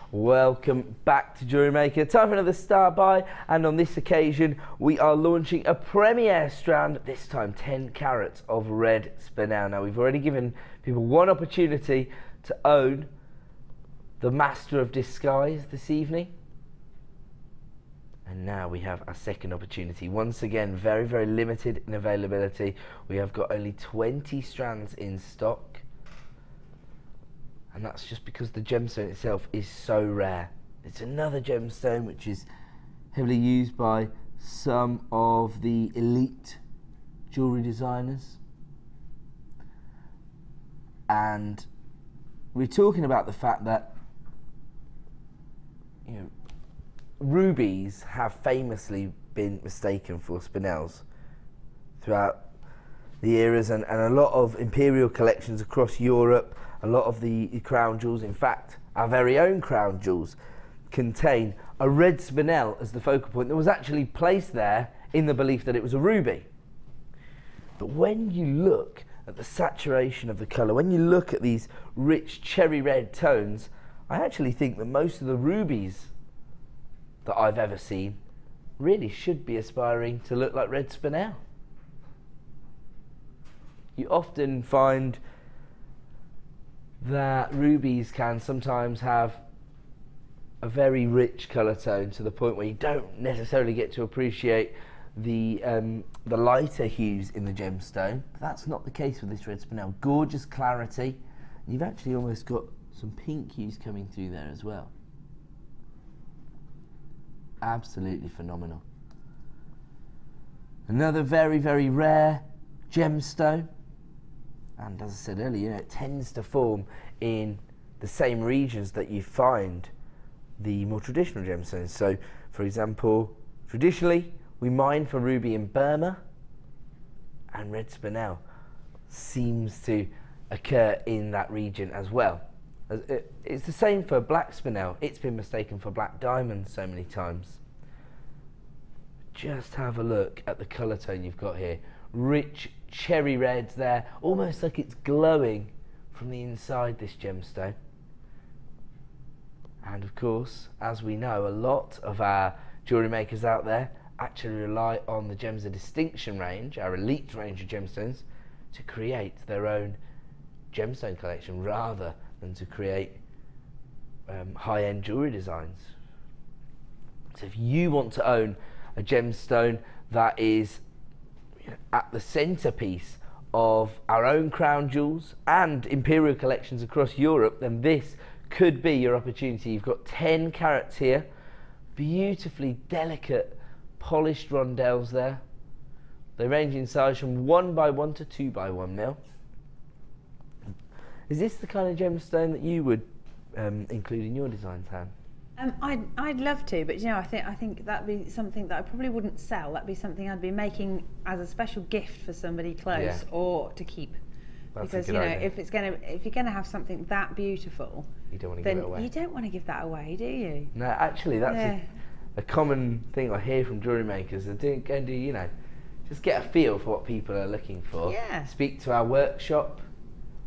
Welcome back to Jewellery Maker. Time for another star buy, and on this occasion we are launching a premiere strand, this time 10 carats of red Spinel. Now we've already given people one opportunity to own the Master of Disguise this evening, and now we have our second opportunity. Once again, very, very limited in availability. We have got only 20 strands in stock. And that's just because the gemstone itself is so rare. It's another gemstone which is heavily used by some of the elite jewellery designers. And we're talking about the fact that, you know, rubies have famously been mistaken for Spinels throughout the eras, and a lot of imperial collections across Europe, a lot of the crown jewels, in fact our very own crown jewels, contain a red Spinel as the focal point that was actually placed there in the belief that it was a ruby. But when you look at the saturation of the colour, when you look at these rich cherry red tones, I actually think that most of the rubies that I've ever seen really should be aspiring to look like red Spinel. You often find that rubies can sometimes have a very rich colour tone to the point where you don't necessarily get to appreciate the lighter hues in the gemstone. But that's not the case with this red Spinel. Gorgeous clarity. You've actually almost got some pink hues coming through there as well. Absolutely phenomenal. Another very, very rare gemstone. And as I said earlier, you know, it tends to form in the same regions that you find the more traditional gemstones. So, for example, traditionally we mine for ruby in Burma, and red Spinel seems to occur in that region as well. It's the same for black Spinel. It's been mistaken for black diamond so many times. Just have a look at the colour tone you've got here. Rich cherry reds there, almost like it's glowing from the inside, this gemstone. And of course, as we know, a lot of our jewellery makers out there actually rely on the Gems of Distinction range, our elite range of gemstones, to create their own gemstone collection rather than to create high-end jewellery designs. So if you want to own a gemstone that is at the centerpiece of our own crown jewels and imperial collections across Europe, then this could be your opportunity. You've got 10 carats here, beautifully delicate polished rondelles there. They range in size from 1x1 to 2x1 mil. Is this the kind of gemstone that you would include in your designs, Han? I'd love to, but you know, I think that'd be something that I probably wouldn't sell. That'd be something I'd be making as a special gift for somebody close, or to keep. That's because, you know, idea. if you're gonna have something that beautiful, you don't want to give it away. You don't want to give that away, do you? No, actually, that's a common thing I hear from jewellery makers. They go and do, you know, just get a feel for what people are looking for. Yeah. Speak to our workshop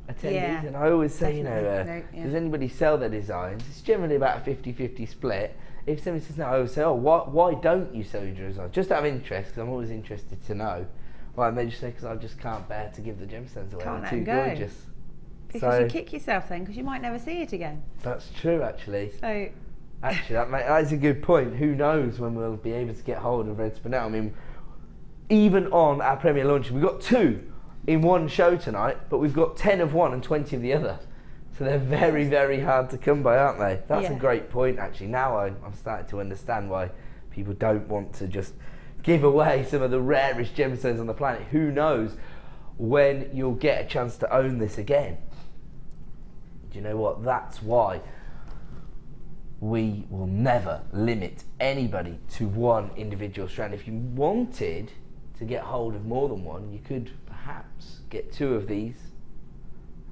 attendees, and I always say, you know, does anybody sell their designs? It's generally about a 50-50 split. If somebody says no, I always say, oh, why don't you sell your designs? Just out of interest, because I'm always interested to know. Well, and they just say, because I just can't bear to give the gemstones away. Can't They're too gorgeous. Because you kick yourself then, because you might never see it again. That's true, actually. So, actually, that's a good point. Who knows when we'll be able to get hold of red Spinel? I mean, even on our premiere launch, we've got 2 in one show tonight, but we've got 10 of one and 20 of the other. So they're very, very hard to come by, aren't they? That's a great point, actually. Now I'm starting to understand why people don't want to just give away some of the rarest gemstones on the planet. Who knows when you'll get a chance to own this again? Do you know what? That's why we will never limit anybody to one individual strand. If you wanted to get hold of more than one, you could perhaps get 2 of these,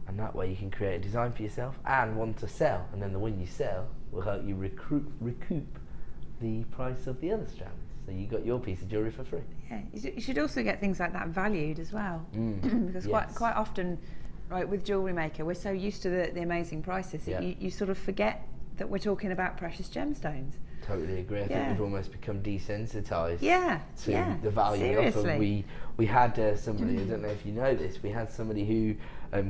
and that way you can create a design for yourself and one to sell, and then the one you sell will help you recoup the price of the other strands. So you got your piece of jewellery for free. Yeah, you should also get things like that valued as well, because quite often, right, with Jewellery Maker, we're so used to the amazing prices that you sort of forget that we're talking about precious gemstones. Totally agree. I think we've almost become desensitised to the value we offer. We had somebody, I don't know if you know this, we had somebody who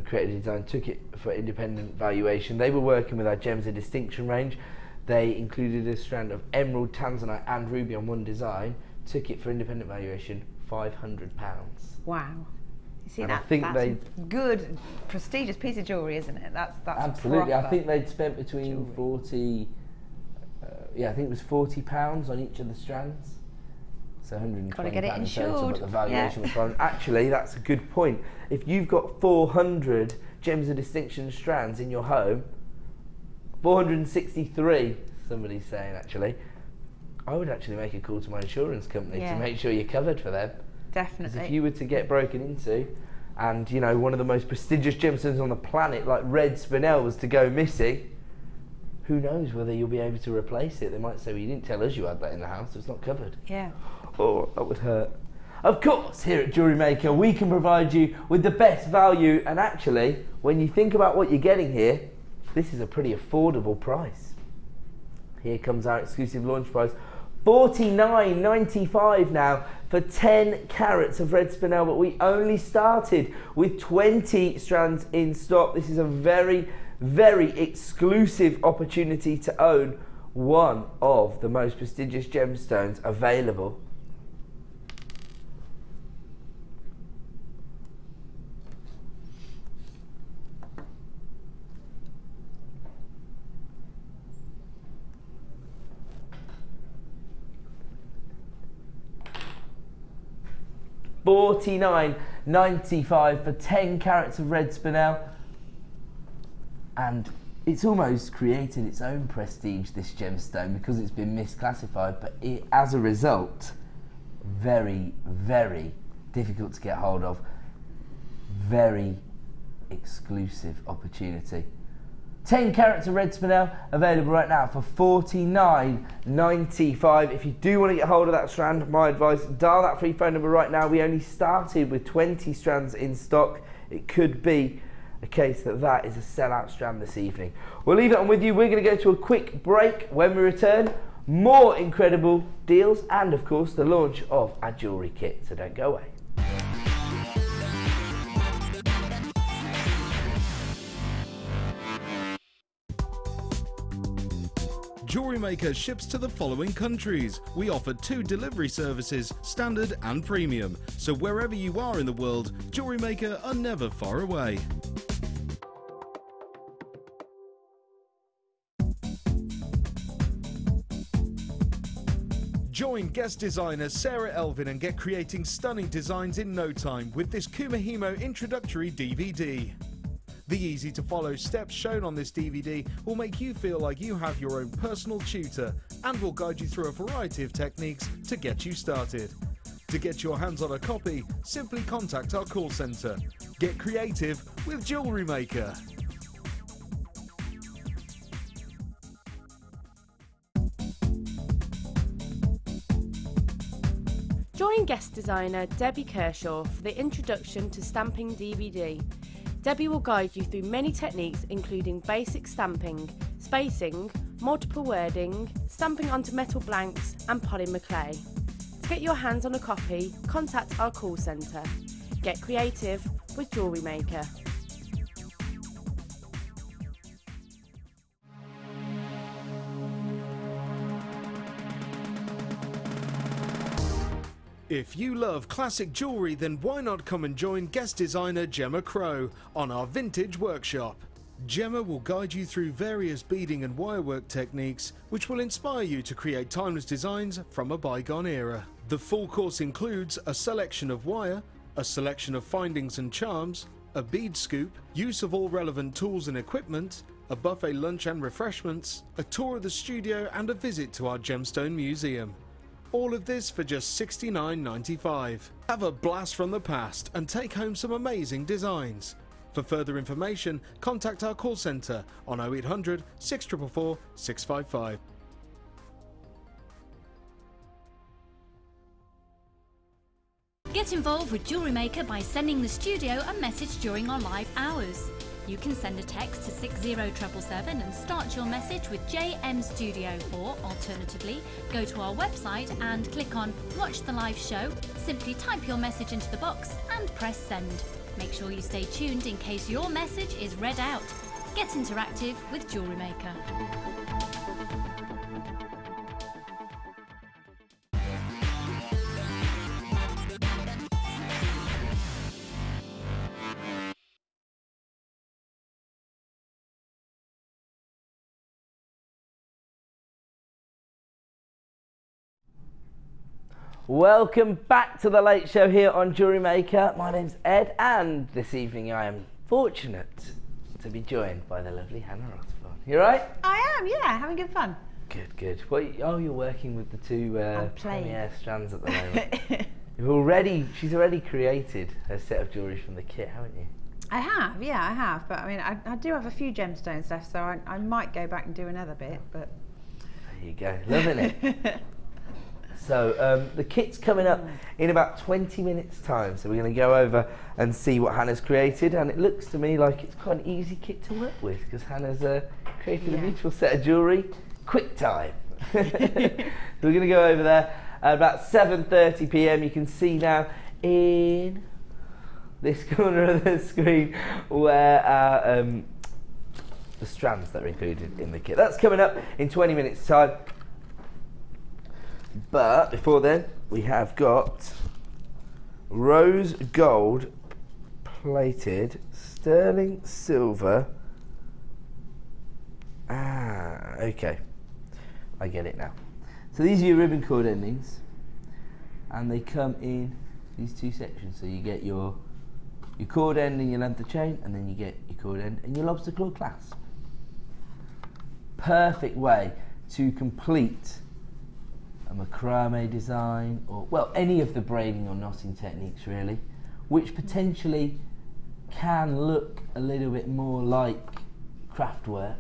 created a design, took it for independent valuation. They were working with our Gems of Distinction range. They included a strand of emerald, tanzanite and ruby on one design, took it for independent valuation, £500. Wow. You see, and that's a good, prestigious piece of jewellery, isn't it? That's absolutely. Proper I think they'd spent between 40, I think it was £40 on each of the strands. So £120 Got to get it in total, but the valuation was fine. Actually, that's a good point. If you've got 400 Gems of Distinction strands in your home, 463, somebody's saying actually, I would actually make a call to my insurance company to make sure you're covered for them. Definitely. Because if you were to get broken into, and you know, one of the most prestigious gemstones on the planet, like red Spinel, was to go missing, who knows whether you'll be able to replace it. They might say, well, you didn't tell us you had that in the house, so it's not covered. Yeah. Oh, that would hurt. Of course, here at Jewellery Maker, we can provide you with the best value, and actually, when you think about what you're getting here, this is a pretty affordable price. Here comes our exclusive launch price, $49.95 now for 10 carats of red Spinel, but we only started with 20 strands in stock. This is a very, very exclusive opportunity to own one of the most prestigious gemstones available. $49.95 for 10 carats of red Spinel, and it's almost created its own prestige, this gemstone, because it's been misclassified, but it, as a result, very, very difficult to get hold of, very exclusive opportunity. 10 carats of red Spinel available right now for $49.95. If you do want to get hold of that strand, my advice, dial that free phone number right now. We only started with 20 strands in stock. It could be a case that that is a sellout strand this evening. We'll leave it on with you. We're going to go to a quick break. When we return, more incredible deals and, of course, the launch of our jewellery kit. So don't go away. Jewellery Maker ships to the following countries. We offer 2 delivery services, standard and premium. So wherever you are in the world, Jewellery Maker are never far away. Join guest designer Sarah Elvin and get creating stunning designs in no time with this Kumahimo introductory DVD. The easy-to-follow steps shown on this DVD will make you feel like you have your own personal tutor and will guide you through a variety of techniques to get you started. To get your hands on a copy, simply contact our call centre. Get creative with Jewellery Maker. Join guest designer Debbie Kershaw for the Introduction to Stamping DVD. Debbie will guide you through many techniques including basic stamping, spacing, multiple wording, stamping onto metal blanks and polymer clay. To get your hands on a copy, contact our call centre. Get creative with Jewellery Maker. If you love classic jewellery, then why not come and join guest designer Gemma Crow on our vintage workshop. Gemma will guide you through various beading and wirework techniques which will inspire you to create timeless designs from a bygone era. The full course includes a selection of wire, a selection of findings and charms, a bead scoop, use of all relevant tools and equipment, a buffet lunch and refreshments, a tour of the studio and a visit to our Gemstone Museum. All of this for just $69.95. Have a blast from the past and take home some amazing designs. For further information, contact our call centre on 0800 644 655. Get involved with Jewellery Maker by sending the studio a message during our live hours. You can send a text to 60777 and start your message with JM Studio, or alternatively, go to our website and click on Watch the Live Show. Simply type your message into the box and press send. Make sure you stay tuned in case your message is read out. Get interactive with Jewellery Maker. Welcome back to the Late Show here on Jewellery Maker. My name's Ed, and this evening I am fortunate to be joined by the lovely Hannah Rutile. You right? I am, yeah, having good fun. Good, good. Well, oh, you're working with the two Premier strands at the moment. She's already created her set of jewellery from the kit, haven't you? I have, yeah, I have. But I mean, I do have a few gemstones left, so I might go back and do another bit. But there you go, loving it. So the kit's coming up in about 20 minutes time, so we're going to go over and see what Hannah's created, and it looks to me like it's quite an easy kit to work with because Hannah's created a beautiful set of jewellery, quick time. So we're going to go over there at about 7:30 p.m. You can see now in this corner of the screen where our, the strands that are included in the kit. That's coming up in 20 minutes time. But before then, we have got rose gold plated sterling silver. Ah, okay. I get it now. So these are your ribbon cord endings, and they come in these two sections. So you get your cord end and your length of chain, and then you get your cord end and your lobster claw clasp. Perfect way to complete a macrame design, or well, any of the braiding or knotting techniques really, which potentially can look a little bit more like craft work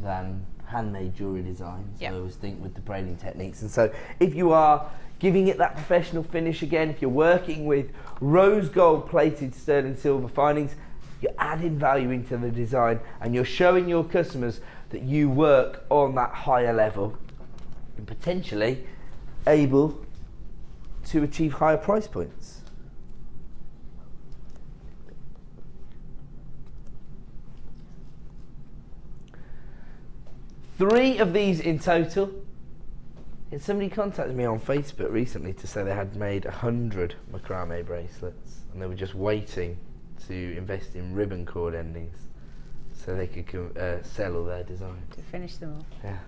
than handmade jewellery designs. Yep. I always think with the braiding techniques. And so if you are giving it that professional finish again, if you're working with rose gold plated sterling silver findings, you're adding value into the design and you're showing your customers that you work on that higher level and potentially able to achieve higher price points. Three of these in total. And somebody contacted me on Facebook recently to say they had made 100 macrame bracelets and they were just waiting to invest in ribbon cord endings so they could sell all their designs. to finish them off. Yeah,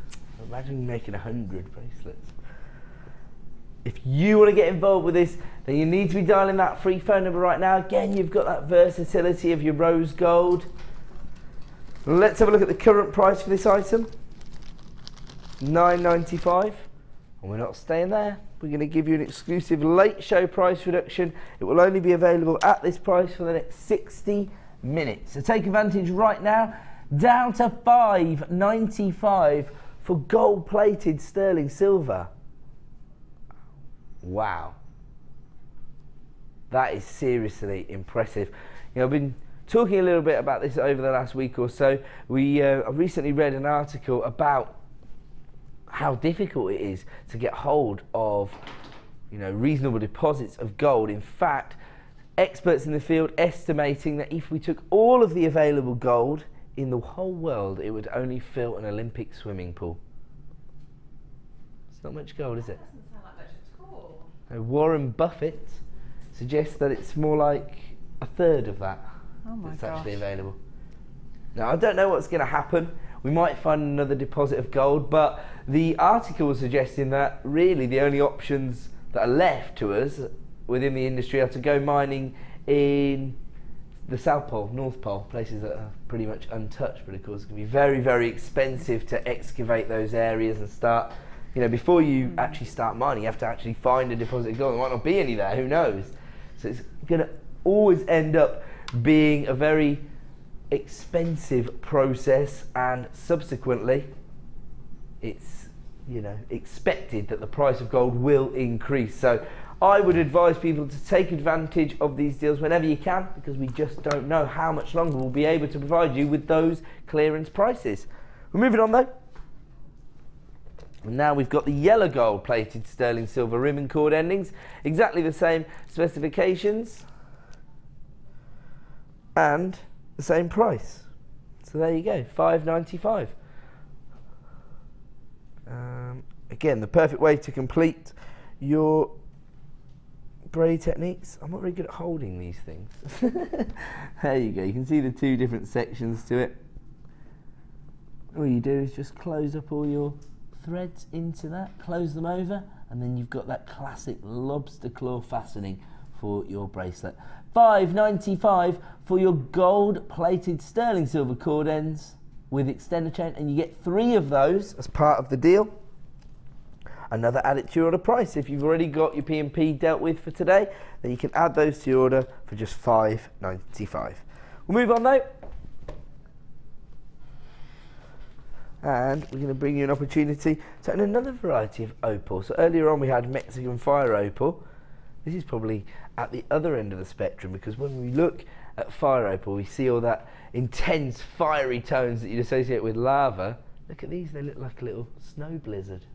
imagine making 100 bracelets. If you want to get involved with this, then you need to be dialing that free phone number right now. Again, you've got that versatility of your rose gold. Let's have a look at the current price for this item. $9.95. And we're not staying there. We're going to give you an exclusive late show price reduction. It will only be available at this price for the next 60 minutes. So take advantage right now. Down to $5.95 for gold-plated sterling silver. Wow. That is seriously impressive. You know, I've been talking a little bit about this over the last week or so. I recently read an article about how difficult it is to get hold of, you know, reasonable deposits of gold. In fact, experts in the field estimating that if we took all of the available gold in the whole world, it would only fill an Olympic swimming pool. It's not much gold, is it? Warren Buffett suggests that it's more like a third of that that's actually available. Now, I don't know what's going to happen. We might find another deposit of gold, but the article was suggesting that really the only options that are left to us within the industry are to go mining in the South Pole, North Pole, places that are pretty much untouched, but of course it can be very, very expensive to excavate those areas and start You know, before you actually start mining, you have to actually find a deposit of gold. There might not be any there, who knows? So it's going to always end up being a very expensive process, and subsequently it's, you know, expected that the price of gold will increase. So I would advise people to take advantage of these deals whenever you can, because we just don't know how much longer we'll be able to provide you with those clearance prices. We're moving on though. And now we've got the yellow gold plated sterling silver rim and cord endings, exactly the same specifications and the same price. So there you go, $5.95. Again, the perfect way to complete your braid techniques. I'm not very good at holding these things. There you go, you can see the two different sections to it. All you do is just close up all your threads into that, close them over, and then you've got that classic lobster claw fastening for your bracelet. $5.95 for your gold plated sterling silver cord ends with extender chain, and you get 3 of those as part of the deal. Another add it to your order price. If you've already got your P&P dealt with for today, then you can add those to your order for just $5.95. We'll move on though, and we're going to bring you an opportunity to own another variety of opal. So earlier on we had Mexican fire opal. This is probably at the other end of the spectrum, because when we look at fire opal we see all that intense fiery tones that you'd associate with lava. Look at these, they look like a little snow blizzard.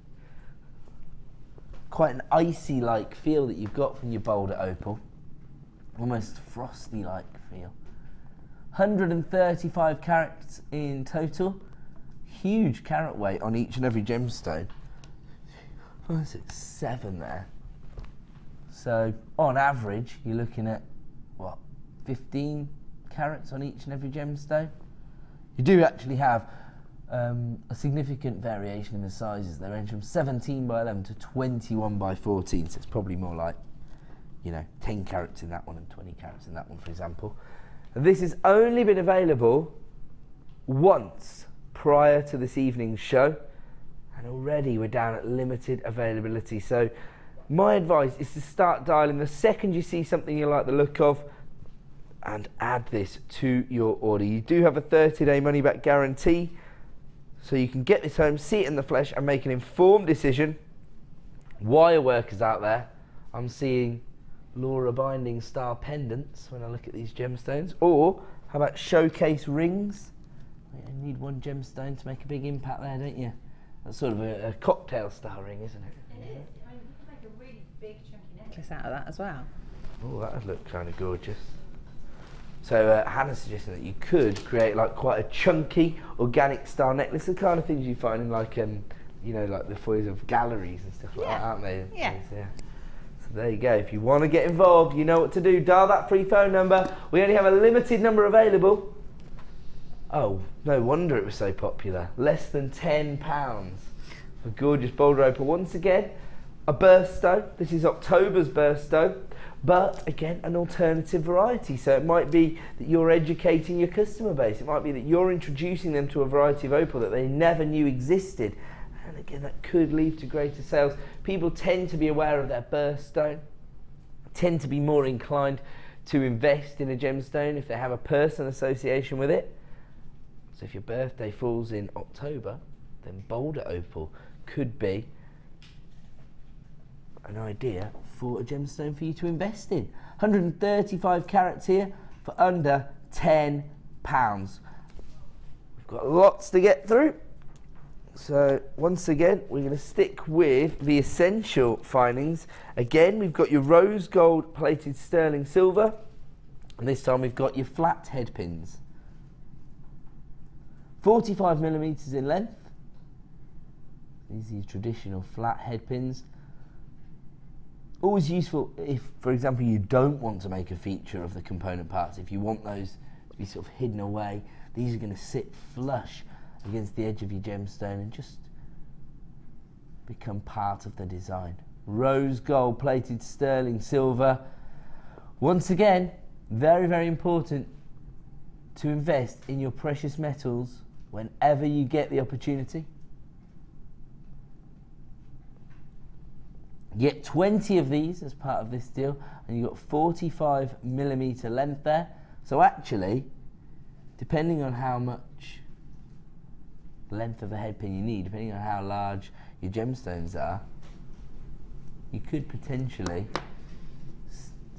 Quite an icy like feel that you've got from your Boulder opal. Almost frosty like feel. 135 carats in total. Huge carat weight on each and every gemstone. 5, 6, 7 there. So on average you're looking at what, 15 carats on each and every gemstone. You do actually have a significant variation in the sizes. They range from 17 by 11 to 21 by 14, so it's probably more like, you know, 10 carats in that one and 20 carats in that one, for example. And this has only been available once prior to this evening's show, and already we're down at limited availability. So my advice is to start dialing the second you see something you like the look of and add this to your order. You do have a 30-day money-back guarantee, so you can get this home, see it in the flesh and make an informed decision. Wire workers out there, I'm seeing Laura Binding style pendants when I look at these gemstones. Or how about showcase rings? You need one gemstone to make a big impact there, don't you? That's sort of a cocktail style ring, isn't it? It is. I mean, you can make a really big chunky necklace out of that as well. Oh, that would look kind of gorgeous. So Hannah's suggesting that you could create like quite a chunky organic style necklace, the kind of things you find in like you know, like the foyers of galleries and stuff like that, aren't they? Yeah. So there you go. If you want to get involved, you know what to do. Dial that free phone number. We only have a limited number available. Oh, no wonder it was so popular. Less than £10 for gorgeous Boulder opal. Once again, a birthstone. This is October's birthstone, but again, an alternative variety. So it might be that you're educating your customer base. It might be that you're introducing them to a variety of opal that they never knew existed. And again, that could lead to greater sales. People tend to be aware of their birthstone, tend to be more inclined to invest in a gemstone if they have a personal association with it. So if your birthday falls in October, then Boulder opal could be an idea for a gemstone for you to invest in. 135 carats here for under £10. We've got lots to get through. So once again, we're going to stick with the essential findings. Again, we've got your rose gold plated sterling silver, and this time we've got your flat head pins. 45mm in length. These are your traditional flat head pins. Always useful if, for example, you don't want to make a feature of the component parts. If you want those to be sort of hidden away, these are going to sit flush against the edge of your gemstone and just become part of the design. Rose gold plated sterling silver. Once again, very, very important to invest in your precious metals whenever you get the opportunity. You get 20 of these as part of this deal, and you've got 45mm length there. So actually, depending on how much length of the headpin you need, depending on how large your gemstones are, you could potentially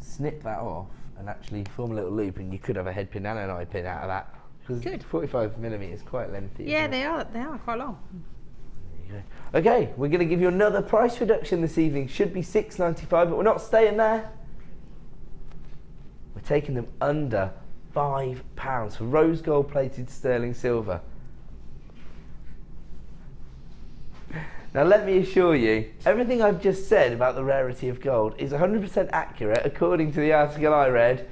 snip that off and actually form a little loop, and you could have a headpin and an eye pin out of that. Good. 45mm is quite lengthy. Yeah, they are quite long. Okay, we're going to give you another price reduction this evening. Should be $6.95, but we're not staying there. We're taking them under £5 for rose gold plated sterling silver. Now let me assure you, everything I've just said about the rarity of gold is 100% accurate according to the article I read.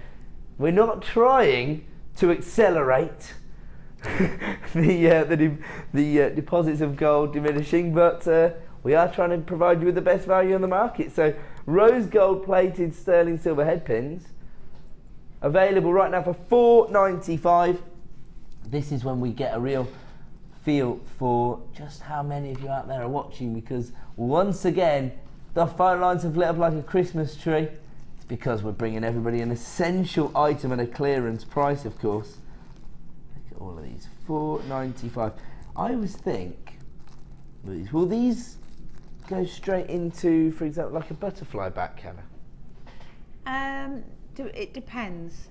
We're not trying to accelerate the deposits of gold diminishing, but we are trying to provide you with the best value on the market. So rose gold plated sterling silver headpins available right now for $4.95. This is when we get a real feel for just how many of you out there are watching, because once again the phone lines have lit up like a Christmas tree. It's because we're bringing everybody an essential item at a clearance price, of course. Look at all of these, $4.95. I always think, will these go straight into, for example, like a butterfly back camera? It depends.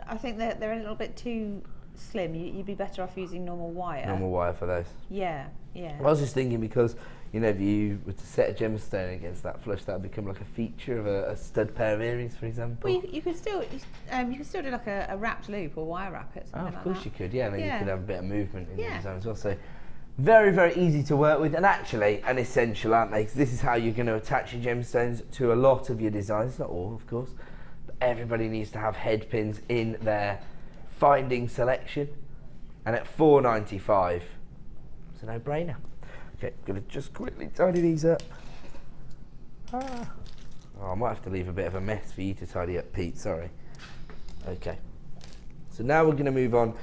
I think they're a little bit too slim. You'd be better off using normal wire. Normal wire for those. Yeah, yeah. I was just thinking, because you know, if you were to set a gemstone against that flush, that would become like a feature of a stud pair of earrings, for example. Well, you could still do like a wrapped loop or wire wrap it. Oh, of course you could. Yeah, and then you could have a bit of movement in the design as well. So very, very easy to work with, and actually an essential, aren't they? 'Cause this is how you're going to attach your gemstones to a lot of your designs. Not all, of course, but everybody needs to have head pins in their finding selection, and at $4.95 it's a no-brainer. Okay, I'm going to just quickly tidy these up. Oh, I might have to leave a bit of a mess for you to tidy up, Pete, sorry. Okay, so now we're going to move on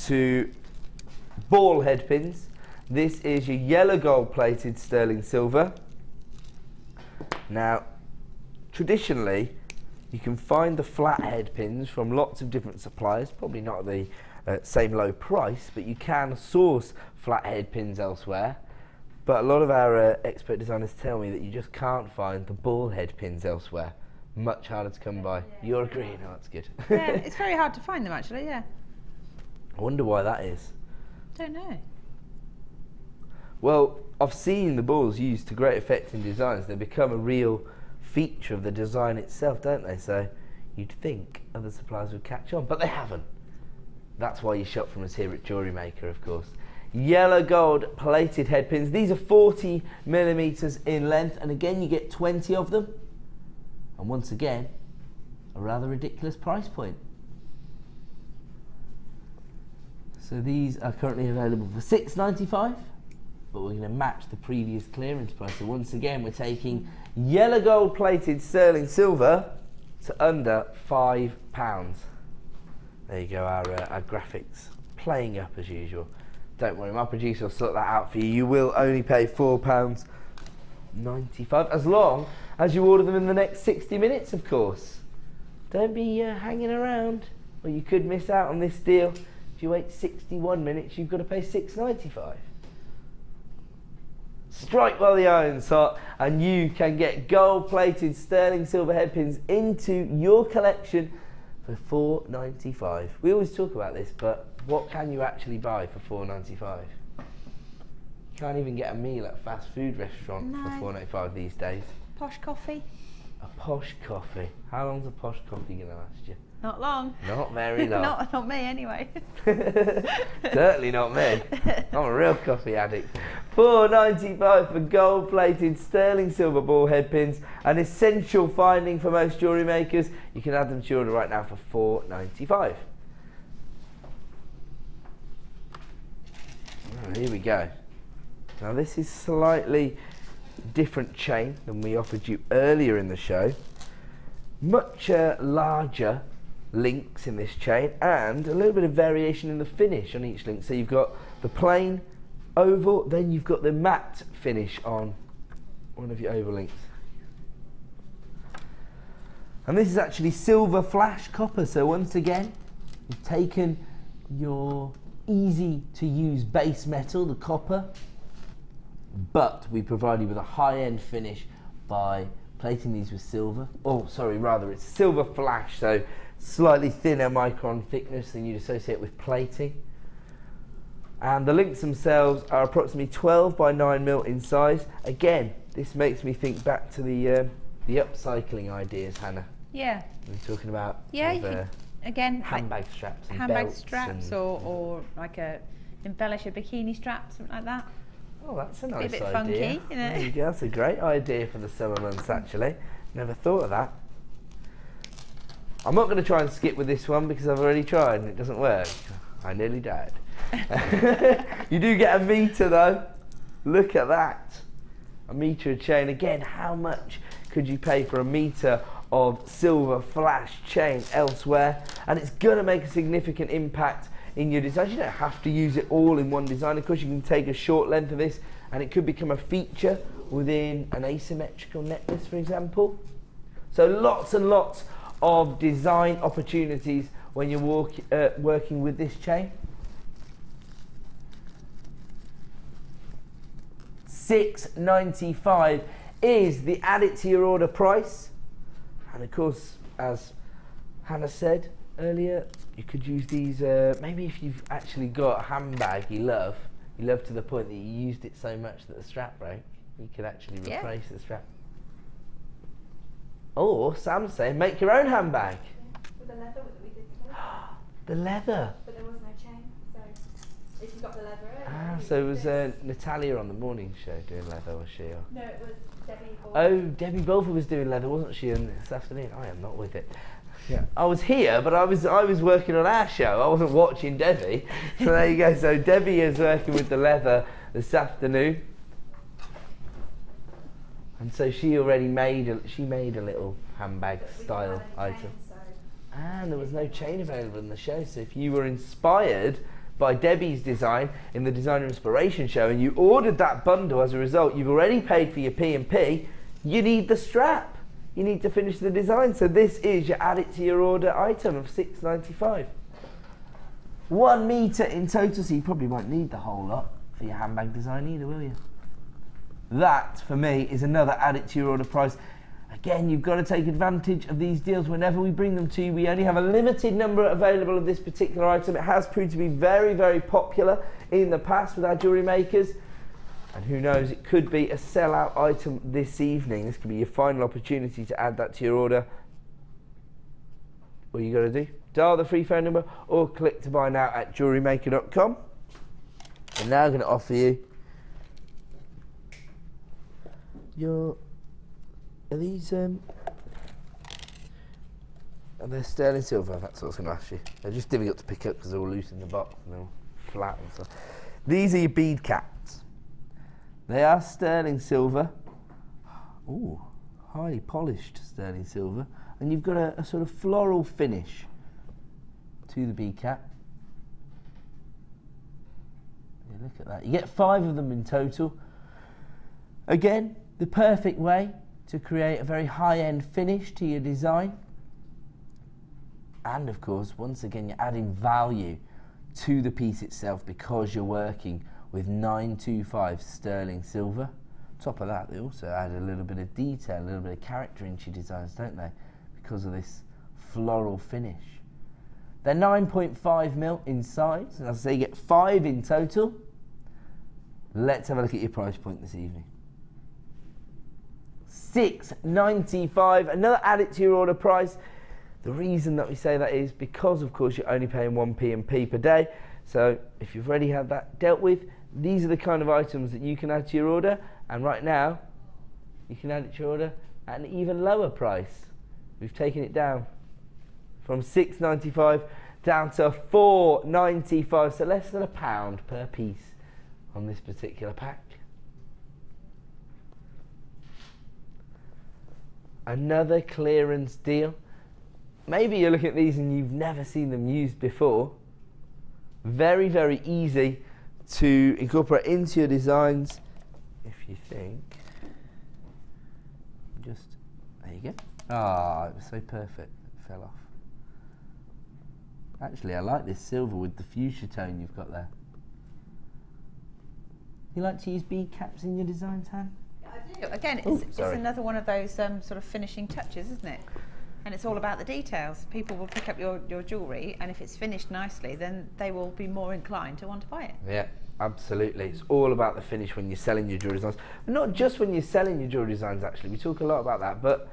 to ball head pins. This is your yellow gold plated sterling silver. Now, traditionally, you can find the flat head pins from lots of different suppliers, probably not at the same low price, but you can source flat head pins elsewhere. But a lot of our expert designers tell me that you just can't find the ball head pins elsewhere. Much harder to come by. You're agreeing? Oh, that's good. Yeah, it's very hard to find them actually, yeah. I wonder why that is. Don't know. Well, I've seen the balls used to great effect in designs. They become a real feature of the design itself, don't they? So you'd think other suppliers would catch on, but they haven't. That's why you shop from us here at Jewellery Maker, of course. Yellow gold plated head pins. These are 40mm in length, and again you get 20 of them. And once again, a rather ridiculous price point. So these are currently available for $6.95, but we're going to match the previous clearance price. So once again, we're taking yellow gold plated sterling silver to under £5. There you go, our graphics playing up as usual. Don't worry, my producer will sort that out for you. You will only pay £4.95 as long as you order them in the next 60 minutes, of course. Don't be hanging around, or you could miss out on this deal. If you wait 61 minutes, you've got to pay $6.95. Strike while the iron's hot, and you can get gold-plated sterling silver head pins into your collection for $4.95. We always talk about this, but what can you actually buy for $4.95? You can't even get a meal at a fast food restaurant for $4.95 these days. Posh coffee. A posh coffee. How long's a posh coffee going to last you? Not long. Not very long. not me anyway. Certainly not me. I'm a real coffee addict. $4.95 for gold-plated sterling silver ball head pins, an essential finding for most jewellery makers. You can add them to your order right now for $4.95. Here we go. Now this is slightly different chain than we offered you earlier in the show. Much larger links in this chain, and a little bit of variation in the finish on each link. So you've got the plain oval, then you've got the matte finish on one of your oval links. And this is actually silver flash copper. So once again, we've taken your easy to use base metal, the copper, but we provide you with a high-end finish by plating these with silver. Oh, sorry, rather it's silver flash, so slightly thinner micron thickness than you'd associate with plating. And the links themselves are approximately 12 by 9 mil in size. Again, this makes me think back to the upcycling ideas, Hannah. Yeah. We're talking about Yeah, sort of, again, handbag straps and handbag belts straps, and or like embellish a bikini strap, something like that. oh, that's a nice bit idea. funky, you know. There you go. That's a great idea for the summer months, actually. Never thought of that. I'm not going to try and skip with this one because I've already tried and it doesn't work. I nearly died. You do get a meter though. Look at that. A meter of chain. Again, how much could you pay for a meter of silver flash chain elsewhere? And it's going to make a significant impact in your design. You don't have to use it all in one design. Of course, you can take a short length of this and it could become a feature within an asymmetrical necklace, for example. So lots and lots of design opportunities when you're working with this chain. $6.95 is the add it to your order price. And of course, as Hannah said earlier, you could use these, maybe if you've actually got a handbag you love to the point that you used it so much that the strap broke, you could actually replace the strap. Or Sam's saying make your own handbag. With the leather that we did today. The leather. But there was no chain, so if you got the leather in. Ah, so it was Natalia on the morning show doing leather, was she? Or? No, it was Debbie Boulder. Oh, Debbie Boulder was doing leather, wasn't she, this afternoon? I am not with it. Yeah, I was here, but I was working on our show. I wasn't watching Debbie. So there you go. So Debbie is working with the leather this afternoon, and so she already made a little handbag style item. And there was no chain available in the show. So if you were inspired by Debbie's design in the Designer Inspiration Show and you ordered that bundle as a result, you've already paid for your P&P. You need the strap. You need to finish the design. So this is your add it to your order item of $6.95. 1 meter in total, so you probably won't need the whole lot for your handbag design either, will you? That, for me, is another add it to your order price. Again, you've got to take advantage of these deals whenever we bring them to you. We only have a limited number available of this particular item. It has proved to be very, very popular in the past with our jewellery makers. And who knows, it could be a sellout item this evening. This could be your final opportunity to add that to your order. What you got to do? Dial the free phone number or click to buy now at JewelleryMaker.com. And now I'm going to offer you your... Are these, are they sterling silver? That's what I was going to ask you. They're just difficult to pick up because they're all loose in the box and they're all flat and stuff. These are your bead caps. They are sterling silver. Ooh, highly polished sterling silver. And you've got a sort of floral finish to the bead cap. Yeah, look at that. You get 5 of them in total. Again, the perfect way to create a very high-end finish to your design. And of course, once again, you're adding value to the piece itself because you're working with 925 sterling silver. Top of that, they also add a little bit of detail, a little bit of character into your designs, don't they? Because of this floral finish. They're 9.5 mil in size, and as I say, you get 5 in total. Let's have a look at your price point this evening. $6.95, another add it to your order price. The reason that we say that is because, of course, you're only paying 1 P&P per day. So if you've already had that dealt with, these are the kind of items that you can add to your order. And right now, you can add it to your order at an even lower price. We've taken it down from $6.95 down to $4.95, so less than £1 per piece on this particular pack. Another clearance deal. Maybe you're looking at these and you've never seen them used before. Very, very easy to incorporate into your designs if you think. Just, there you go. Ah, it was so perfect. It fell off. Actually, I like this silver with the fuchsia tone you've got there. You like to use bead caps in your designs, Han? Yeah, I do. Again, it's another one of those sort of finishing touches, isn't it? And it's all about the details. People will pick up your jewellery, and if it's finished nicely, then they will be more inclined to want to buy it. Yeah, absolutely. It's all about the finish when you're selling your jewellery designs. Not just when you're selling your jewellery designs, actually. We talk a lot about that, but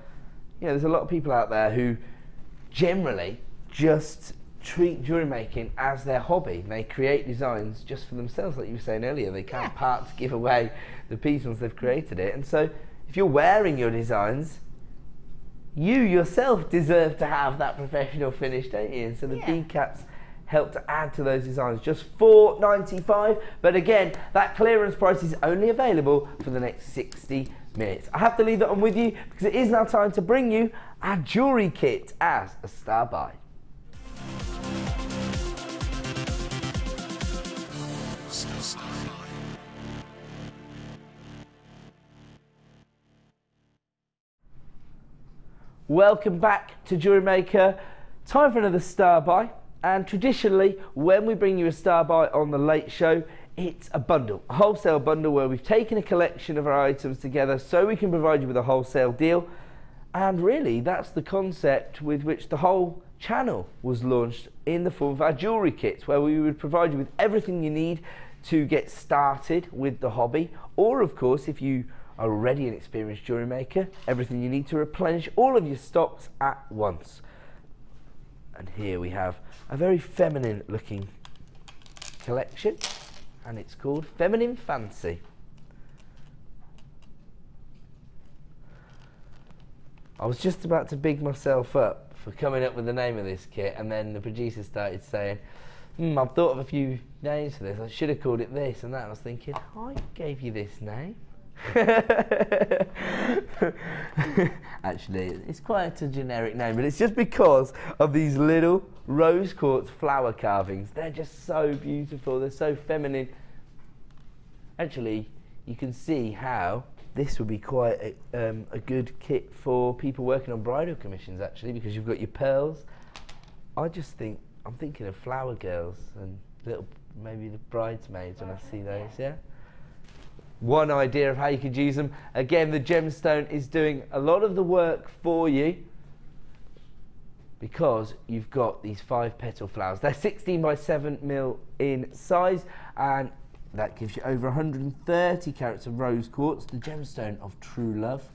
you know, there's a lot of people out there who generally just treat jewellery making as their hobby. They create designs just for themselves, like you were saying earlier. They can't part to give away the piece once they've created it. And so if you're wearing your designs, you yourself deserve to have that professional finish, don't you? And so the bead caps help to add to those designs. Just $4.95, but again, that clearance price is only available for the next 60 minutes. I have to leave that on with you because it is now time to bring you our jewellery kit as a star buy. Welcome back to Jewellery Maker. Time for another star buy, and traditionally when we bring you a star buy on the late show, it's a bundle, a wholesale bundle where we've taken a collection of our items together so we can provide you with a wholesale deal. And really that's the concept with which the whole channel was launched, in the form of our jewellery kits, where we would provide you with everything you need to get started with the hobby, or of course if you are already an experienced jewellery maker, everything you need to replenish all of your stocks at once. And here we have a very feminine looking collection, and it's called Feminine Fancy. I was just about to big myself up for coming up with the name of this kit, and then the producer started saying, I've thought of a few names for this, I should have called it this and that. And I was thinking, I gave you this name. Actually, it's quite a generic name, but it's just because of these little rose quartz flower carvings. They're just so beautiful, they're so feminine. Actually, you can see how this would be quite a good kit for people working on bridal commissions, actually, because you've got your pearls. I'm thinking of flower girls and little, maybe the bridesmaids when I see those, yeah? One idea of how you could use them. Again, the gemstone is doing a lot of the work for you because you've got these 5 petal flowers. They're 16 by 7mm in size, and that gives you over 130 carats of rose quartz, the gemstone of true love.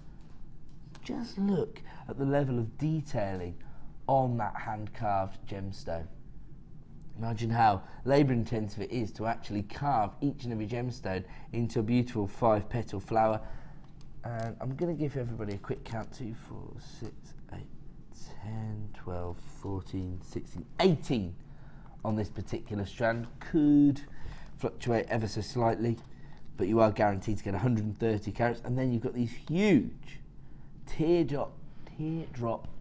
Just look at the level of detailing on that hand-carved gemstone. Imagine how labour intensive it is to actually carve each and every gemstone into a beautiful 5 petal flower. And I'm going to give everybody a quick count: 2, 4, 6, 8, 10, 12, 14, 16, 18 on this particular strand. Could fluctuate ever so slightly, but you are guaranteed to get 130 carats. And then you've got these huge teardrop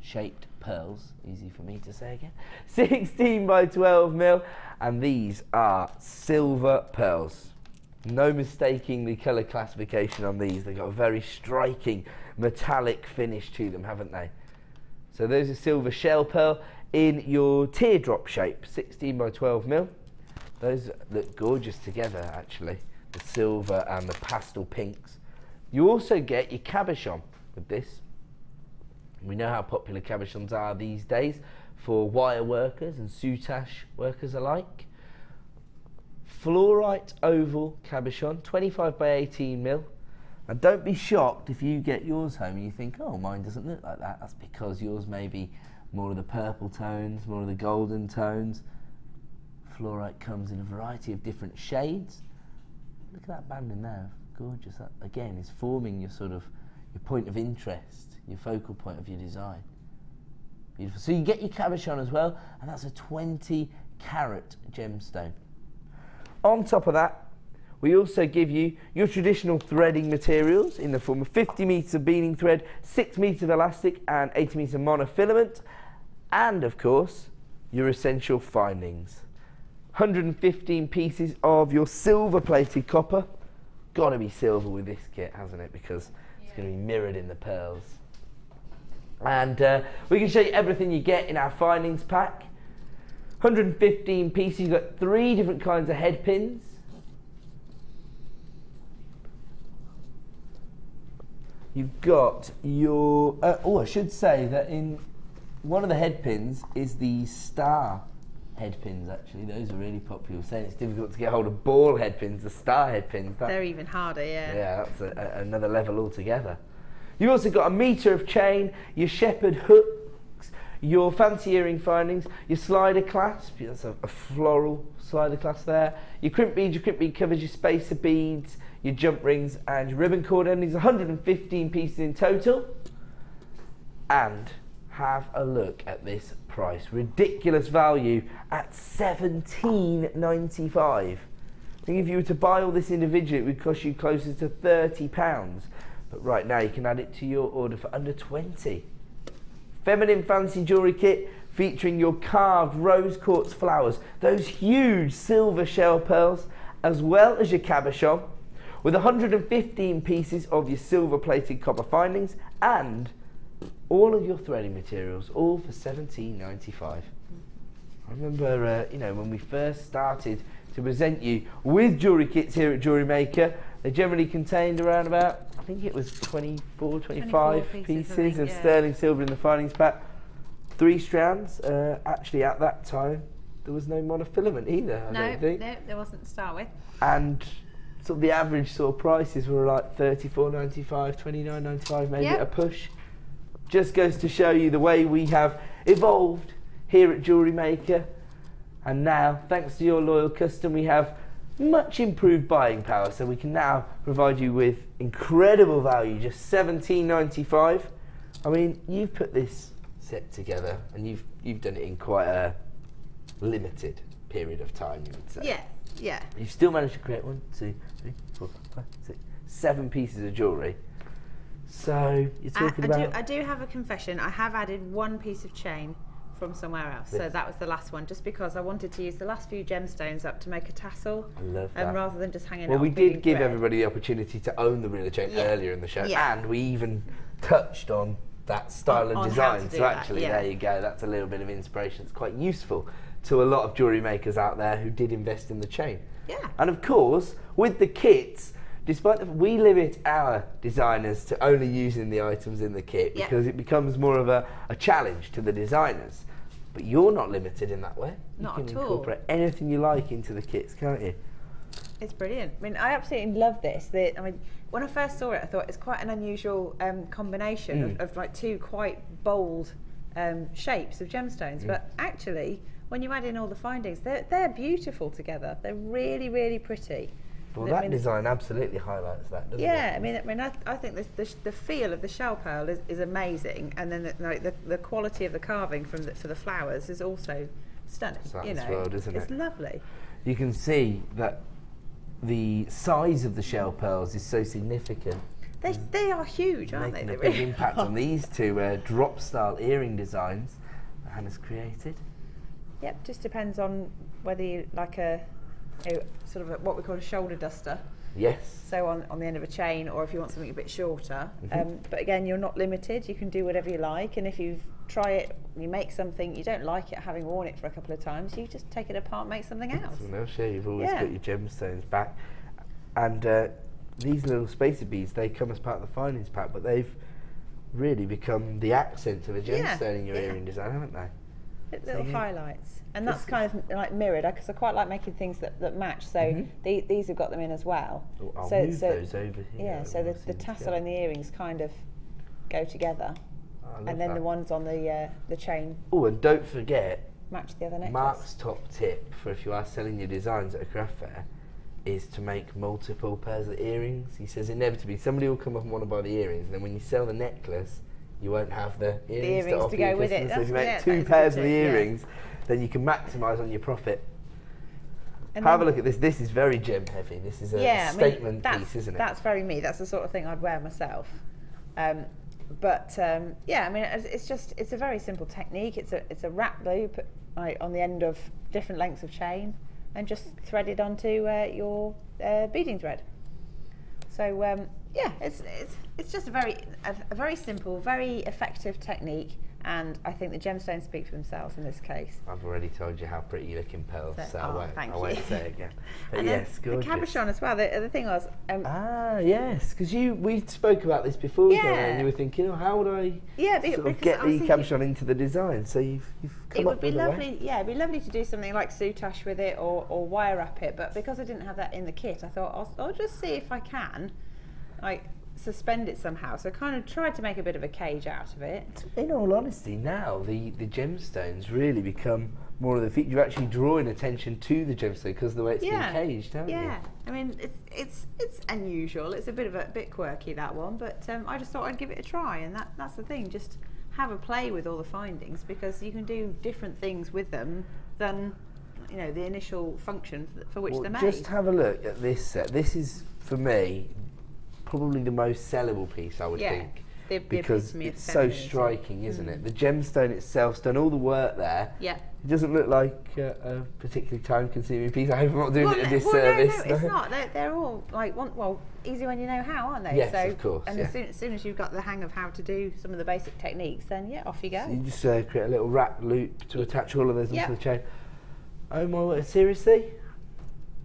shaped pearls, easy for me to say again, 16 by 12mm, and these are silver pearls. No mistaking the colour classification on these. They've got a very striking metallic finish to them, haven't they? So those are silver shell pearl in your teardrop shape, 16 by 12mm. Those look gorgeous together, actually, the silver and the pastel pinks. You also get your cabochon with this. We know how popular cabochons are these days for wire workers and soutache workers alike. Fluorite oval cabochon, 25 by 18mm. And don't be shocked if you get yours home and you think, oh, mine doesn't look like that. That's because yours may be more of the purple tones, more of the golden tones. Fluorite comes in a variety of different shades. Look at that band in there, gorgeous. That again is forming your sort of your point of interest, your focal point of your design. Beautiful. So you get your cabochon as well, and that's a 20 carat gemstone. On top of that, we also give you your traditional threading materials in the form of 50 metres of beading thread, 6 metres of elastic and 80 metres of monofilament, and of course your essential findings. 115 pieces of your silver plated copper. Got to be silver with this kit, hasn't it? Because it's going to be mirrored in the pearls. And we can show you everything you get in our findings pack. 115 pieces, you've got 3 different kinds of head pins. You've got your, oh, I should say that in one of the head pins is the star head pins, actually. Those are really popular. Saying it's difficult to get hold of ball head pins, the star head pins. They're even harder, yeah. Yeah, that's another level altogether. You've also got a metre of chain, your shepherd hooks, your fancy earring findings, your slider clasp, that's a floral slider clasp there, your crimp bead covers, your spacer beads, your jump rings and your ribbon cord endings, 115 pieces in total. And have a look at this price. Ridiculous value at $17.95. I think if you were to buy all this individually, it would cost you closer to £30. But right now you can add it to your order for under 20. Feminine fancy jewellery kit featuring your carved rose quartz flowers, those huge silver shell pearls, as well as your cabochon, with 115 pieces of your silver plated copper findings and all of your threading materials, all for $17.95. I remember, you know, when we first started to present you with jewellery kits here at Jewellery Maker, they generally contained around about, I think it was 24, 25 pieces of sterling silver in the findings pack. 3 strands. Actually, at that time, there was no monofilament either, I don't think. No, there wasn't to start with. And sort of the average sort of prices were like $34.95, $29.95 maybe at a push. Just goes to show you the way we have evolved here at Jewellery Maker. And now, thanks to your loyal custom, we have much improved buying power, so we can now provide you with incredible value, just $17.95. I mean, you've put this set together and you've done it in quite a limited period of time, you would say. Yeah, yeah. You've still managed to create 1, 2, 3, 4, 5, 6, 7 pieces of jewellery. So you're talking about... I do have a confession. I have added 1 piece of chain from somewhere else. So that was the last one, just because I wanted to use the last few gemstones up to make a tassel. I love that. Rather than just hanging Well, it we off did give thread. everybody the opportunity to own the reel of chain earlier in the show, and we even touched on that style and design. So actually, there you go. That's a little bit of inspiration. It's quite useful to a lot of jewellery makers out there who did invest in the chain. Yeah. And of course, with the kits, despite the, we limit our designers to only using the items in the kit because it becomes more of a challenge to the designers. But you're not limited in that way. Not you can at all. incorporate anything you like into the kits, can't you? It's brilliant. I mean, I absolutely love this. I mean, when I first saw it, I thought it's quite an unusual combination of like 2 quite bold shapes of gemstones. But actually, when you add in all the findings, they're beautiful together. They're really, really pretty. Well, that design absolutely highlights that, doesn't it? Yeah, I think the feel of the shell pearl is amazing, and then the quality of the carving for the flowers is also stunning. You know, world, isn't it's it? lovely. You can see that the size of the shell pearls is so significant. They are huge, aren't they? Making a big impact on these 2 drop style earring designs that Hannah's created. Yep, just depends on whether you like sort of what we call a shoulder duster. Yes. So on the end of a chain, or if you want something a bit shorter. But again, you're not limited. You can do whatever you like. And if you try it, you make something, you don't like it, having worn it for a couple of times, you just take it apart, make something else. I'll show you've always got your gemstones back. And these little spacer beads, they come as part of the findings pack, but they've really become the accent of a gemstone in your earring design, haven't they? Little highlights, and that's kind of like mirrored, because I quite like making things that match. So these have got them in as well. Oh, I'll so move those over here. Yeah, so the tassel and the earrings kind of go together, and then the ones on the chain. Oh, and don't forget, match the other necklace. Mark's top tip for if you are selling your designs at a craft fair is to make multiple pairs of earrings. He says inevitably somebody will come up and want to buy the earrings, and then when you sell the necklace, you won't have the earrings to offer go with it. So if you make 2 pairs of the earrings, then you can maximise on your profit. And have a look at this. This is very gem heavy. This is a statement piece, isn't it? That's very me. That's the sort of thing I'd wear myself. Yeah, I mean, it's a very simple technique. It's a wrap loop on the end of different lengths of chain, and just threaded onto your beading thread. So yeah, it's just a very simple, very effective technique, and I think the gemstones speak for themselves in this case. I've already told you how pretty you look in pearls, so I won't say it again. But and yes, gorgeous. The cabochon as well. The thing was. Yes, because we spoke about this before, and you were thinking, oh, how would I get the cabochon into the design? So you've come up with a way. Yeah, it'd be lovely to do something like soutache with it or wire wrap it, but because I didn't have that in the kit, I thought I'll just see if I can, like, suspend it somehow. So I kind of tried to make a bit of a cage out of it. In all honesty, now the gemstones really become more of the feature. You're actually drawing attention to the gemstone because of the way it's been caged, haven't you? Yeah, I mean it's unusual. It's a bit quirky, that one, but I just thought I'd give it a try, and that's the thing. Just have a play with all the findings, because you can do different things with them than, you know, the initial function for which they're made. Just have a look at this set. This is, for me, probably the most sellable piece, I would think, because it's so striking, isn't it? The gemstone itself's done all the work there. Yeah. It doesn't look like a particularly time-consuming piece. I hope I'm not doing it a disservice. No, it's not. They're all like easy when you know how, aren't they? Yes, so, of course. And as soon as you've got the hang of how to do some of the basic techniques, then off you go. So you just create a little wrap loop to attach all of those onto the chain. Oh my word! Seriously?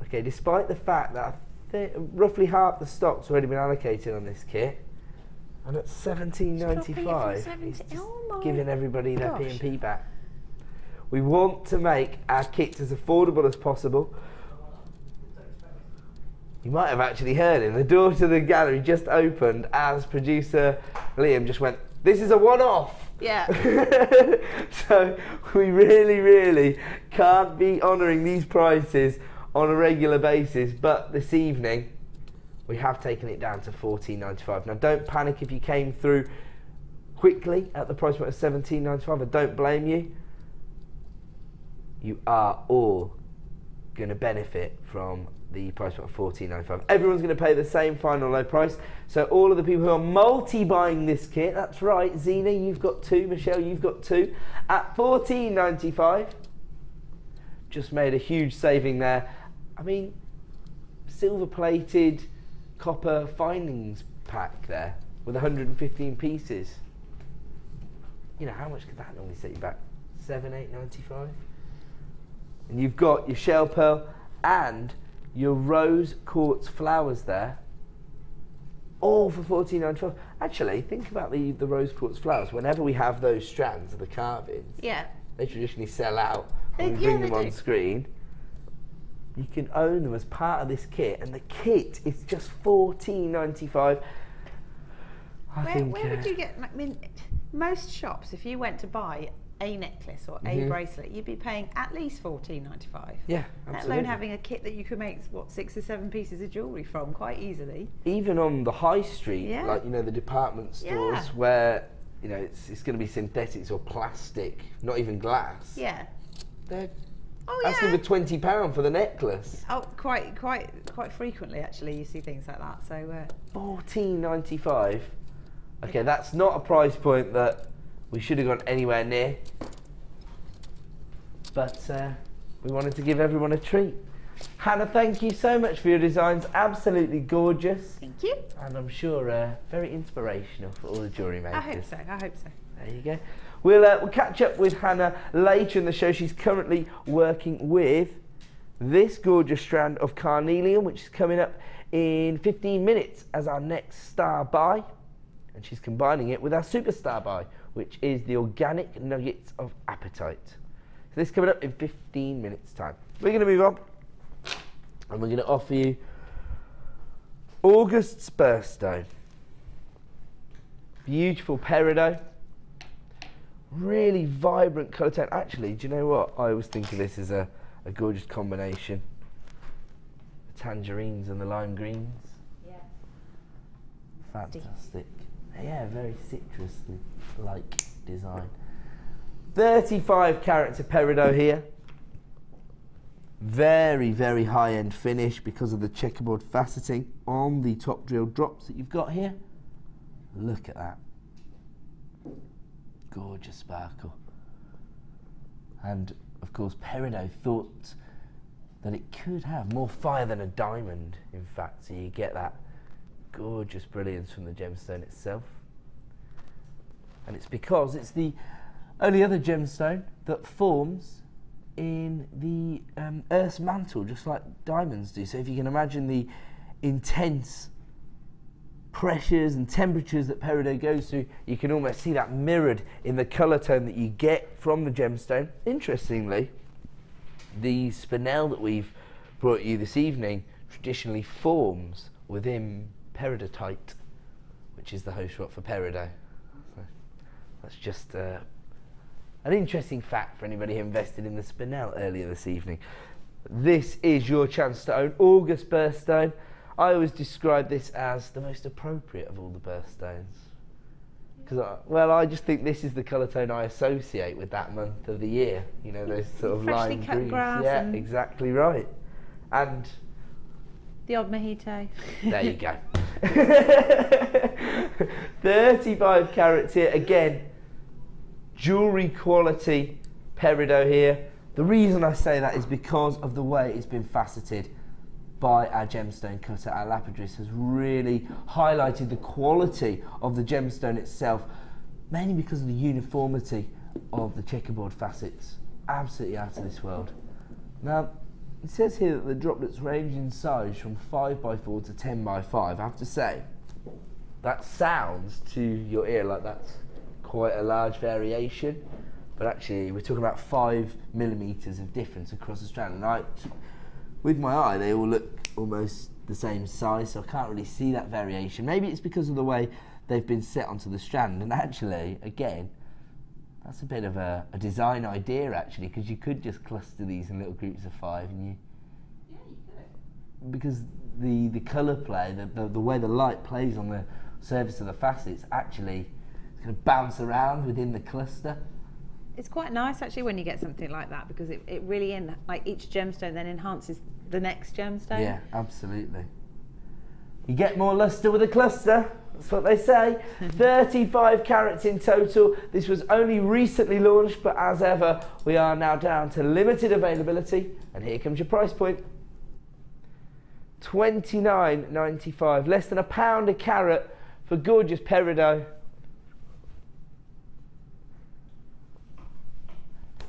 Okay. Despite the fact that roughly half the stock's already been allocated on this kit, and at $17.95, it's just giving everybody their P&P back. We want to make our kits as affordable as possible. You might have actually heard him. The door to the gallery just opened as producer Liam just went, "This is a one-off." Yeah. So we really can't be honouring these prices on a regular basis, but this evening we have taken it down to $14.95. Now don't panic if you came through quickly at the price point of $17.95. I don't blame you. You are all going to benefit from the price point of $14.95. Everyone's going to pay the same final low price. So all of the people who are multi-buying this kit, that's right, Zena, you've got 2, Michelle, you've got 2, at $14.95. Just made a huge saving there. I mean, silver-plated copper findings pack there with 115 pieces. You know, how much could that normally set you back? $7, $8.95? And you've got your shell pearl and your rose quartz flowers there, all for $14.95. Actually, think about the rose quartz flowers. Whenever we have those strands of the carvings, they traditionally sell out when we bring them on screen. You can own them as part of this kit, and the kit is just $14.95. Where would you get? I mean, most shops, if you went to buy a necklace or a bracelet, you'd be paying at least $14.95. Yeah, absolutely. Let alone having a kit that you could make 6 or 7 pieces of jewellery from quite easily. Even on the high street, like, you know, the department stores where, you know, it's going to be synthetics or plastic, not even glass. Yeah. They're asking for £20 for the necklace. Oh, quite frequently actually you see things like that. So $14.95. Okay, that's not a price point that we should have gone anywhere near, but we wanted to give everyone a treat. Hannah, thank you so much for your designs. Absolutely gorgeous. Thank you. And I'm sure very inspirational for all the jewellery makers. I hope so. There you go. We'll catch up with Hannah later in the show. She's currently working with this gorgeous strand of carnelian, which is coming up in 15 minutes as our next star buy. And she's combining it with our superstar buy, which is the organic nuggets of apatite. So this is coming up in 15 minutes time. We're going to move on, and we're going to offer you August's birthstone. Beautiful peridot, really vibrant colour tone. Actually, do you know what? I always think of this as a gorgeous combination. The tangerines and the lime greens. Yeah. Fantastic. Yeah, very citrus-like design. 35 carats of peridot here. Very high-end finish because of the checkerboard faceting on the top drill drops that you've got here. Look at that. Gorgeous sparkle. And, of course, peridot thought that it could have more fire than a diamond, in fact, so you get that gorgeous brilliance from the gemstone itself. And it's because it's the only other gemstone that forms in the Earth's mantle, just like diamonds do. So if you can imagine the intense pressures and temperatures that peridot goes through, you can almost see that mirrored in the colour tone that you get from the gemstone. Interestingly, the spinel that we've brought you this evening traditionally forms within peridotite, which is the host rock for peridot. So that's just an interesting fact for anybody who invested in the spinel earlier this evening. This is your chance to own August birthstone. I always describe this as the most appropriate of all the birthstones. Because, well, I just think this is the colour tone I associate with that month of the year. You know, those sort of freshly lime cut greens. grass. Yeah, and exactly right. And the odd mojito. there you go. 35 carats here. Again, jewellery quality peridot here. The reason I say that is because of the way it's been faceted by our gemstone cutter. Our lapidary has really highlighted the quality of the gemstone itself, mainly because of the uniformity of the checkerboard facets. Absolutely out of this world. Now, it says here that the droplets range in size from 5x4 to 10x5. I have to say, that sounds to your ear like that's quite a large variation, but actually we're talking about 5mm of difference across the strand. And with my eye, they all look almost the same size, so I can't really see that variation. Maybe it's because of the way they've been set onto the strand, and actually, again, that's a bit of a design idea, actually, because you could just cluster these in little groups of 5, and yeah, you could. Because the colour play, the way the light plays on the surface of the facets, actually, it's going to bounce around within the cluster. It's quite nice actually when you get something like that, because it really like each gemstone then enhances the next gemstone. Yeah, absolutely. You get more lustre with a cluster, that's what they say. 35 carats in total. This was only recently launched, but as ever, we are now down to limited availability, and here comes your price point. $29.95, less than £1 a carat for gorgeous peridot.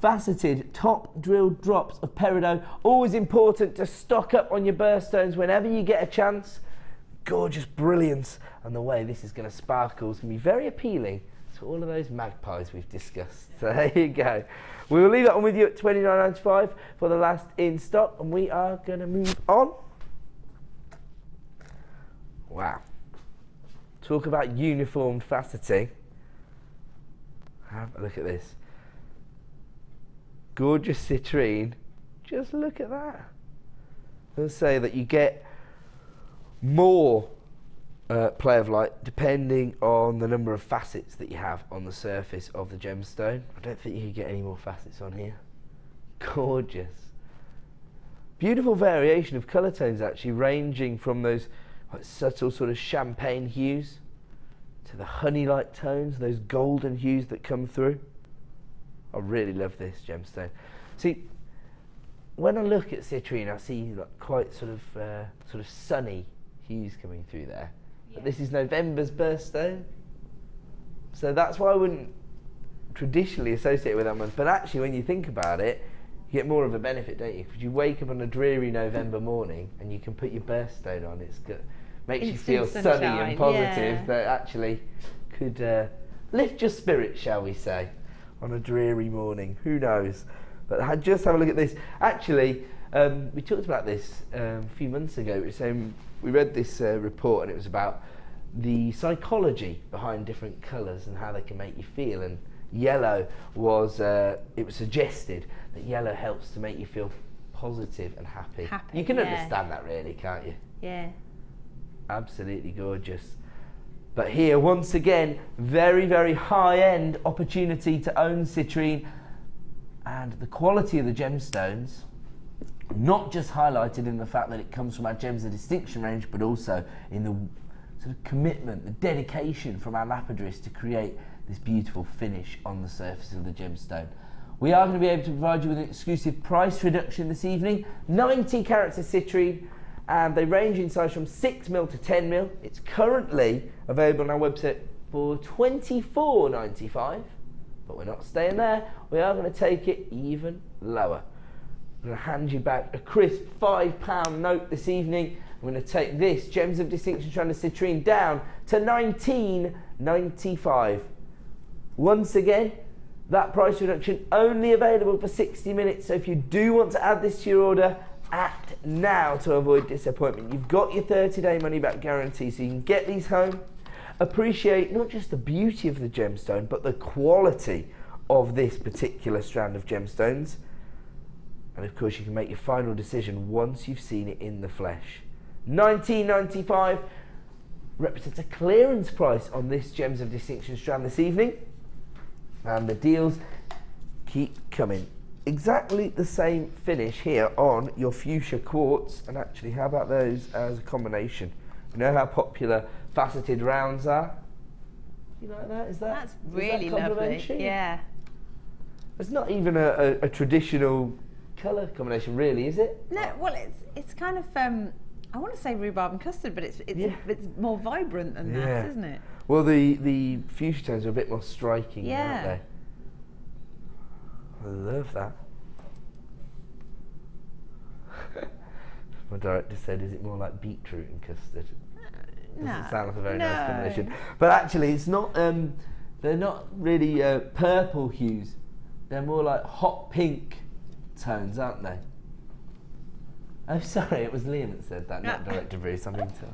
Faceted top drilled drops of peridot. Always important to stock up on your birthstones whenever you get a chance. Gorgeous brilliance, and the way this is going to sparkle is going to be very appealing to all of those magpies we've discussed. So there you go. We will leave that one with you at $29.95 for the last in stock, and we are going to move on. Wow. Talk about uniform faceting. Have a look at this. Gorgeous citrine. Just look at that. Let's say that you get more play of light depending on the number of facets that you have on the surface of the gemstone. I don't think you could get any more facets on here. Gorgeous. Beautiful variation of colour tones, actually, ranging from those like subtle sort of champagne hues to the honey-like tones, those golden hues that come through. I really love this gemstone. See, when I look at citrine, I see like quite sort of sunny hues coming through there. Yeah. But this is November's birthstone, so that's why I wouldn't traditionally associate it with that month. But actually, when you think about it, you get more of a benefit, don't you? Because you wake up on a dreary November morning and you can put your birthstone on. It's good, makes you feel sunny and positive. Yeah. That actually could lift your spirits, shall we say, on a dreary morning. Who knows? But just have a look at this. Actually, we talked about this a few months ago. We read this report, and it was about the psychology behind different colours and how they can make you feel. And yellow was, it was suggested that yellow helps to make you feel positive and happy. You can understand that, really, can't you? Yeah. Absolutely gorgeous. But here, once again, very, very high-end opportunity to own citrine, and the quality of the gemstones, not just highlighted in the fact that it comes from our Gems of Distinction range, but also in the sort of commitment, the dedication from our lapidaries to create this beautiful finish on the surface of the gemstone. We are going to be able to provide you with an exclusive price reduction this evening, 90 carats of citrine, and they range in size from 6mm to 10mm. It's currently available on our website for $24.95, but we're not staying there. We are going to take it even lower. I'm going to hand you back a crisp £5 note this evening. I'm going to take this Gems of Distinction strand of citrine down to $19.95. Once again, that price reduction only available for 60 minutes, so if you do want to add this to your order, act now to avoid disappointment. You've got your 30-day money-back guarantee, so you can get these home, appreciate not just the beauty of the gemstone, but the quality of this particular strand of gemstones. And of course, you can make your final decision once you've seen it in the flesh. $19.95 represents a clearance price on this Gems of Distinction strand this evening. And the deals keep coming. Exactly the same finish here on your fuchsia quartz. And actually, how about those as a combination? You know how popular faceted rounds are? You like that? That's really lovely. Yeah. It's not even a traditional colour combination, really, is it? No, well, it's kind of I want to say rhubarb and custard, but it's more vibrant than that, isn't it? Well, the fuchsia tones are a bit more striking, aren't they? I love that. My director said, "Is it more like beetroot and custard?" Doesn't sound like a very nice combination. But actually, it's not. They're not really purple hues. They're more like hot pink tones, aren't they? Oh, sorry, it was Liam that said that, not Director Bruce. I'm being told.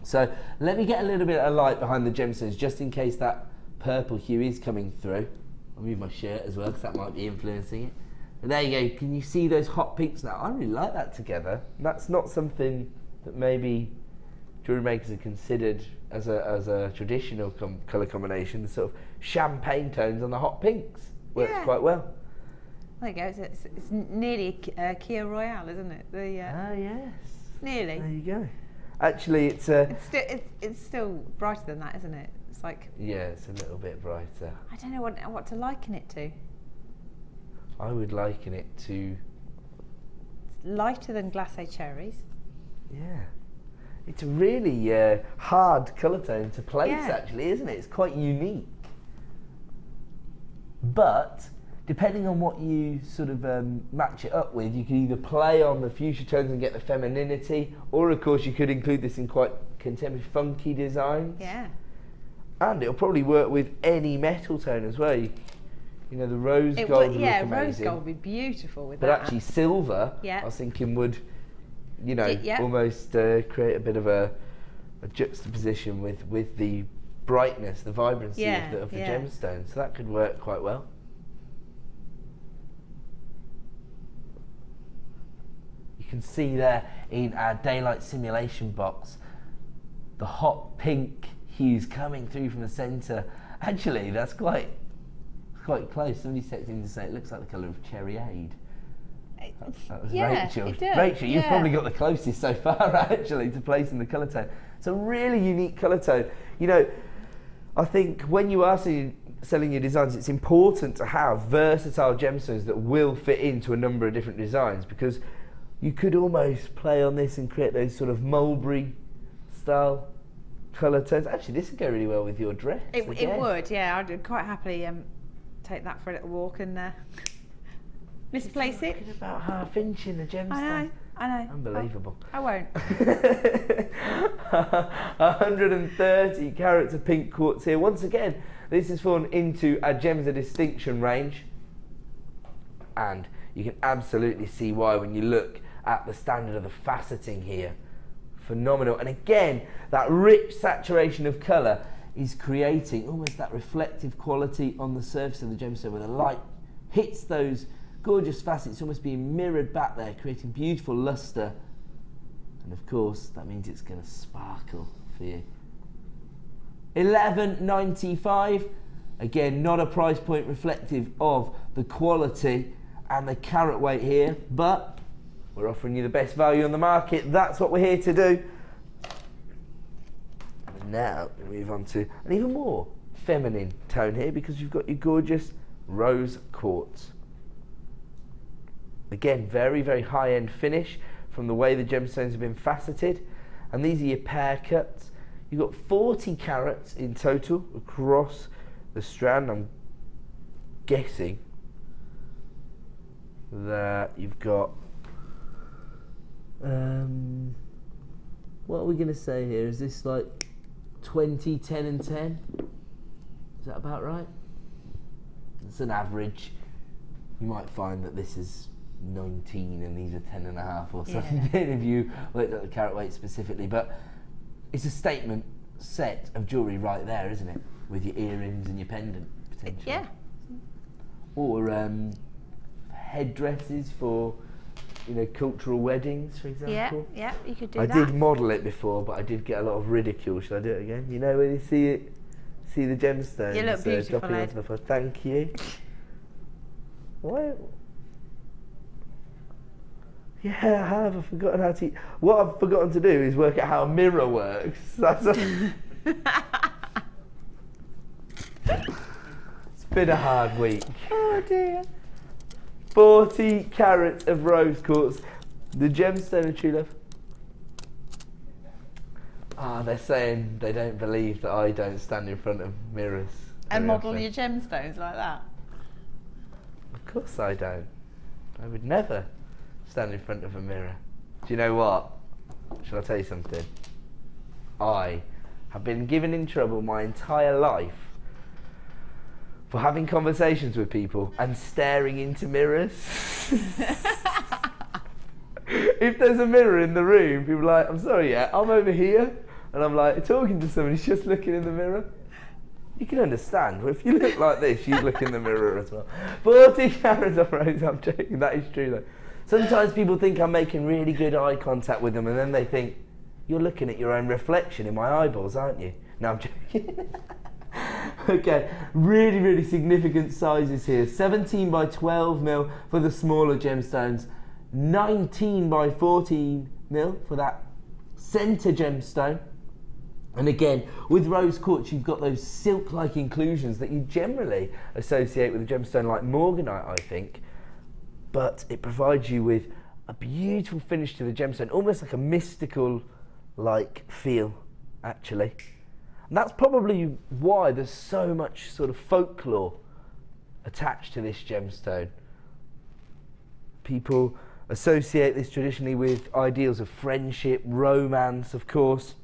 So let me get a little bit of light behind the gemstones, just in case that purple hue is coming through. I'll move my shirt as well, because that might be influencing it. But there you go. Can you see those hot pinks now? I really like that together. That's not something that maybe jewellery makers have considered as a traditional colour combination. The sort of champagne tones on the hot pinks works quite well. There you go. It's nearly Kia Royale, isn't it? Yes. Nearly. There you go. Actually, it's still brighter than that, isn't it? It's like, yeah, it's a little bit brighter. I don't know what to liken it to. I would liken it to, it's lighter than glacé cherries. Yeah, it's a really hard colour tone to place, actually, isn't it? It's quite unique. But depending on what you sort of match it up with, you can either play on the fuchsia tones and get the femininity, or of course you could include this in quite contemporary funky designs. Yeah. And it'll probably work with any metal tone as well. You know, the rose gold would look amazing. Rose gold would be beautiful with that. But actually silver, I was thinking would, you know, almost create a bit of a juxtaposition with the brightness, the vibrancy of the gemstone. So that could work quite well. You can see there in our daylight simulation box the hot pink hues coming through from the centre. Actually, that's quite close. Somebody stepped in to say it looks like the colour of cherryade. That was Rachel. It does. Rachel, you've probably got the closest so far actually to placing the colour tone. It's a really unique colour tone. You know, I think when you are selling your designs, it's important to have versatile gemstones that will fit into a number of different designs, because you could almost play on this and create those sort of mulberry style colour tones. Actually, this would go really well with your dress. It would, yeah. I'd quite happily take that for a little walk and misplace it. It's about ½ inch in the gemstone. I know. Unbelievable. I won't. 130 carats of pink quartz here. Once again, this has fallen into our Gems of Distinction range, and you can absolutely see why when you look at the standard of the faceting here. Phenomenal. And again, that rich saturation of colour is creating almost that reflective quality on the surface of the gemstone, where the light hits those gorgeous facets, almost being mirrored back there, creating beautiful lustre. And of course, that means it's going to sparkle for you. $11.95. Again, not a price point reflective of the quality and the carat weight here, but we're offering you the best value on the market. That's what we're here to do. And now we move on to an even more feminine tone here, because you've got your gorgeous rose quartz. Again, very, very high-end finish from the way the gemstones have been faceted. And these are your pear cuts. You've got 40 carats in total across the strand. I'm guessing that you've got, what are we going to say here? Is this like 20, 10 and 10? Is that about right? It's an average. You might find that this is 19 and these are 10 and a half or something if you looked at the carat weight specifically, but it's a statement set of jewellery right there, isn't it? With your earrings and your pendant, potentially. Yeah. Or headdresses for, you know, cultural weddings, for example. Yeah, you could do I that. did model it before, but I did get a lot of ridicule. Should I do it again? You know, when you see it, see the gemstones. You look beautiful, dropping Ed. onto the floor. Thank you. What? Yeah, I have. I've forgotten how to. What I've forgotten to do is work out how a mirror works. That's It's been a hard week. Oh dear. 40 carats of rose quartz. The gemstone of true love. Ah, they're saying they don't believe that I don't stand in front of mirrors. And very model often. your gemstones like that. Of course I don't. I would never stand in front of a mirror. Do you know what? Shall I tell you something? I have been given in trouble my entire life for having conversations with people and staring into mirrors. If there's a mirror in the room, people are like, I'm sorry, yeah, I'm over here. And I'm like, talking to somebody, just looking in the mirror. You can understand. Well, if you look like this, you look in the mirror as well. 40 carats of rose, I'm joking, that is true though. Sometimes people think I'm making really good eye contact with them and then they think, you're looking at your own reflection in my eyeballs, aren't you? No, I'm joking. Okay, really, really significant sizes here. 17 by 12 mil for the smaller gemstones. 19 by 14 mil for that centre gemstone. And again, with rose quartz, you've got those silk-like inclusions that you generally associate with a gemstone like morganite, I think. But it provides you with a beautiful finish to the gemstone, almost like a mystical-like feel, actually. And that's probably why there's so much sort of folklore attached to this gemstone. People associate this traditionally with ideals of friendship, romance, of course.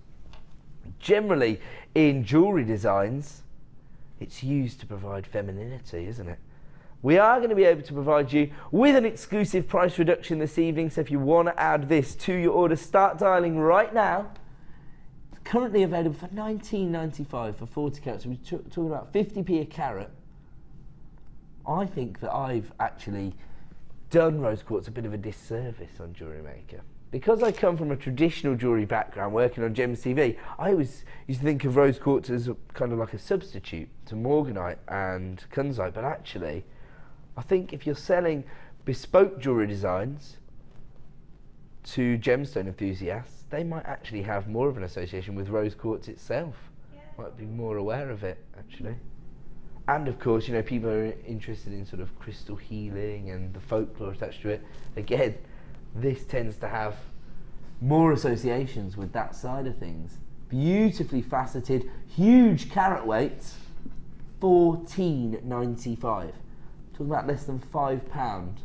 Generally, in jewellery designs, it's used to provide femininity, isn't it? We are going to be able to provide you with an exclusive price reduction this evening, so if you want to add this to your order, start dialing right now. It's currently available for $19.95 for 40 carats. We're talking about 50p a carat. I think that I've actually done rose quartz a bit of a disservice on Jewellery Maker. Because I come from a traditional jewellery background working on Gems TV, I always used to think of rose quartz as a, kind of like a substitute to morganite and kunzite, but actually I think if you're selling bespoke jewellery designs to gemstone enthusiasts, they might actually have more of an association with rose quartz itself. Might be more aware of it, actually. And of course, you know, people are interested in sort of crystal healing and the folklore attached to it. Again, this tends to have more associations with that side of things. Beautifully faceted, huge carat weights, $14.95. Talking about less than £5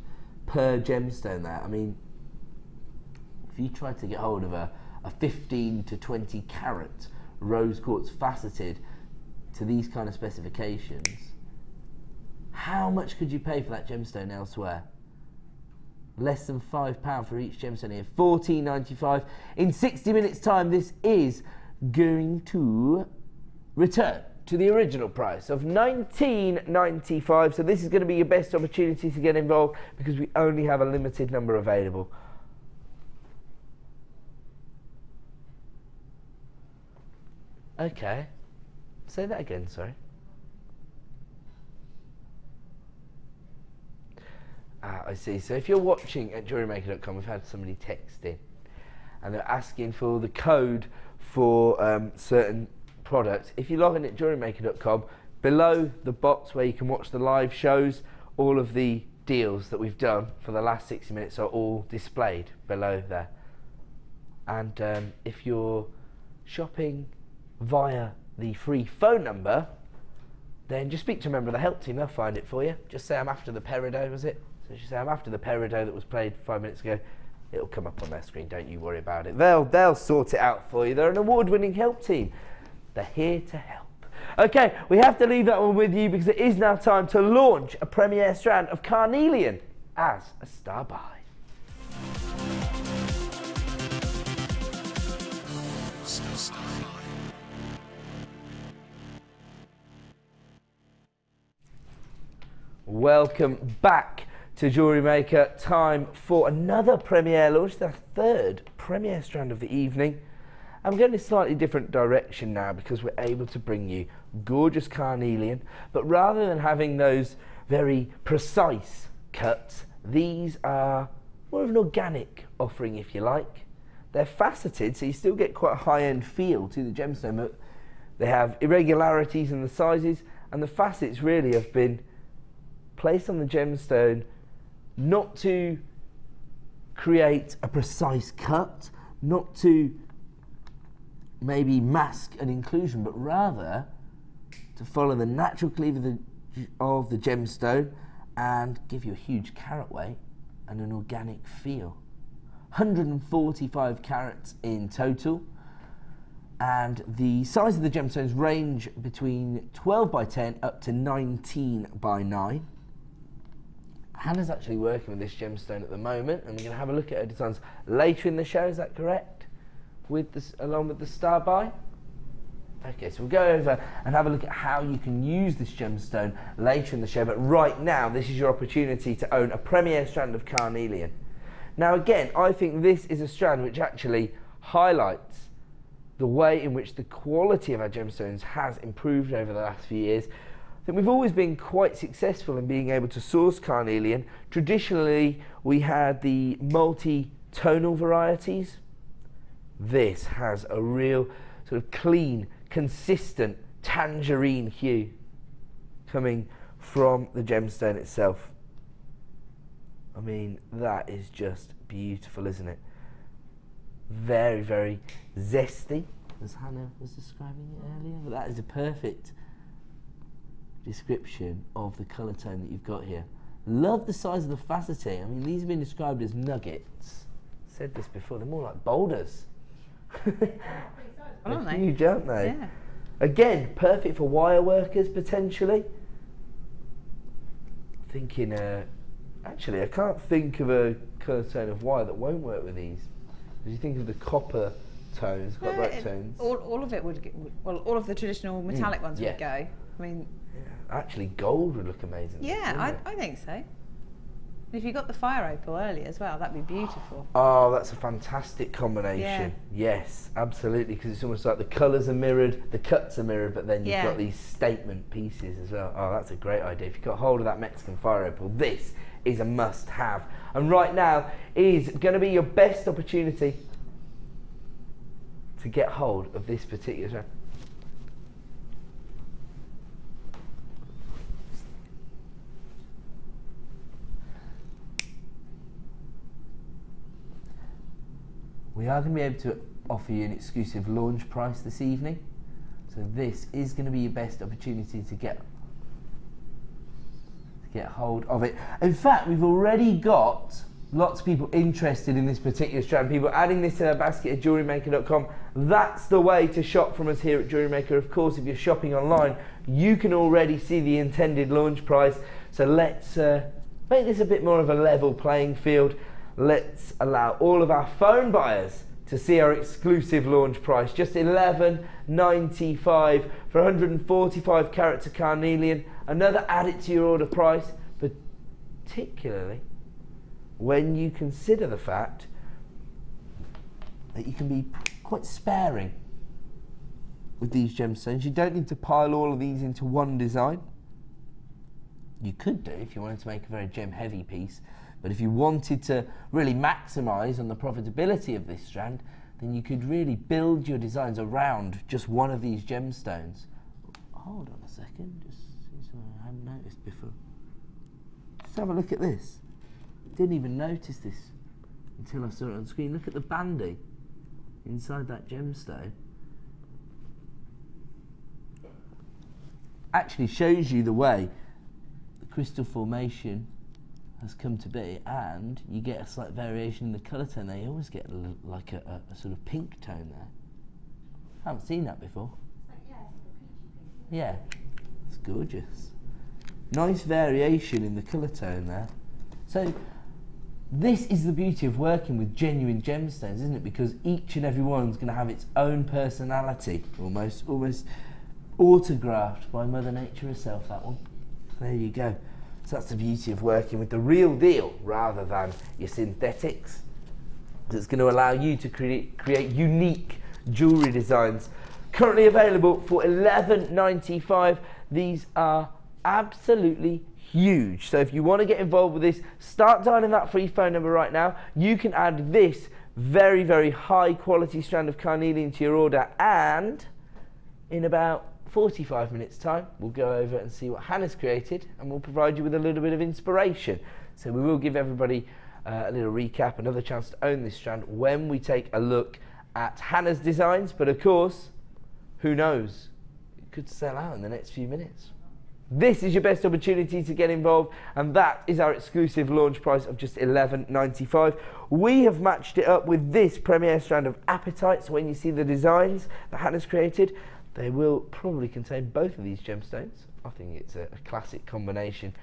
per gemstone there. I mean, if you try to get hold of a 15 to 20 carat rose quartz faceted to these kind of specifications, how much could you pay for that gemstone elsewhere? Less than £5 for each gemstone here, $14.95. In 60 minutes time, this is going to return to the original price of $19.95. So this is going to be your best opportunity to get involved because we only have a limited number available. Okay, say that again, sorry. I see. So if you're watching at JewelleryMaker.com, we've had somebody text in and they're asking for the code for certain products. If you log in at JewelleryMaker.com, below the box where you can watch the live shows, all of the deals that we've done for the last 60 minutes are all displayed below there. And if you're shopping via the free phone number, then just speak to a member of the help team, they'll find it for you. Just say I'm after the peridot, was it? So just say I'm after the peridot that was played 5 minutes ago. It'll come up on their screen, don't you worry about it. They'll sort it out for you. They're an award-winning help team. They're here to help. Okay, we have to leave that one with you because it is now time to launch a premiere strand of carnelian as a star buy. Welcome back to Jewellery Maker. Time for another premiere launch, the third premiere strand of the evening. I'm going in a slightly different direction now because we're able to bring you gorgeous carnelian, but rather than having those very precise cuts, these are more of an organic offering, if you like. They're faceted, so you still get quite a high-end feel to the gemstone, but they have irregularities in the sizes, and the facets really have been placed on the gemstone not to create a precise cut, not to maybe mask an inclusion, but rather to follow the natural cleave of the gemstone and give you a huge carat weight and an organic feel. 145 carats in total, and the size of the gemstones range between 12 by 10 up to 19 by 9. Hannah's actually working with this gemstone at the moment, and we're going to have a look at her designs later in the show, is that correct? With this, along with the star buy? Okay, so we'll go over and have a look at how you can use this gemstone later in the show, but right now this is your opportunity to own a premiere strand of carnelian. Now again, I think this is a strand which actually highlights the way in which the quality of our gemstones has improved over the last few years. I think we've always been quite successful in being able to source carnelian. Traditionally, we had the multi-tonal varieties. This has a real sort of clean, consistent tangerine hue coming from the gemstone itself. I mean, that is just beautiful, isn't it? Very, very zesty, as Hannah was describing it earlier. But that is a perfect description of the colour tone that you've got here. Love the size of the faceting. I mean, these have been described as nuggets. Said this before, they're more like boulders. They're huge, aren't they? Yeah. Again, perfect for wire workers potentially. Thinking, actually, I can't think of a colour tone of wire that won't work with these. As you think of the copper tones, quite bright tones. All of it would get, well, all of the traditional metallic ones would go. I mean, actually, gold would look amazing. Yeah, I think so. If you got the fire opal earlier as well, that'd be beautiful. Oh, that's a fantastic combination. Yeah. Yes, absolutely, because it's almost like the colours are mirrored, the cuts are mirrored, but then you've got these statement pieces as well. Oh, that's a great idea. If you've got hold of that Mexican fire opal, this is a must-have. And right now is going to be your best opportunity to get hold of this particular strand. We are going to be able to offer you an exclusive launch price this evening. So this is going to be your best opportunity to get hold of it. In fact, we've already got lots of people interested in this particular strand. People adding this to their basket at JewelleryMaker.com. That's the way to shop from us here at Jewellery Maker. Of course, if you're shopping online, you can already see the intended launch price. So let's make this a bit more of a level playing field. Let's allow all of our phone buyers to see our exclusive launch price. Just $11.95 for 145 carats of carnelian. Another add it to your order price, particularly when you consider the fact that you can be quite sparing with these gemstones. You don't need to pile all of these into one design. You could do if you wanted to make a very gem heavy piece. But if you wanted to really maximise on the profitability of this strand, then you could really build your designs around just one of these gemstones. Hold on a second, just see something I hadn't noticed before. Just have a look at this. Didn't even notice this until I saw it on screen. Look at the banding. inside that gemstone actually shows you the way the crystal formation has come to be, and you get a slight variation in the colour tone there. You always get like a sort of pink tone there. I haven't seen that before. Yeah, it's gorgeous. Nice variation in the colour tone there. So this is the beauty of working with genuine gemstones, isn't it? Because each and every one's going to have its own personality, almost autographed by Mother Nature herself, that one. There you go. So that's the beauty of working with the real deal rather than your synthetics. It's going to allow you to create unique jewellery designs. Currently available for $11.95. These are absolutely huge. So if you want to get involved with this, start dialing that free phone number right now. You can add this very, very high quality strand of carnelian to your order, and in about 45 minutes time we'll go over and see what Hannah's created, and we'll provide you with a little bit of inspiration. So we will give everybody a little recap, another chance to own this strand when we take a look at Hannah's designs. But of course, who knows, it could sell out in the next few minutes. This is your best opportunity to get involved, and that is our exclusive launch price of just $11.95. We have matched it up with this premier strand of Apatite, so when you see the designs that Hannah's created, they will probably contain both of these gemstones. I think it's a classic combination,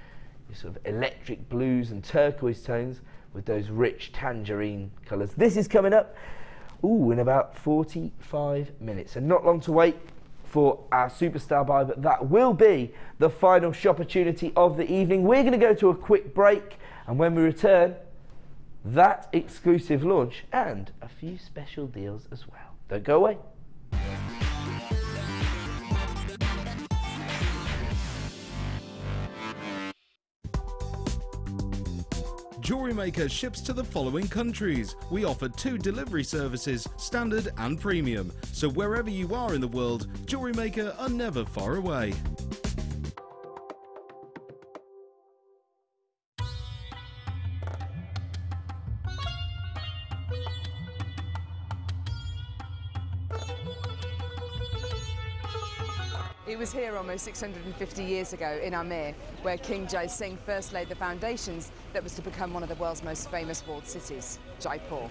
your sort of electric blues and turquoise tones with those rich tangerine colours. This is coming up in about 45 minutes, and not long to wait for our superstar buy, but that will be the final shop opportunity of the evening. We're going to go to a quick break, and when we return, that exclusive launch and a few special deals as well. Don't go away. Jewellery Maker ships to the following countries. We offer 2 delivery services, standard and premium. So wherever you are in the world, Jewellery Maker are never far away. It was here almost 650 years ago in Amir, where King Jai Singh first laid the foundations that was to become one of the world's most famous walled cities, Jaipur.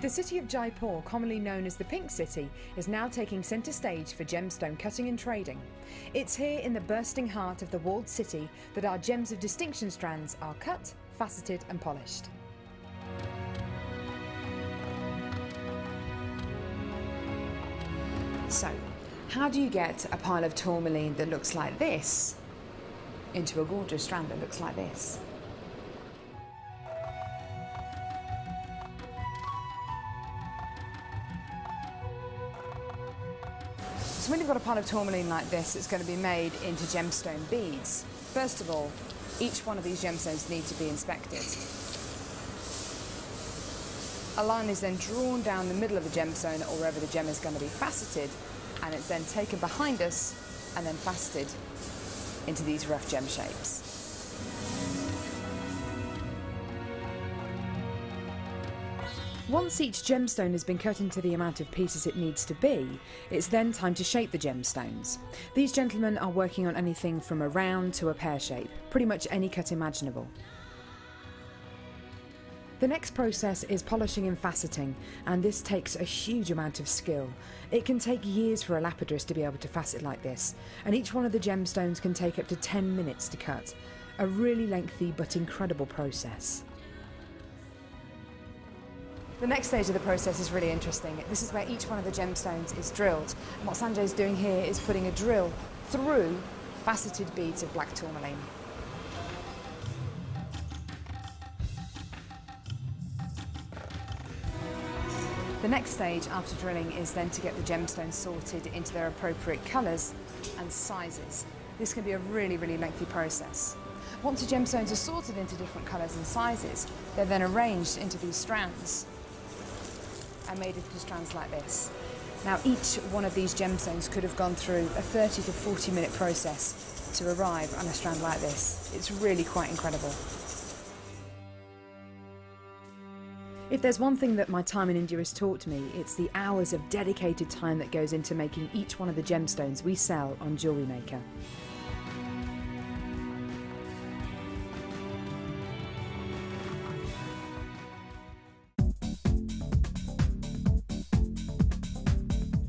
The city of Jaipur, commonly known as the Pink City, is now taking centre stage for gemstone cutting and trading. It's here in the bursting heart of the walled city that our gems of distinction strands are cut, faceted and polished. So, how do you get a pile of tourmaline that looks like this into a gorgeous strand that looks like this? So when you've got a pile of tourmaline like this, it's going to be made into gemstone beads. First of all, each one of these gemstones need to be inspected. A line is then drawn down the middle of the gemstone or wherever the gem is going to be faceted, and it's then taken behind us and then faceted into these rough gem shapes. Once each gemstone has been cut into the amount of pieces it needs to be, it's then time to shape the gemstones. These gentlemen are working on anything from a round to a pear shape, pretty much any cut imaginable. The next process is polishing and faceting, and this takes a huge amount of skill. It can take years for a lapidress to be able to facet like this, and each one of the gemstones can take up to 10 minutes to cut. A really lengthy but incredible process. The next stage of the process is really interesting. This is where each one of the gemstones is drilled. And what Sanjay's doing here is putting a drill through faceted beads of black tourmaline. The next stage after drilling is then to get the gemstones sorted into their appropriate colours and sizes. This can be a really, really lengthy process. Once the gemstones are sorted into different colours and sizes, they're then arranged into these strands and made into strands like this. Now each one of these gemstones could have gone through a 30 to 40 minute process to arrive on a strand like this. It's really quite incredible. If there's one thing that my time in India has taught me, it's the hours of dedicated time that goes into making each one of the gemstones we sell on Jewellery Maker.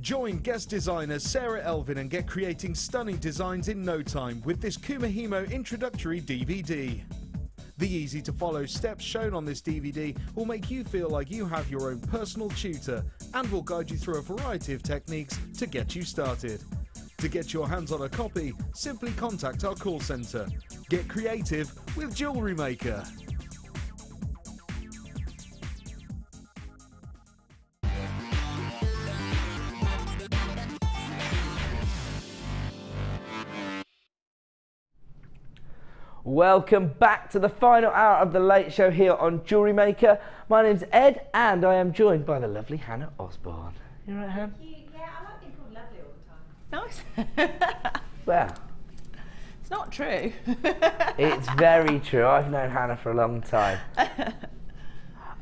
Join guest designer Sarah Elvin and get creating stunning designs in no time with this Kumahimo introductory DVD. The easy-to-follow steps shown on this DVD will make you feel like you have your own personal tutor and will guide you through a variety of techniques to get you started. To get your hands on a copy, simply contact our call centre. Get creative with Jewellery Maker. Welcome back to the final hour of the Late Show here on Jewellery Maker. My name's Ed and I am joined by the lovely Hannah Osborne. You alright, Hannah? Yeah, I like being called lovely all the time. Nice. Well, it's not true. it's very true. I've known Hannah for a long time.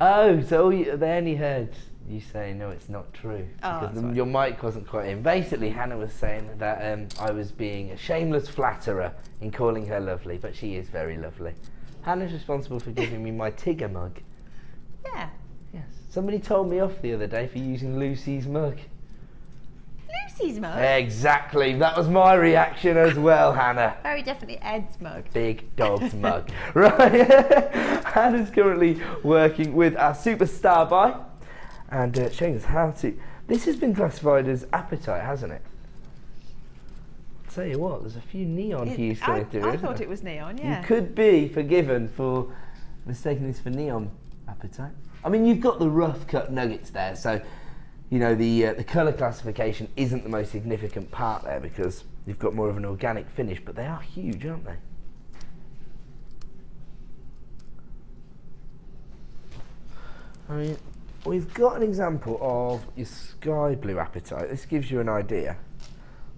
Oh, so they only heard you say no, it's not true. Oh, because your mic wasn't quite in. Basically, Hannah was saying that I was being a shameless flatterer in calling her lovely, but she is very lovely. Hannah's responsible for giving me my Tigger mug. Yeah. Yes. Somebody told me off the other day for using Lucy's mug. Lucy's mug? Exactly. That was my reaction as well, Hannah. Very definitely Ed's mug. Big dog's mug. Right. Hannah's currently working with our Superstar buy and showing us how to... This has been classified as Apatite, hasn't it? I'll tell you what, there's a few neon hues coming through. I thought it was neon, yeah. You could be forgiven for mistaking this for neon Apatite. I mean, you've got the rough cut nuggets there, so you know the colour classification isn't the most significant part there because you've got more of an organic finish, but they are huge, aren't they? I mean, we've got an example of your sky blue Apatite. This gives you an idea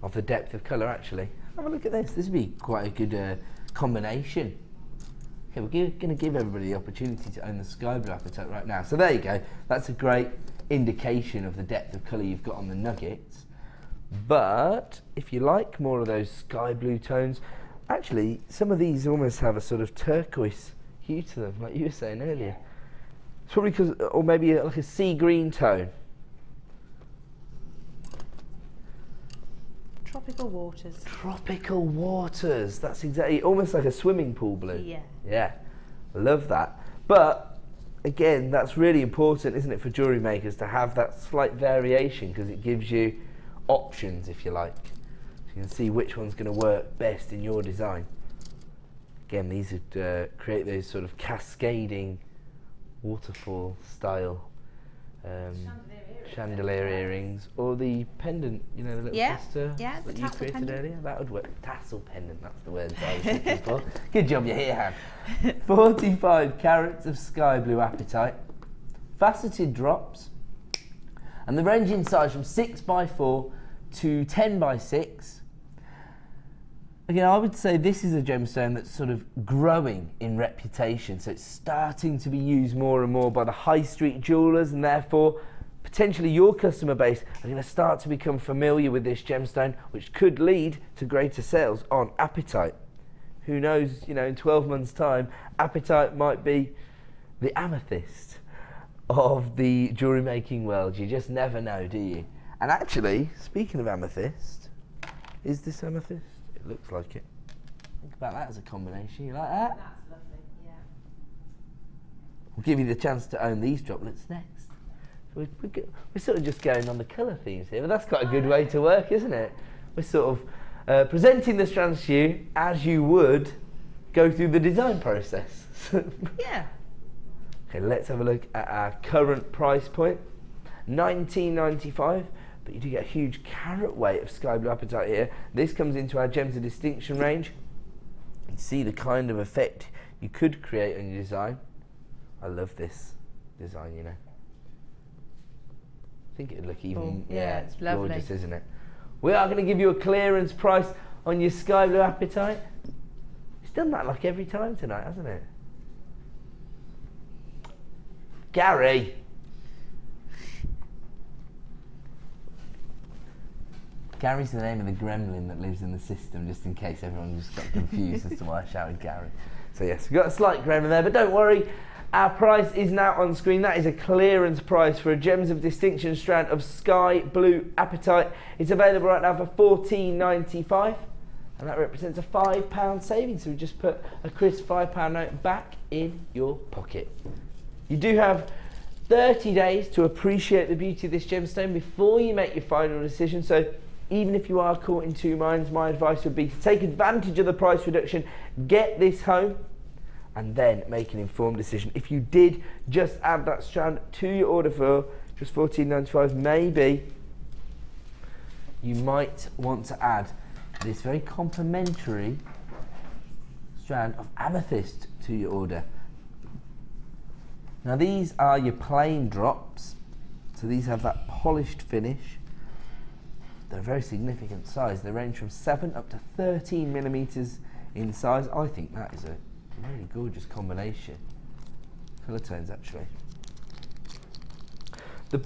of the depth of colour, actually. Have a look at this. This would be quite a good combination. Okay, we're going to give everybody the opportunity to own the sky blue Apatite right now. So there you go. That's a great indication of the depth of colour you've got on the nuggets. But if you like more of those sky blue tones, actually some of these almost have a sort of turquoise hue to them, like you were saying earlier. It's probably because, or maybe like a sea green tone. Tropical waters. Tropical waters. That's exactly, almost like a swimming pool blue. Yeah. Yeah, I love that. But again, that's really important, isn't it, for jewellery makers to have that slight variation because it gives you options, if you like. So you can see which one's going to work best in your design. Again, these would create those sort of cascading waterfall style chandelier earrings, or the pendant, you know, the little cluster that you created pendant earlier. That would work. Tassel pendant, that's the word I was looking for. Good job you're here, Han. 45 carats of sky blue Apatite, faceted drops, and the range in size from 6x4 to 10x6. Again, I would say this is a gemstone that's sort of growing in reputation, so it's starting to be used more and more by the high street jewellers, and therefore potentially your customer base are going to start to become familiar with this gemstone, which could lead to greater sales on Apatite. Who knows, you know, in 12 months' time, Apatite might be the amethyst of the jewellery making world. You just never know, do you? And actually, speaking of amethyst, is this amethyst? It looks like it. Think about that as a combination. You like that? That's lovely, yeah. We'll give you the chance to own these droplets next. We're sort of just going on the colour themes here, but that's quite a good way to work, isn't it? We're sort of presenting the strands to you as you would go through the design process. Yeah. Okay, let's have a look at our current price point. $19.95. But you do get a huge carat weight of sky blue Apatite here. This comes into our Gems of Distinction range. You can see the kind of effect you could create on your design. I love this design, you know. I think it would look even, it's lovely. gorgeous, isn't it? We are going to give you a clearance price on your sky blue apatite. It's done that like every time tonight, hasn't it? Gary. Gary's the name of the gremlin that lives in the system, just in case everyone just got confused as to why I shouted Gary. So yes, we've got a slight gremlin there, but don't worry, our price is now on screen. That is a clearance price for a Gems of Distinction strand of sky blue apatite. It's available right now for $14.95, and that represents a £5 savings. So we just put a crisp £5 note back in your pocket. You do have 30 days to appreciate the beauty of this gemstone before you make your final decision. So even if you are caught in two minds, my advice would be to take advantage of the price reduction, get this home, and then make an informed decision. If you did just add that strand to your order for just $14.95, maybe you might want to add this very complimentary strand of amethyst to your order. Now these are your plain drops, so these have that polished finish. They're a very significant size. They range from 7 up to 13 millimeters in size. I think that is a really gorgeous combination. Colour tones, actually.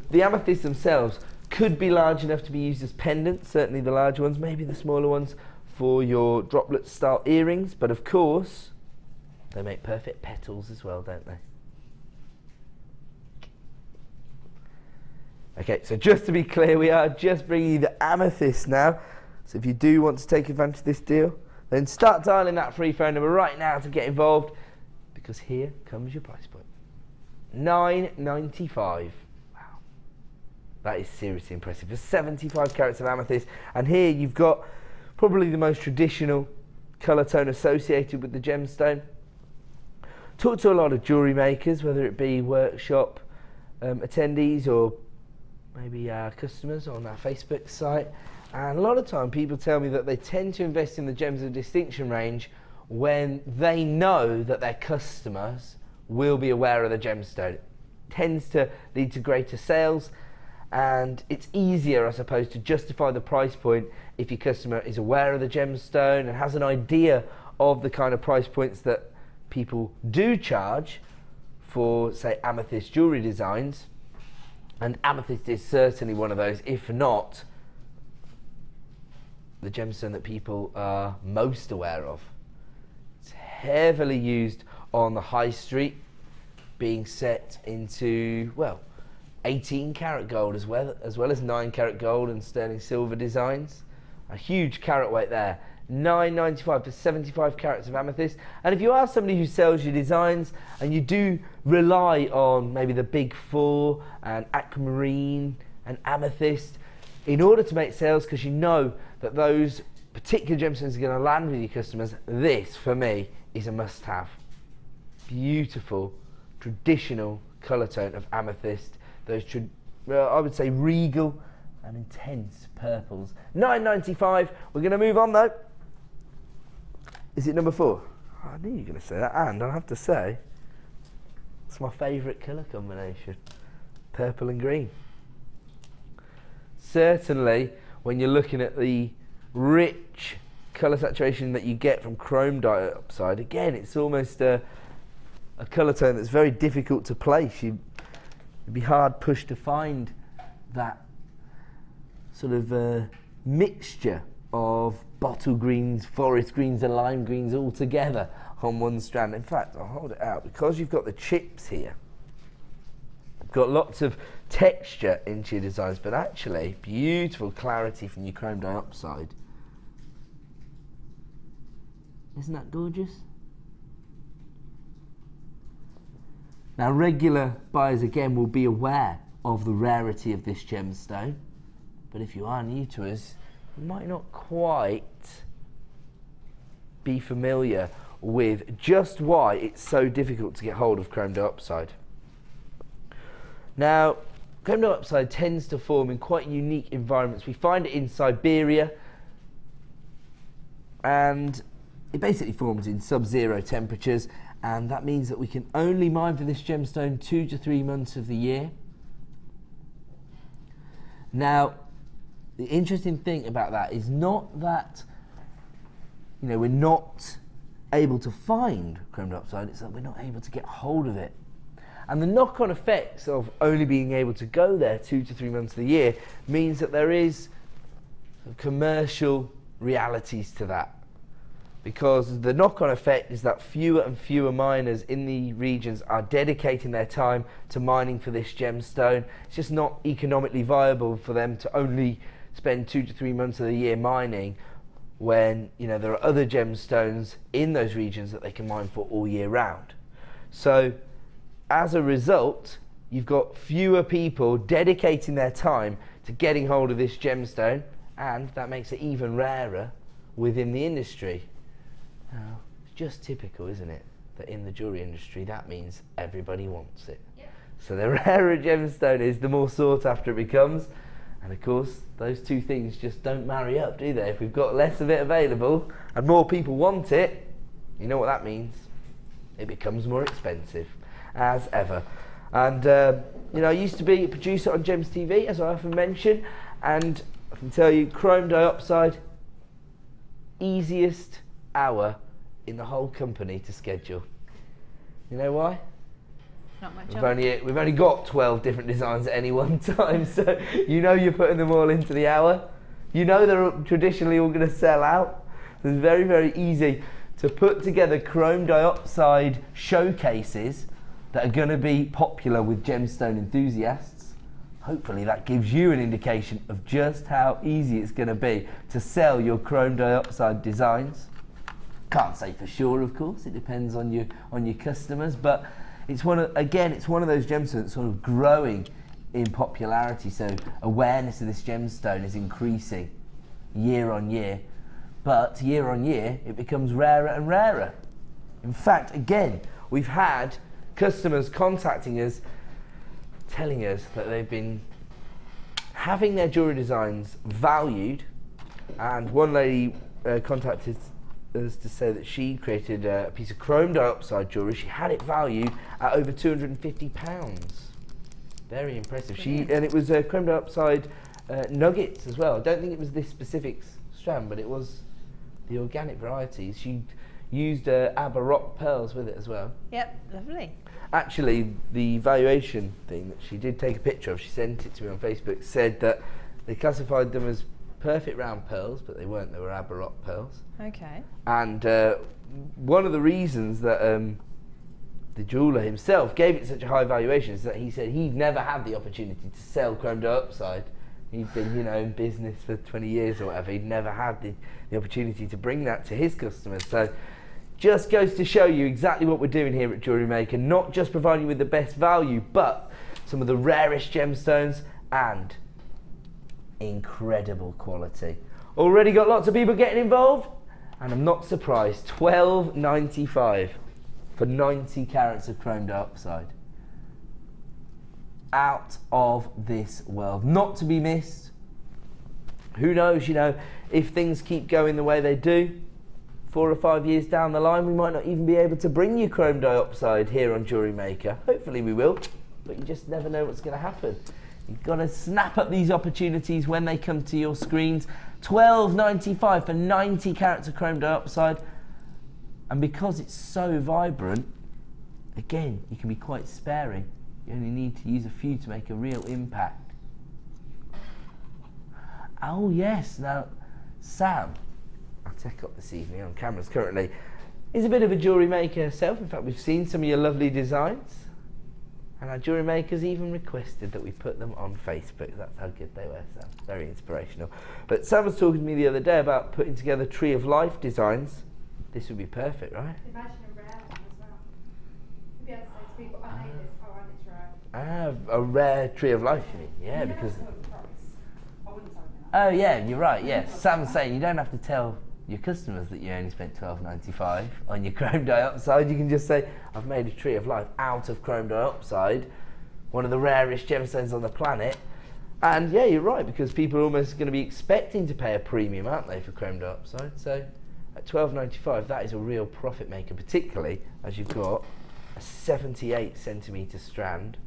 The amethysts themselves could be large enough to be used as pendants, certainly the larger ones, maybe the smaller ones for your droplet style earrings, but of course they make perfect petals as well, don't they? Okay, so just to be clear, we are just bringing you the amethyst now. So if you do want to take advantage of this deal, then start dialing that free phone number right now to get involved, because here comes your price point. $9.95. Wow, that is seriously impressive for 75 carats of amethyst. And here you've got probably the most traditional colour tone associated with the gemstone. Talk to a lot of jewellery makers, whether it be workshop attendees or maybe customers on our Facebook site, and a lot of time people tell me that they tend to invest in the Gems of Distinction range when they know that their customers will be aware of the gemstone. It tends to lead to greater sales, and it's easier, I suppose, to justify the price point if your customer is aware of the gemstone and has an idea of the kind of price points that people do charge for, say, amethyst jewellery designs. And amethyst is certainly one of those, if not the gemstone that people are most aware of. It's heavily used on the high street, being set into, well, 18 karat gold as well as 9 karat gold and sterling silver designs. A huge carat weight there. $9.95 for 75 carats of amethyst. And if you are somebody who sells your designs and you do rely on maybe the big four and aquamarine and amethyst in order to make sales, because you know that those particular gemstones are going to land with your customers, this for me is a must-have. Beautiful traditional colour tone of amethyst, those I would say regal and intense purples. $9.95. We're going to move on though. Is it number 4? Oh, I knew you were going to say that, and I have to say, it's my favourite colour combination, purple and green. Certainly, when you're looking at the rich colour saturation that you get from chrome diopside, again, it's almost a colour tone that's very difficult to place. You'd be hard pushed to find that sort of mixture of bottle greens, forest greens and lime greens all together on one strand. In fact, I'll hold it out because you've got the chips here. You've got lots of texture into your designs, but actually beautiful clarity from your chrome diopside. Isn't that gorgeous? Now, regular buyers again will be aware of the rarity of this gemstone, but if you are new to us, you might not quite be familiar with just why it's so difficult to get hold of chrome diopside. Now, chrome diopside tends to form in quite unique environments. We find it in Siberia, and it basically forms in sub-zero temperatures, and that means that we can only mine for this gemstone 2 to 3 months of the year. Now, the interesting thing about that is not that you know, we're not able to find chrome diopside, it's that we're not able to get hold of it. And the knock-on effects of only being able to go there 2 to 3 months of the year means that there is commercial realities to that. Because the knock-on effect is that fewer and fewer miners in the regions are dedicating their time to mining for this gemstone. It's just not economically viable for them to only spend 2 to 3 months of the year mining when, you know, there are other gemstones in those regions that they can mine for all year round. So as a result, you've got fewer people dedicating their time to getting hold of this gemstone, and that makes it even rarer within the industry. Now, it's just typical, isn't it, that in the jewellery industry that means everybody wants it. Yep. So the rarer a gemstone is, the more sought after it becomes. And of course, those two things just don't marry up, do they? If we've got less of it available and more people want it, you know what that means? It becomes more expensive, as ever. And, you know, I used to be a producer on Gems TV, as I often mention, and I can tell you, chrome diopside, easiest hour in the whole company to schedule. You know why? Not much. We've only got 12 different designs at any one time, so you know you're putting them all into the hour. You know they're traditionally all going to sell out. So it's very, very easy to put together chrome diopside showcases that are going to be popular with gemstone enthusiasts. Hopefully that gives you an indication of just how easy it's going to be to sell your chrome diopside designs. Can't say for sure, of course, it depends on your customers, but it's one of those gemstones that's sort of growing in popularity, so awareness of this gemstone is increasing year on year, but year on year it becomes rarer and rarer. In fact, again, we've had customers contacting us telling us that they've been having their jewellery designs valued, and one lady contacted us to say that she created a piece of chrome diopside jewellery. She had it valued at over £250. Very impressive. And it was chrome diopside nuggets as well. I don't think it was this specific strand, but it was the organic varieties. She used Aberot pearls with it as well. Yep, lovely. Actually, the valuation thing that she did take a picture of, she sent it to me on Facebook, said that they classified them as perfect round pearls, but they weren't, they were Aberot pearls. Okay. And one of the reasons that the jeweller himself gave it such a high valuation is that he said he'd never had the opportunity to sell chrome diopside. He'd been, you know, in business for 20 years or whatever. He'd never had the opportunity to bring that to his customers. So just goes to show you exactly what we're doing here at Jewellery Maker, not just providing you with the best value, but some of the rarest gemstones and incredible quality. Already got lots of people getting involved, and I'm not surprised. £12.95 for 90 carats of chrome diopside. Out of this world, not to be missed. Who knows, you know, if things keep going the way they do, 4 or 5 years down the line, we might not even be able to bring you chrome diopside here on Jewellery Maker. Hopefully we will, but you just never know what's going to happen. You've got to snap up these opportunities when they come to your screens. £12.95 for 90 carats of chrome diopside. And because it's so vibrant, again, you can be quite sparing. You only need to use a few to make a real impact. Oh yes, now Sam, our tech up this evening on cameras currently, is a bit of a jewellery maker herself. In fact, we've seen some of your lovely designs. And our jewellery makers even requested that we put them on Facebook. That's how good they were, Sam. Very inspirational. But Sam was talking to me the other day about putting together Tree of Life designs. This would be perfect, right? Imagine a rare one as well. You'd be able to say to people, I made this, oh, and it's rare. Ah, a rare Tree of Life, you mean? Yeah, You because... don't have to tell the price. I wouldn't tell them that. Oh yeah, you're right, yes. Sam's saying you don't have to tell your customers that you only spent £12.95 on your chrome diopside. You can just say, I've made a Tree of Life out of chrome diopside, one of the rarest gemstones on the planet. And yeah, you're right, because people are almost going to be expecting to pay a premium, aren't they, for chrome diopside? So at £12.95, that is a real profit maker, particularly as you've got a 78 centimetre strand.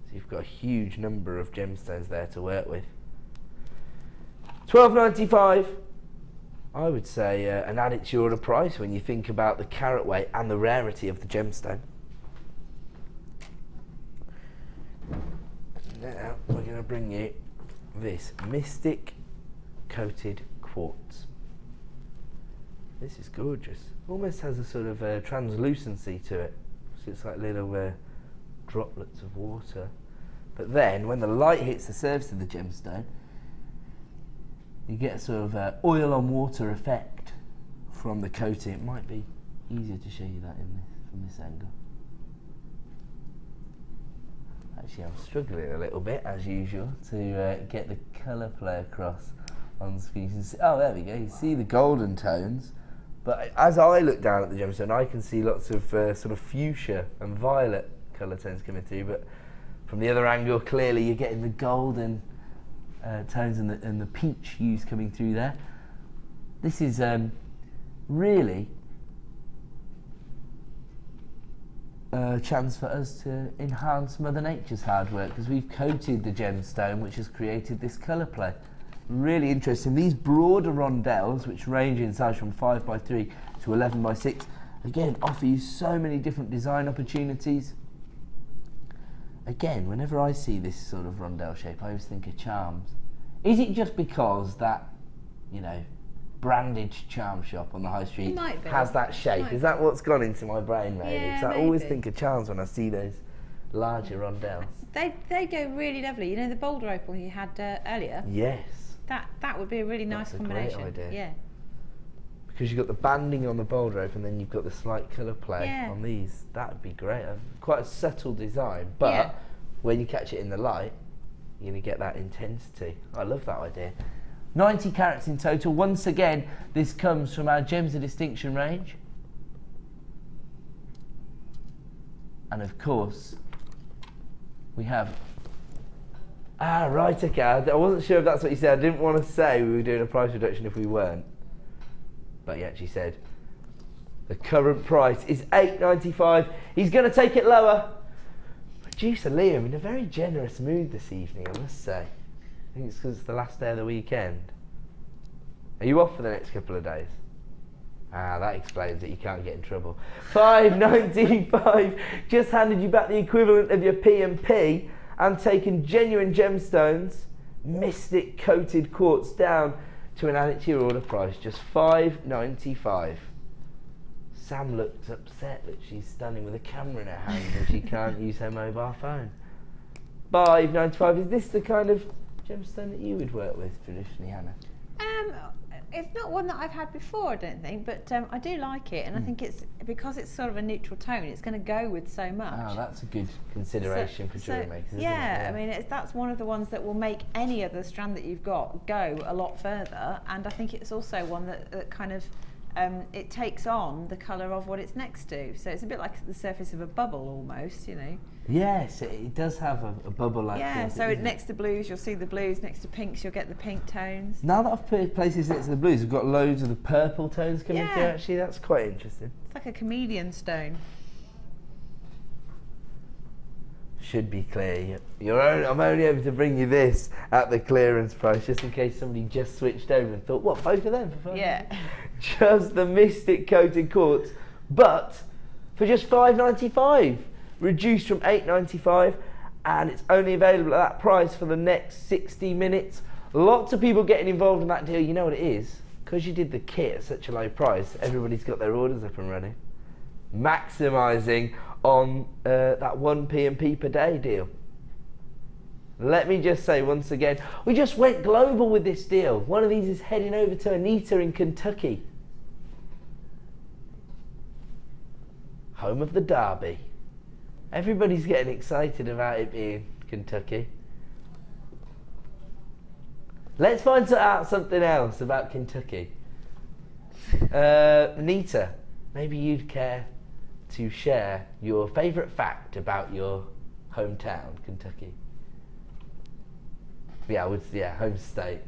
So you've got a huge number of gemstones there to work with. £12.95 I would say an add it to your order price when you think about the carat weight and the rarity of the gemstone. Now we're going to bring you this Mystic Coated Quartz. This is gorgeous. Almost has a sort of translucency to it. So it's like little droplets of water. But then when the light hits the surface of the gemstone, you get a sort of oil on water effect from the coating. It might be easier to show you that from this angle. Actually, I'm struggling a little bit, as usual, to get the colour play across on the screen. You can see, oh, there we go. You see the golden tones, but as I look down at the gemstone, I can see lots of sort of fuchsia and violet colour tones coming through. But from the other angle, clearly you're getting the golden tones and the peach hues coming through there. This is really a chance for us to enhance Mother Nature's hard work, because we've coated the gemstone, which has created this colour play. Really interesting. These broader rondelles, which range in size from 5x3 to 11x6, again offer you so many different design opportunities. Again, whenever I see this sort of rondelle shape, I always think of charms. Is it just because that, you know, branded charm shop on the high street has that shape? Is that what's gone into my brain, maybe? Yeah, so I always think of charms when I see those larger rondelles. They go really lovely. You know the Boulder Opal you had earlier? Yes. That would be a really nice combination. Great idea. Yeah. Because you've got the banding on the Boulder Opal and then you've got the slight colour play on these. That would be great. Quite a subtle design, but when you catch it in the light, you're going to get that intensity. I love that idea. 90 carats in total. Once again, this comes from our Gems of Distinction range. And of course, we have... Ah, right, okay. I wasn't sure if that's what you said. I didn't want to say we were doing a price reduction if we weren't. But he actually said the current price is $8.95. He's going to take it lower. Producer Liam in a very generous mood this evening, I must say. I think it's because it's the last day of the weekend. Are you off for the next couple of days? Ah, that explains it. You can't get in trouble. $5.95. Just handed you back the equivalent of your P&P and taken genuine gemstones, Mystic Coated Quartz down to an add it to your order price, just $5.95. Sam looks upset that she's standing with a camera in her hand and she can't use her mobile phone. $5.95. Is this the kind of gemstone that you would work with traditionally, Hannah? It's not one that I've had before, I don't think, but I do like it, and I think it's because it's sort of a neutral tone, it's going to go with so much. Oh, that's a good consideration for jewellery makers, isn't it? Yeah, I mean, that's one of the ones that will make any other strand that you've got go a lot further, and I think it's also one that kind of it takes on the colour of what it's next to, so it's a bit like the surface of a bubble almost, you know. Yes, it does have a bubble-like feel. Yeah, so next to blues you'll see the blues, next to pinks you'll get the pink tones. Now that I've put places next to the blues, we've got loads of the purple tones coming through, actually. That's quite interesting. It's like a chameleon stone. Should be clear. I'm only able to bring you this at the clearance price, just in case somebody just switched over and thought, what, both of them for $5? Yeah. Just the Mystic Coated Quartz, but for just $5.95. Reduced from $8.95, and it's only available at that price for the next 60 minutes. Lots of people getting involved in that deal. You know what it is? Because you did the kit at such a low price, everybody's got their orders up and running. Maximising on that 1 P&P per day deal. Let me just say once again, we just went global with this deal. One of these is heading over to Anita in Kentucky. Home of the Derby. Everybody's getting excited about it being Kentucky. Let's find out something else about Kentucky. Anita, maybe you'd care to share your favourite fact about your hometown, Kentucky. Yeah, home state.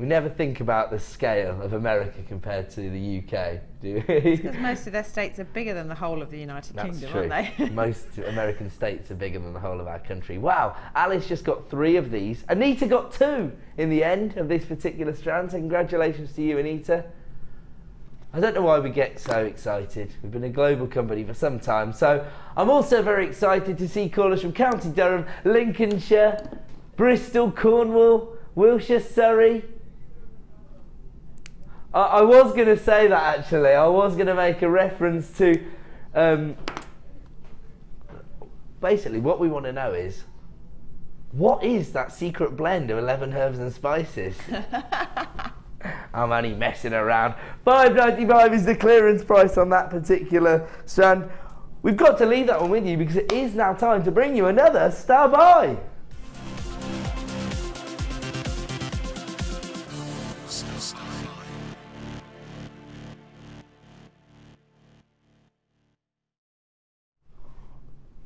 We never think about the scale of America compared to the UK, do we? Because most of their states are bigger than the whole of the United Kingdom, true. aren't they? Most American states are bigger than the whole of our country. Wow, Alice just got 3 of these. Anita got 2 in the end of this particular strand, so congratulations to you, Anita. I don't know why we get so excited. We've been a global company for some time, so I'm also very excited to see callers from County Durham, Lincolnshire, Bristol, Cornwall, Wiltshire, Surrey. I was going to say that actually. I was going to make a reference to basically what we want to know is, what is that secret blend of 11 herbs and spices? I'm only messing around. $5.95 is the clearance price on that particular strand. We've got to leave that one with you because it is now time to bring you another Star Buy.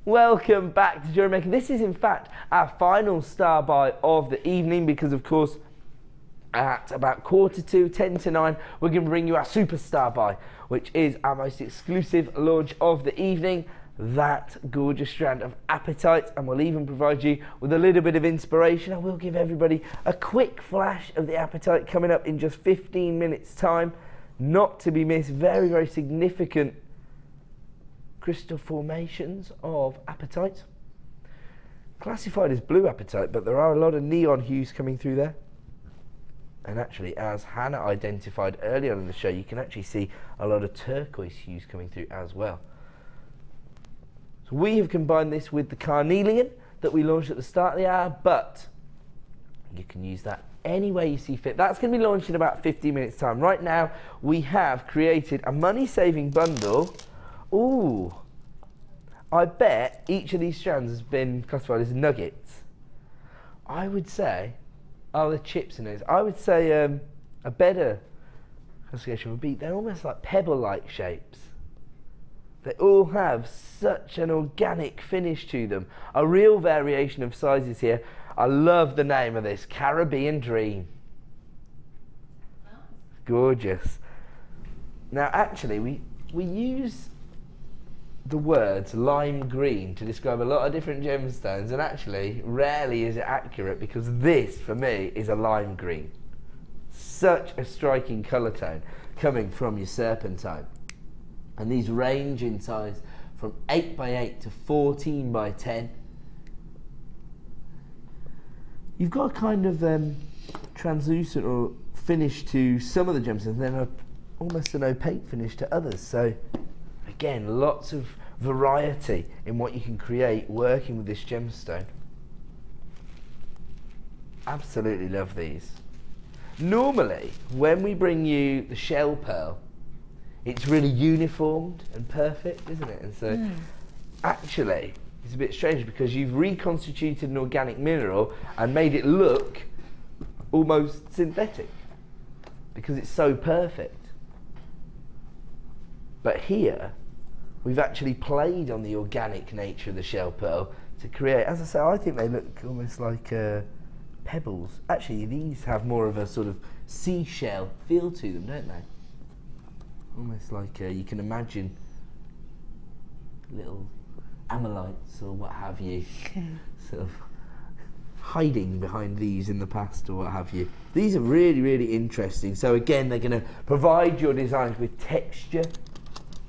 Welcome back to Jewellery Maker. This is in fact our final Star Buy of the evening because of course at about 2:45, 8:50, we're going to bring you our Super Star Buy, which is our most exclusive launch of the evening, that gorgeous strand of Apatite, and we'll even provide you with a little bit of inspiration. I will give everybody a quick flash of the Apatite coming up in just 15 minutes time, not to be missed. Very, very significant crystal formations of Apatite, classified as blue Apatite, but there are a lot of neon hues coming through there. And actually, as Hannah identified earlier in the show, you can actually see a lot of turquoise hues coming through as well. So we have combined this with the carnelian that we launched at the start of the hour, but you can use that any way you see fit. That's going to be launched in about 15 minutes time. Right now, we have created a money-saving bundle. Ooh, I bet each of these strands has been classified as nuggets. I would say, oh, the chips in it. I would say a better classification would be they're almost like pebble-like shapes. They all have such an organic finish to them. A real variation of sizes here. I love the name of this, Caribbean Dream. Gorgeous. Now, actually, we use the words lime green to describe a lot of different gemstones, and actually rarely is it accurate because this for me is a lime green. Such a striking colour tone coming from your serpentine, and these range in size from 8x8 to 14x10. You've got a kind of translucent or finish to some of the gemstones, and then almost an opaque finish to others. So again, lots of variety in what you can create working with this gemstone. Absolutely love these. Normally, when we bring you the shell pearl, it's really uniformed and perfect, isn't it? And so, actually, it's a bit strange because you've reconstituted an organic mineral and made it look almost synthetic because it's so perfect. But here, we've actually played on the organic nature of the shell pearl to create, as I say, I think they look almost like pebbles. Actually, these have more of a sort of seashell feel to them, don't they? Almost like you can imagine little amylites or what have you, sort of hiding behind these in the past or what have you. These are really, really interesting. So again, they're going to provide your designs with texture,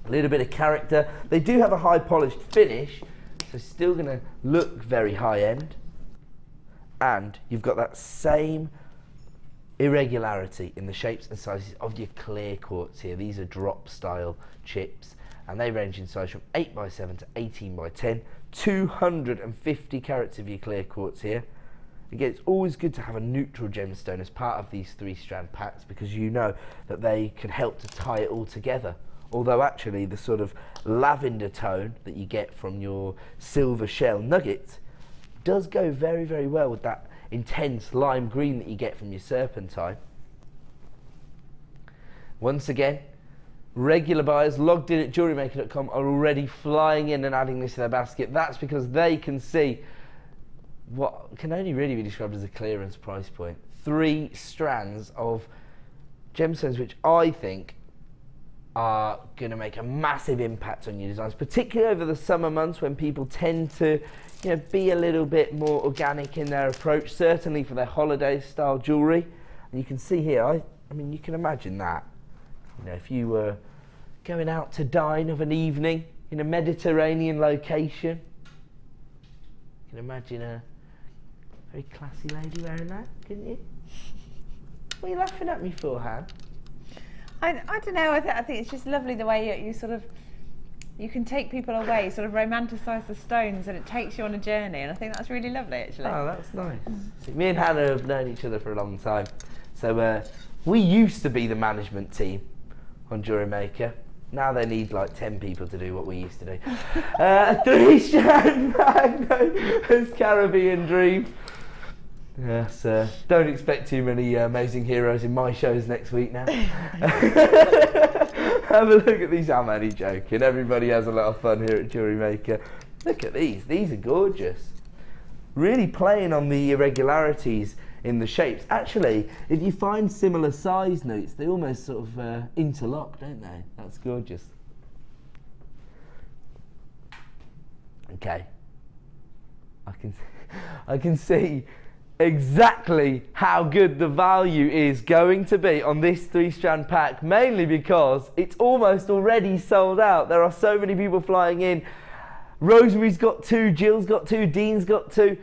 a little bit of character. They do have a high polished finish, so still going to look very high end. And you've got that same irregularity in the shapes and sizes of your clear quartz here. These are drop style chips, and they range in size from 8x7 to 18x10. 250 carats of your clear quartz here. Again, it's always good to have a neutral gemstone as part of these 3-strand packs because you know that they can help to tie it all together. Although actually the sort of lavender tone that you get from your silver shell nuggets does go very, very well with that intense lime green that you get from your serpentine. Once again, regular buyers logged in at JewelleryMaker.com are already flying in and adding this to their basket. That's because they can see what can only really be described as a clearance price point. 3 strands of gemstones which I think are going to make a massive impact on your designs, particularly over the summer months when people tend to, you know, be a little bit more organic in their approach, certainly for their holiday style jewellery. And you can see here, I mean, you can imagine that. You know, if you were going out to dine of an evening in a Mediterranean location, you can imagine a very classy lady wearing that, couldn't you? What are you laughing at me for, Han? I don't know, I think it's just lovely the way you sort of, you can take people away, sort of romanticise the stones, and it takes you on a journey, and I think that's really lovely, actually. Oh, that's nice. See, me and Hannah have known each other for a long time, so we used to be the management team on Jewellery Maker. Now they need like 10 people to do what we used to do. 3-strand Magno Caribbean Dream. Yes, don't expect too many amazing heroes in my shows next week now. Have a look at these. I'm only joking. Everybody has a lot of fun here at Jewellery Maker. Look at these. These are gorgeous. Really playing on the irregularities in the shapes. Actually, if you find similar size notes, they almost sort of interlock, don't they? That's gorgeous. Okay. I can see exactly how good the value is going to be on this 3-strand pack, mainly because it's almost already sold out. There are so many people flying in. Rosemary's got 2, Jill's got 2, Dean's got 2.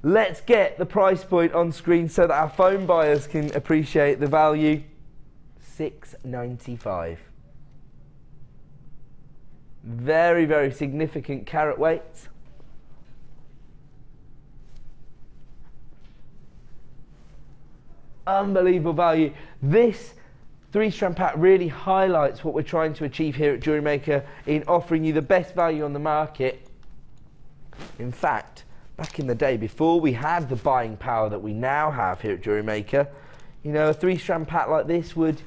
Let's get the price point on screen so that our phone buyers can appreciate the value. $6.95. Very, very significant carat weights. Unbelievable value. This 3-strand pack really highlights what we're trying to achieve here at Jewellery Maker in offering you the best value on the market. In fact, back in the day, before we had the buying power that we now have here at Jewellery Maker, you know, a 3-strand pack like this would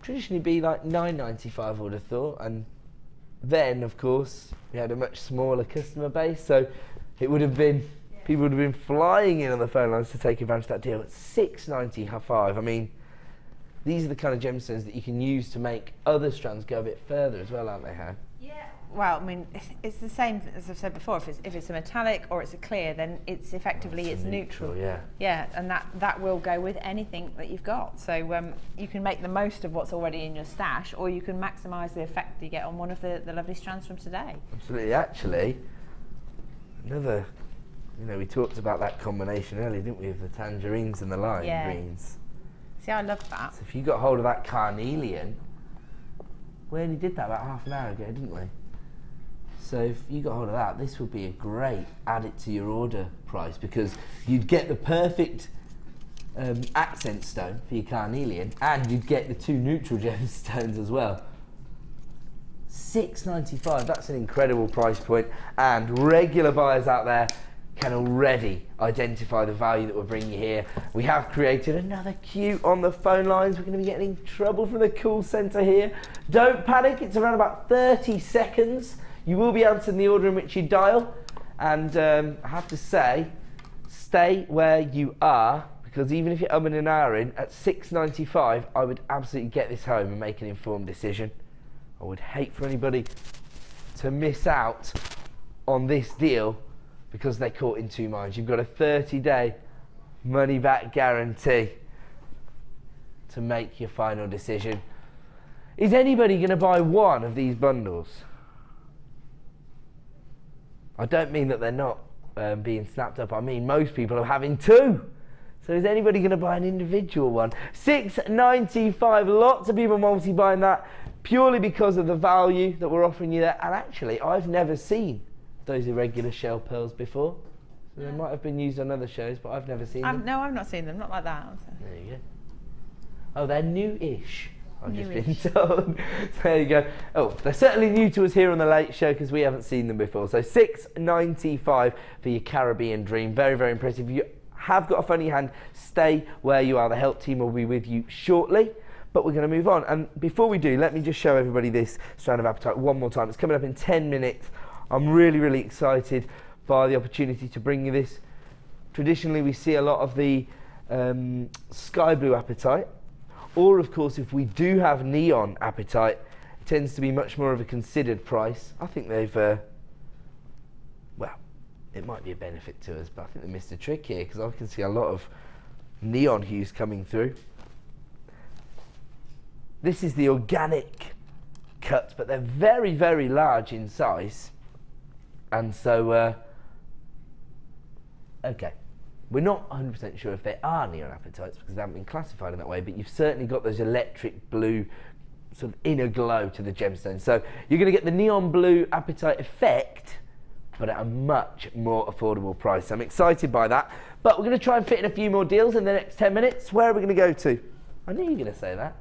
traditionally be like $9.95, I would have thought. And then, of course, we had a much smaller customer base, so it would have been, people would have been flying in on the phone lines to take advantage of that deal. It's $6.95. I mean, these are the kind of gemstones that you can use to make other strands go a bit further as well, aren't they, Han? Yeah. Well, I mean, it's the same as I've said before. If it's a metallic or it's a clear, then it's effectively it's neutral. Yeah. Yeah, and that will go with anything that you've got. So you can make the most of what's already in your stash, or you can maximise the effect you get on one of the lovely strands from today. Absolutely. Actually, another. You know, we talked about that combination earlier, didn't we, of the tangerines and the lime greens. See, I love that. So if you got hold of that carnelian, we only did that about half an hour ago, didn't we? So if you got hold of that, this would be a great add it to your order price, because you'd get the perfect accent stone for your carnelian, and you'd get the 2 neutral gemstones as well. $6.95, that's an incredible price point, and regular buyers out there can already identify the value that we're bringing you here. We have created another queue on the phone lines. We're going to be getting in trouble from the call centre here. Don't panic, it's around about 30 seconds. You will be answering the order in which you dial, and I have to say, stay where you are, because even if you're umming and ahhing, at $6.95, I would absolutely get this home and make an informed decision. I would hate for anybody to miss out on this deal because they're caught in 2 minds. You've got a 30-day money-back guarantee to make your final decision. Is anybody going to buy one of these bundles? I don't mean that they're not being snapped up. I mean most people are having 2. So is anybody going to buy an individual one? $6.95. Lots of people multi-buying that purely because of the value that we're offering you there. And actually, I've never seen those irregular shell pearls before. So they might have been used on other shows, but I've never seen them. No, I've not seen them. Not like that. There you go. Oh, they're new-ish. I've just been told. There you go. Oh, they're certainly new to us here on The Late Show because we haven't seen them before. So $6.95 for your Caribbean Dream. Very, very impressive. If you have got a phone in your hand, stay where you are. The help team will be with you shortly. But we're going to move on. And before we do, let me just show everybody this strand of Apatite one more time. It's coming up in 10 minutes. I'm really, really excited by the opportunity to bring you this. Traditionally, we see a lot of the sky blue apatite, or of course if we do have neon apatite, it tends to be much more of a considered price. I think they've, well, it might be a benefit to us, but I think they missed a trick here because I can see a lot of neon hues coming through. This is the organic cuts, but they're very, very large in size. And so, okay, we're not 100% sure if they are neon apatites because they haven't been classified in that way, but you've certainly got those electric blue sort of inner glow to the gemstone. So you're going to get the neon blue apatite effect, but at a much more affordable price. I'm excited by that, but we're going to try and fit in a few more deals in the next 10 minutes. Where are we going to go to? I knew you were going to say that.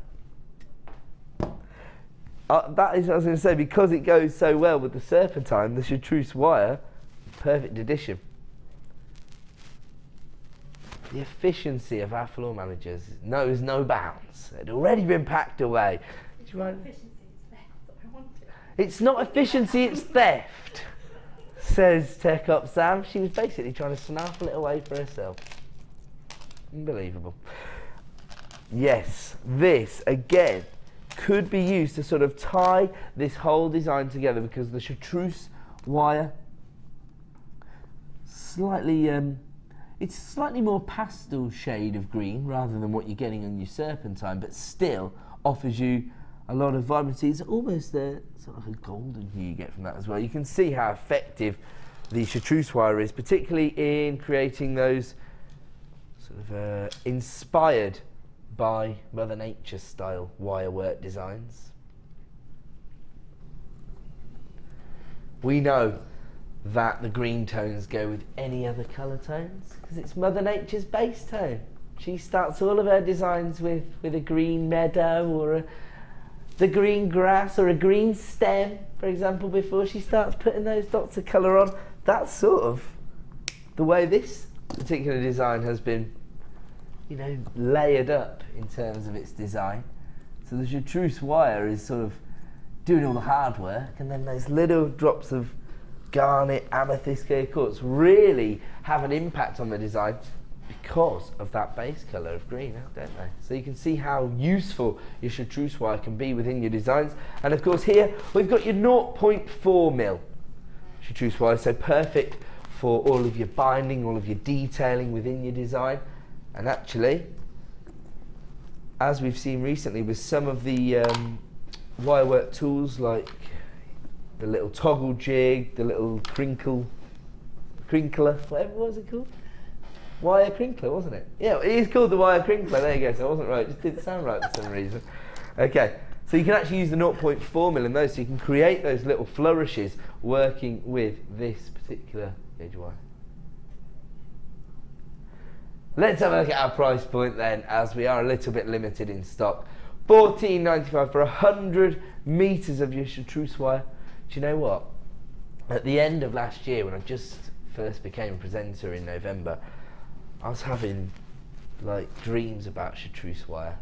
That is what I was going to say, because it goes so well with the serpentine, the chartreuse wire, perfect addition. The efficiency of our floor managers knows no bounds. It had already been packed away. It's not efficiency, it's theft, says Tech Up Sam. She was basically trying to snaffle it away for herself. Unbelievable. Yes, this, again, could be used to sort of tie this whole design together because the chartreuse wire slightly it's slightly more pastel shade of green rather than what you're getting on your serpentine, but still offers you a lot of vibrancy. It's almost sort of a golden hue you get from that as well. You can see how effective the chartreuse wire is, particularly in creating those sort of inspired by Mother Nature style wire work designs. We know that the green tones go with any other colour tones because it's Mother Nature's base tone. She starts all of her designs with a green meadow or the green grass or a green stem, for example, before she starts putting those dots of colour on. That's sort of the way this particular design has been, you know, layered up in terms of its design. So the chartreuse wire is sort of doing all the hard work, and then those little drops of garnet, amethyst, quartz really have an impact on the design because of that base colour of green, don't they? So you can see how useful your chartreuse wire can be within your designs. And of course here we've got your 0.4mm chartreuse wire, so perfect for all of your binding, all of your detailing within your design. And actually, as we've seen recently with some of the wire work tools like the little toggle jig, the little crinkler, whatever was it called? Wire crinkler, wasn't it? Yeah, it is called the wire crinkler. There you go. So I wasn't right. It just didn't sound right for some reason. Okay, so you can actually use the 0.4mm in those, so you can create those little flourishes working with this particular gauge wire. Let's have a look at our price point then, as we are a little bit limited in stock. $14.95 for 100 meters of your chartreuse wire. Do you know what? At the end of last year, when I just first became a presenter in November, I was having like dreams about chartreuse wire.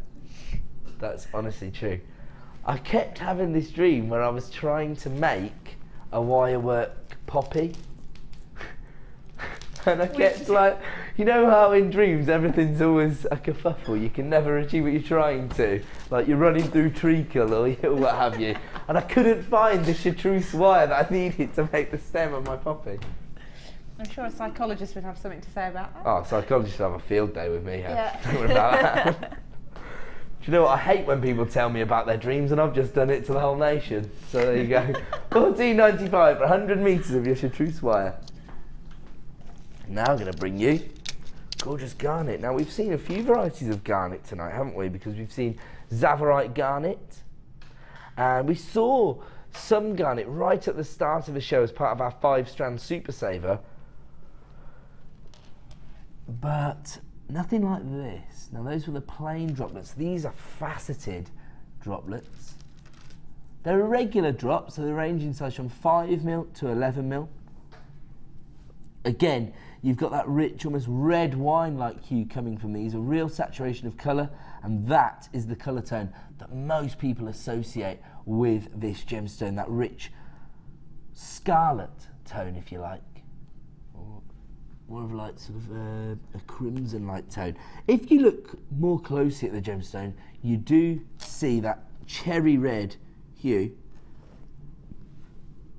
That's honestly true. I kept having this dream where I was trying to make a wire work poppy. And I kept like, you know how in dreams everything's always a kerfuffle, you can never achieve what you're trying to, like you're running through treacle or what have you, and I couldn't find the chartreuse wire that I needed to make the stem of my poppy. I'm sure a psychologist would have something to say about that. Oh, psychologists have a field day with me, yeah. Don't worry about that. Do you know what, I hate when people tell me about their dreams and I've just done it to the whole nation. So there you go. $14.95 for 100 meters of your chartreuse wire. Now I'm going to bring you gorgeous garnet. Now we've seen a few varieties of garnet tonight, haven't we? Because we've seen Zorite garnet, and we saw some garnet right at the start of the show as part of our 5-strand super saver, but nothing like this. Now those were the plain droplets. These are faceted droplets. They're irregular drops, so they range in size from 5mm to 11mm. Again, you've got that rich, almost red wine-like hue coming from these, a real saturation of colour, and that is the colour tone that most people associate with this gemstone, that rich scarlet tone, if you like. more of like sort of a crimson-like tone. If you look more closely at the gemstone, you do see that cherry red hue,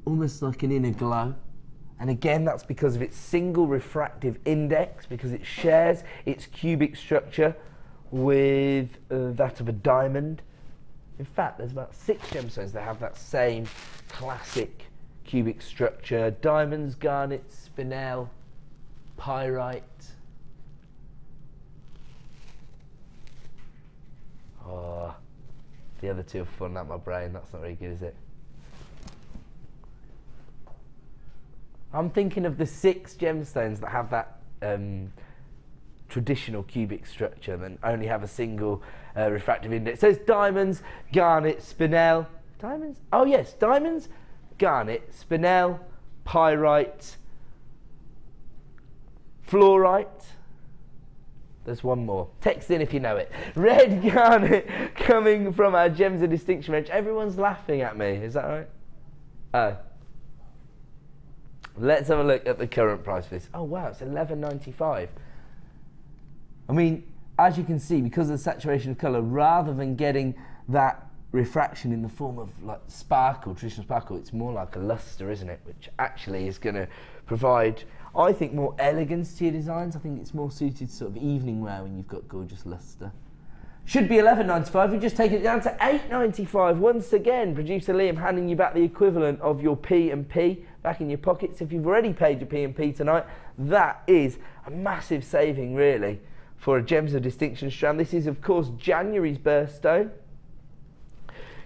almost like an inner glow. And again, that's because of its single refractive index, because it shares its cubic structure with that of a diamond. In fact, there's about 6 gemstones that have that same classic cubic structure. Diamonds, garnet, spinel, pyrite. Oh, the other two have fallen out my brain. That's not very good, is it? I'm thinking of the 6 gemstones that have that traditional cubic structure and only have a single refractive index. So it's diamonds, garnet, spinel. Diamonds? Oh yes, diamonds, garnet, spinel, pyrite, fluorite. There's one more. Text in if you know it. Red garnet coming from our Gems of Distinction range. Everyone's laughing at me. Is that right? Oh. Let's have a look at the current price for this. Oh wow, it's $11.95. I mean, as you can see, because of the saturation of colour, rather than getting that refraction in the form of like sparkle, traditional sparkle, it's more like a lustre, isn't it? Which actually is going to provide, I think, more elegance to your designs. I think it's more suited to sort of evening wear when you've got gorgeous lustre. Should be $11.95. We've just taken it down to $8.95. Once again, producer Liam handing you back the equivalent of your P&P back in your pockets. If you've already paid your P&P tonight, that is a massive saving, really, for a Gems of Distinction strand. This is, of course, January's birthstone.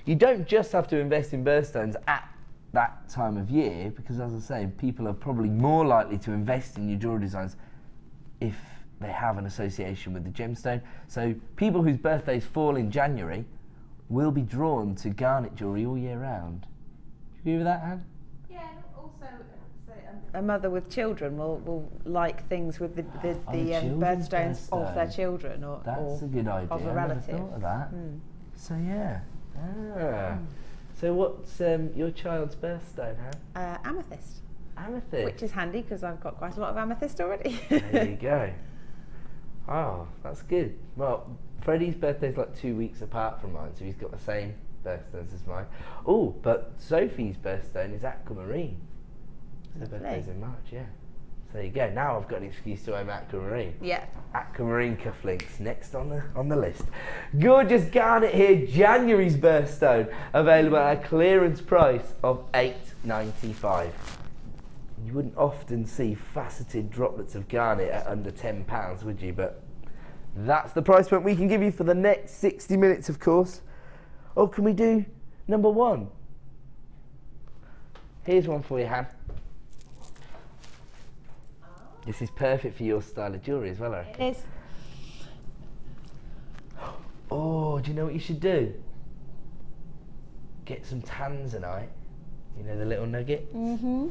You don't just have to invest in birthstones at that time of year, because, as I say, people are probably more likely to invest in your jewellery designs if they have an association with the gemstone. So people whose birthdays fall in January will be drawn to garnet jewellery all year round. Do you agree with that, Anne? Yeah, also a mother with children will like things with the birthstones of their children or that's a good idea. Of a relative. I never thought of that. So yeah. So what's your child's birthstone, Anne? Amethyst. Amethyst. Which is handy because I've got quite a lot of amethyst already. There you go. Oh, that's good. Well, Freddie's birthday's like 2 weeks apart from mine, so he's got the same birthstones as mine. Oh, but Sophie's birthstone is aquamarine. Her birthday's in March, yeah. So there you go. Now I've got an excuse to own aquamarine. Yeah. Aquamarine cufflinks next on the list. Gorgeous garnet here, January's birthstone, available at a clearance price of $8.95. You wouldn't often see faceted droplets of garnet at under £10, would you? But that's the price point we can give you for the next 60 minutes, of course. Oh, can we do number 1? Here's one for you, Han. This is perfect for your style of jewellery as well, I reckon. It is. Oh, do you know what you should do? Get some tanzanite. You know the little nugget? Mm-hmm.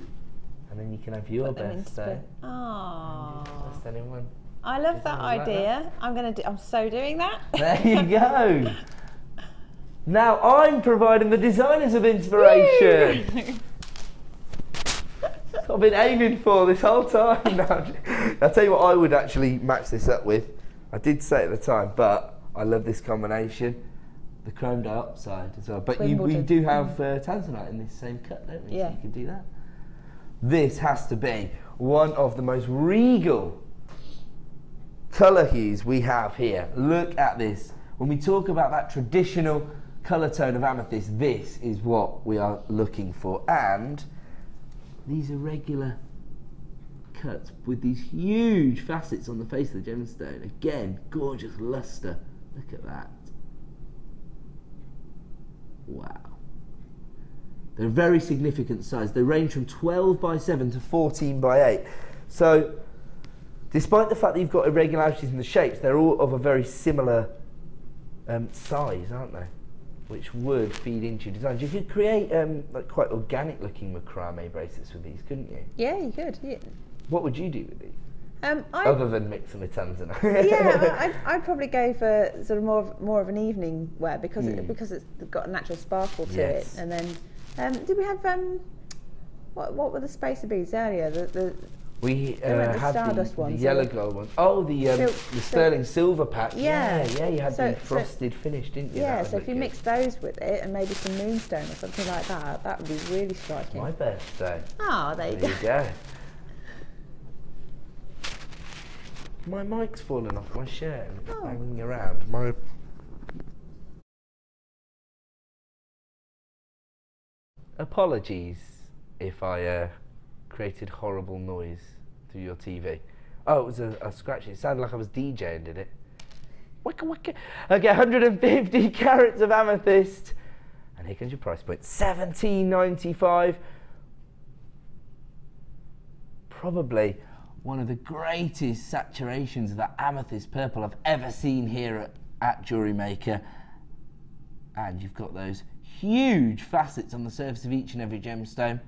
And then you can have your birthstone. Oh. Birthstone in one. I love that idea. Like I'm so doing that. There you go. Now I'm providing the designers of inspiration. I've been aiming for this whole time. I'll tell you what I would actually match this up with. I did say at the time, but I love this combination. The chrome diopside as well. But we do have tanzanite in this same cut, don't we? Yeah. So you can do that. This has to be one of the most regal colour hues we have here. Look at this. When we talk about that traditional colour tone of amethyst, this is what we are looking for. And these are regular cuts with these huge facets on the face of the gemstone. Again, gorgeous lustre. Look at that. Wow. They're a very significant size. They range from 12 by 7 to 14 by 8. So, despite the fact that you've got irregularities in the shapes, they're all of a very similar size, aren't they? Which would feed into your designs. You could create like quite organic looking macrame bracelets with these, couldn't you? Yeah, you could. Yeah. What would you do with these? Other than mix them with tanzanite. Yeah, I'd probably go for sort of more of an evening wear because it's got a natural sparkle to it. And then did we have what were the spacer beads earlier? We went the had Stardust the ones, yellow so- gold ones. Oh, the sterling silver pack. Yeah. Yeah, you had So- the frosted finish, didn't you? Yeah, That so would if you look mix those with it and maybe some moonstone or something like that, that would be really striking. good. My birthday. Oh, there you There go. you go. My mic's fallen off my shirt and it's banging around. Apologies if I created horrible noise through your TV. Oh, it was a scratch. It sounded like I was DJing, did it? Wicka wicka. Okay, 150 carats of amethyst. And here comes your price point. $17.95. Probably one of the greatest saturations of that amethyst purple I've ever seen here at Jewellery Maker. And you've got those huge facets on the surface of each and every gemstone.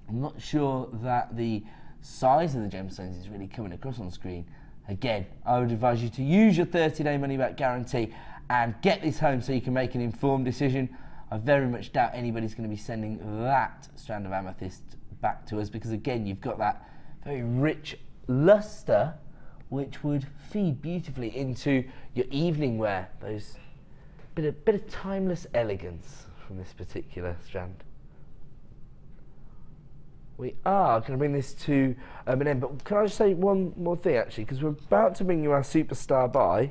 I'm not sure that the size of the gemstones is really coming across on screen. Again, I would advise you to use your 30-day money-back guarantee and get this home so you can make an informed decision. I very much doubt anybody's going to be sending that strand of amethyst back to us because, again, you've got that very rich luster which would feed beautifully into your evening wear. Those bit of timeless elegance from this particular strand. We are going to bring this to an end, but can I just say one more thing actually, because we're about to bring you our superstar buy,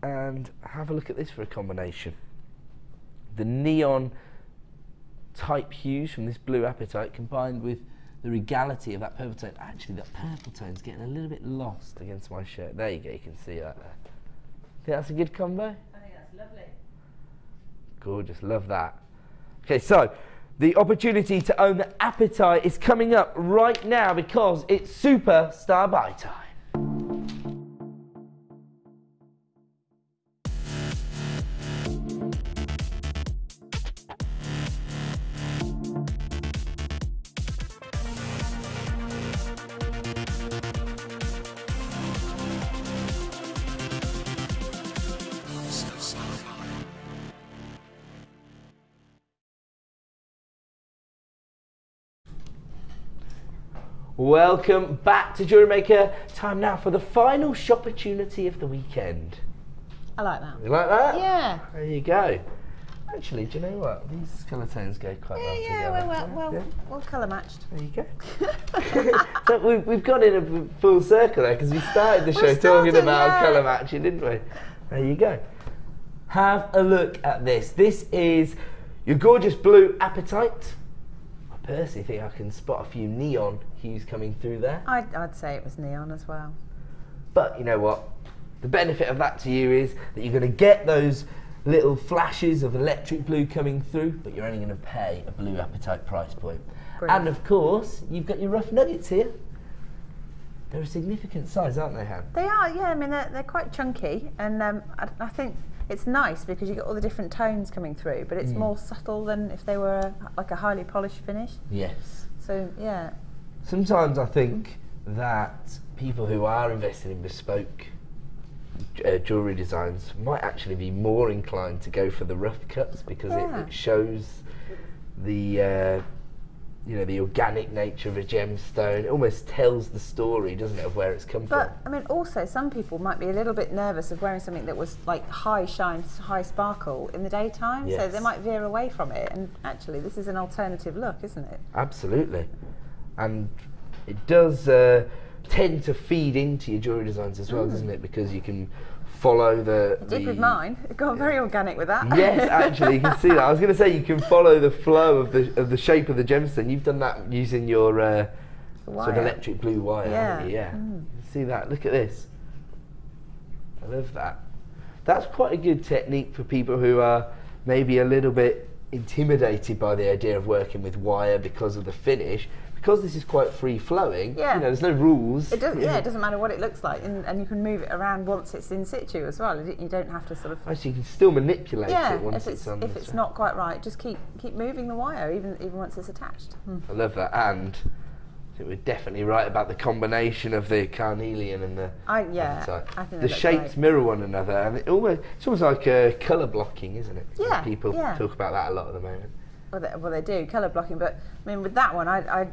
and have a look at this for a combination. The neon type hues from this blue apatite combined with the regality of that purple tone. Actually, that purple tone's getting a little bit lost against my shirt. There you go, you can see that there. Think that's a good combo? I think that's lovely. Gorgeous, love that. Okay, so the opportunity to own the Apatite is coming up right now because it's superstar buy time. Welcome back to Jewellery Maker. Time now for the final shop opportunity of the weekend. I like that. You like that? Yeah. There you go. Actually, do you know what? These colour tones go quite well together. Well colour matched. There you go. So we've gone in a full circle there because we started the show talking about colour matching, didn't we? There you go. Have a look at this. This is your gorgeous blue apatite. I personally think I can spot a few neon hues coming through there. I'd say it was neon as well. But you know what? The benefit of that to you is that you're going to get those little flashes of electric blue coming through, but you're only going to pay a blue apatite price point. Brilliant. And of course, you've got your rough nuggets here. They're a significant size, aren't they, Han? They are, yeah. I mean, they're quite chunky, and I think it's nice because you get all the different tones coming through, but it's more subtle than if they were like a highly polished finish. Yes. So, yeah. Sometimes I think that people who are invested in bespoke jewellery designs might actually be more inclined to go for the rough cuts because it shows the you know, the organic nature of a gemstone. It almost tells the story, doesn't it, of where it's come from. But I mean, also some people might be a little bit nervous of wearing something that was like high shine, high sparkle in the daytime, so they might veer away from it. And actually, this is an alternative look, isn't it? Absolutely, and it does tend to feed into your jewellery designs as well, doesn't it? Because you can follow the... I did with mine. It got very organic with that. Yes, actually, you can see that. I was going to say you can follow the flow of the shape of the gemstone. You've done that using your sort of electric blue wire, haven't you? Yeah. You can see that. Look at this. I love that. That's quite a good technique for people who are maybe a little bit intimidated by the idea of working with wire because of the finish. Because this is quite free-flowing, you know, there's no rules. It doesn't, it doesn't matter what it looks like, and you can move it around once it's in situ as well. You don't have to sort of... Actually, you can still manipulate it once it's on. If it's not quite right, just keep moving the wire, even once it's attached. I love that, and I think we're definitely right about the combination of the carnelian and the apatite. I think the shapes mirror one another, and it's almost like colour blocking, isn't it? Yeah. People talk about that a lot at the moment. Well, they do colour blocking, but I mean with that one, I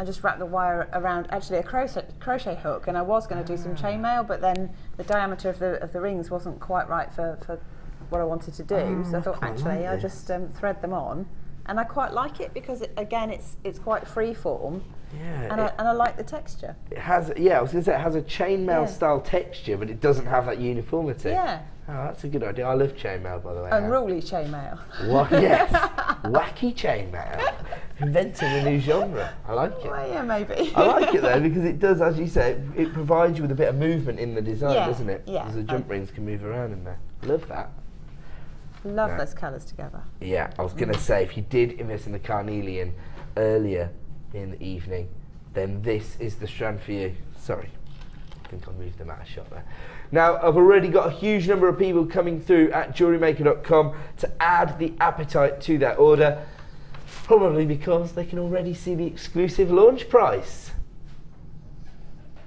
just wrapped the wire around actually a crochet hook, and I was going to do some chainmail, but then the diameter of the rings wasn't quite right for what I wanted to do. So I thought actually I'll just thread them on, and I quite like it because again it's quite free form. Yeah, and I like the texture. It has, I was going to say it has a chainmail style texture, but it doesn't have that uniformity. Yeah. Oh, that's a good idea. I love chainmail, by the way. Unruly chainmail. What? Yes. Wacky chainmail. Inventing a new genre. I like it. Well, yeah, maybe. I like it though because it does, as you say, it provides you with a bit of movement in the design, doesn't it? Yeah. Because the jump rings can move around in there. Love that. Love those colours together. Yeah, I was going to say, if you did invest in the carnelian earlier in the evening, then this is the strand for you. Sorry, I think I moved them out of shot there. Now, I've already got a huge number of people coming through at JewelleryMaker.com to add the Apatite to their order, probably because they can already see the exclusive launch price.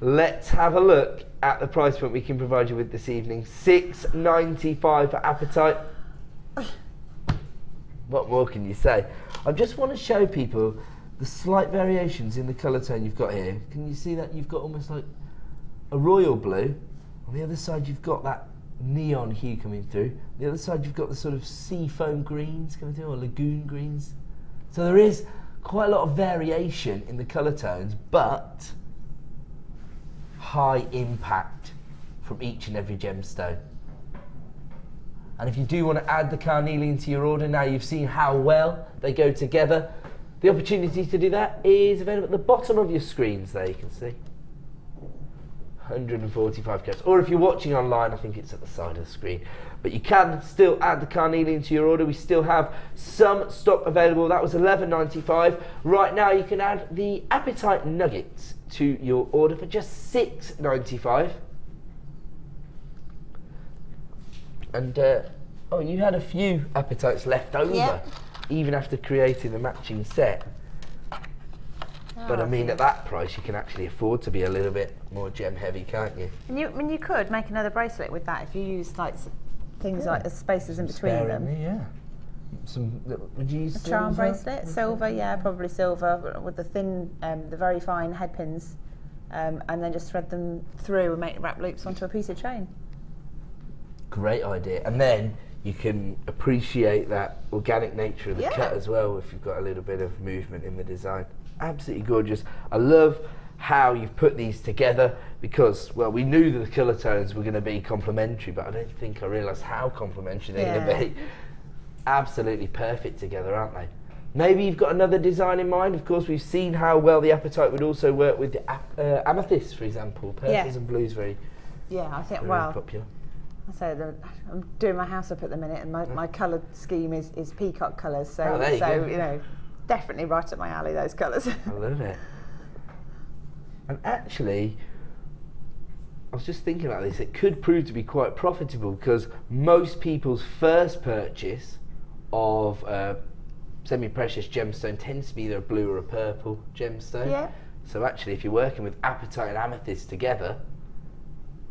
Let's have a look at the price point we can provide you with this evening. $6.95 for Apatite. What more can you say? I just want to show people the slight variations in the colour tone you've got here. Can you see that you've got almost like a royal blue? On the other side you've got that neon hue coming through. On the other side you've got the sort of sea foam greens coming through, or lagoon greens. So there is quite a lot of variation in the colour tones, but high impact from each and every gemstone. And if you do want to add the carnelian to your order, now you've seen how well they go together, the opportunity to do that is available at the bottom of your screens there, you can see. 145 carats. Or if you're watching online, I think it's at the side of the screen. But you can still add the carnelian to your order. We still have some stock available. That was $11.95. Right now you can add the Apatite nuggets to your order for just $6.95. And oh, you had a few Apatites left over, even after creating the matching set. But I mean, at that price, you can actually afford to be a little bit more gem heavy, can't you? And I mean, you could make another bracelet with that if you use like things like the spaces in between them. Would you use a charm bracelet, silver, probably silver, with the thin, the very fine head pins, and then just thread them through and make wrap loops onto a piece of chain. Great idea. And then you can appreciate that organic nature of the cut as well if you've got a little bit of movement in the design. Absolutely gorgeous. I love how you've put these together because, well, we knew that the colour tones were going to be complementary, but I don't think I realised how complementary they're going to be. Absolutely perfect together, aren't they? Maybe you've got another design in mind. Of course, we've seen how well the Apatite would also work with the Amethyst, for example. Purples and blues very I think, very popular. So I'm doing my house up at the minute, and my colour scheme is peacock colours. So, you know, definitely right up my alley, those colours. I love it. And actually, I was just thinking about this, it could prove to be quite profitable because most people's first purchase of semi-precious gemstone tends to be either a blue or a purple gemstone. Yeah. So actually, if you're working with Apatite and Amethyst together,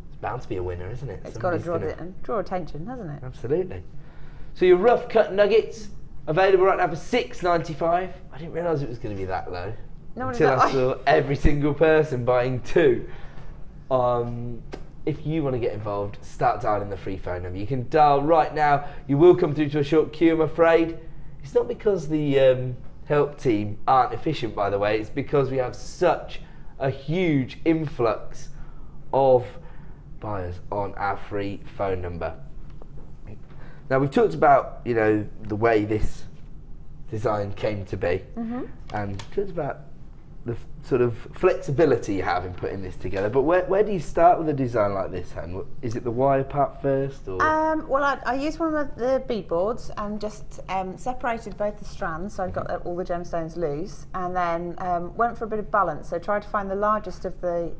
it's bound to be a winner, isn't it? It's got to draw attention, hasn't it? Absolutely. So your rough cut nuggets, available right now for $6.95. I didn't realise it was going to be that low until I saw every single person buying two. If you want to get involved, start dialing the free phone number. You can dial right now. You will come through to a short queue, I'm afraid. It's not because the help team aren't efficient, by the way. It's because we have such a huge influx of buyers on our free phone number. Now, we've talked about, you know, the way this design came to be, and talked about the sort of flexibility you have in putting this together. But where do you start with a design like this, Han? Is it the wire part first? Or? Well, I used one of the bead boards and just separated both the strands, so I got all the gemstones loose, and then went for a bit of balance. So tried to find the largest of the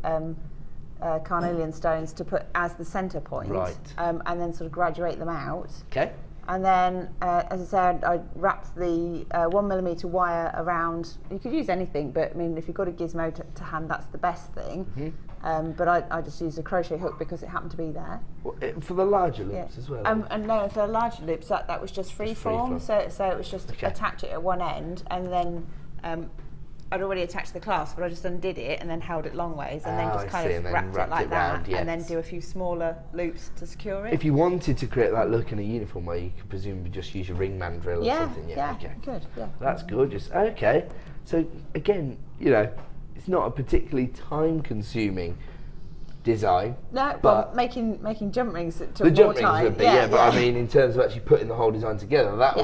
carnelian stones to put as the centre point, and then sort of graduate them out. Okay. And then, as I said, I wrapped the 1mm wire around. You could use anything, but I mean, if you've got a gizmo to hand, that's the best thing. But I just used a crochet hook because it happened to be there. Well, for the larger loops as well? And no, for the larger loops, that was just free form. So it was just attach it at one end, and then I'd already attached the clasp, but I just undid it and then held it long ways, and then just kind of wrapped it like that, and then do a few smaller loops to secure it. If you wanted to create that look in a uniform way, you could presumably just use your ring mandrel or something. Yeah, good. Yeah, that's gorgeous. Okay, so again, you know, it's not a particularly time-consuming design. No, but making jump rings took the jump more time. Rings would be, but I mean, in terms of actually putting the whole design together, that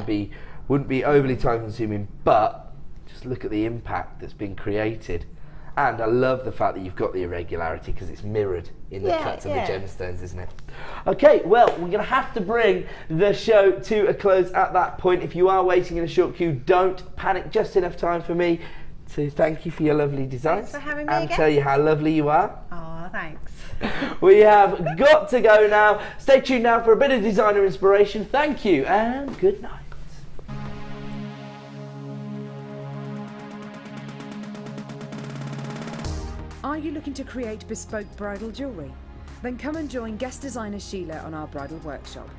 wouldn't be overly time-consuming, but just look at the impact that's been created. And I love the fact that you've got the irregularity because it's mirrored in the cuts of the gemstones, isn't it? Okay, well, we're going to have to bring the show to a close at that point. If you are waiting in a short queue, don't panic. Just enough time for me to thank you for your lovely designs. Thanks for having me and again. tell you how lovely you are. Oh, thanks. We have got to go now. Stay tuned now for a bit of designer inspiration. Thank you and good night. Are you looking to create bespoke bridal jewellery? Then come and join guest designer Sheila on our bridal workshop.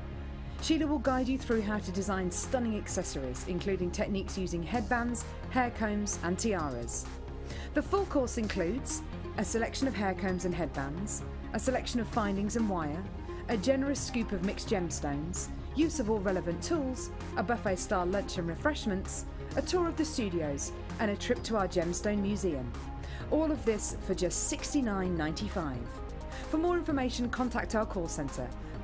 Sheila will guide you through how to design stunning accessories, including techniques using headbands, hair combs and tiaras. The full course includes a selection of hair combs and headbands, a selection of findings and wire, a generous scoop of mixed gemstones, use of all relevant tools, a buffet-style lunch and refreshments, a tour of the studios and a trip to our gemstone museum. All of this for just $69.95. For more information, contact our call centre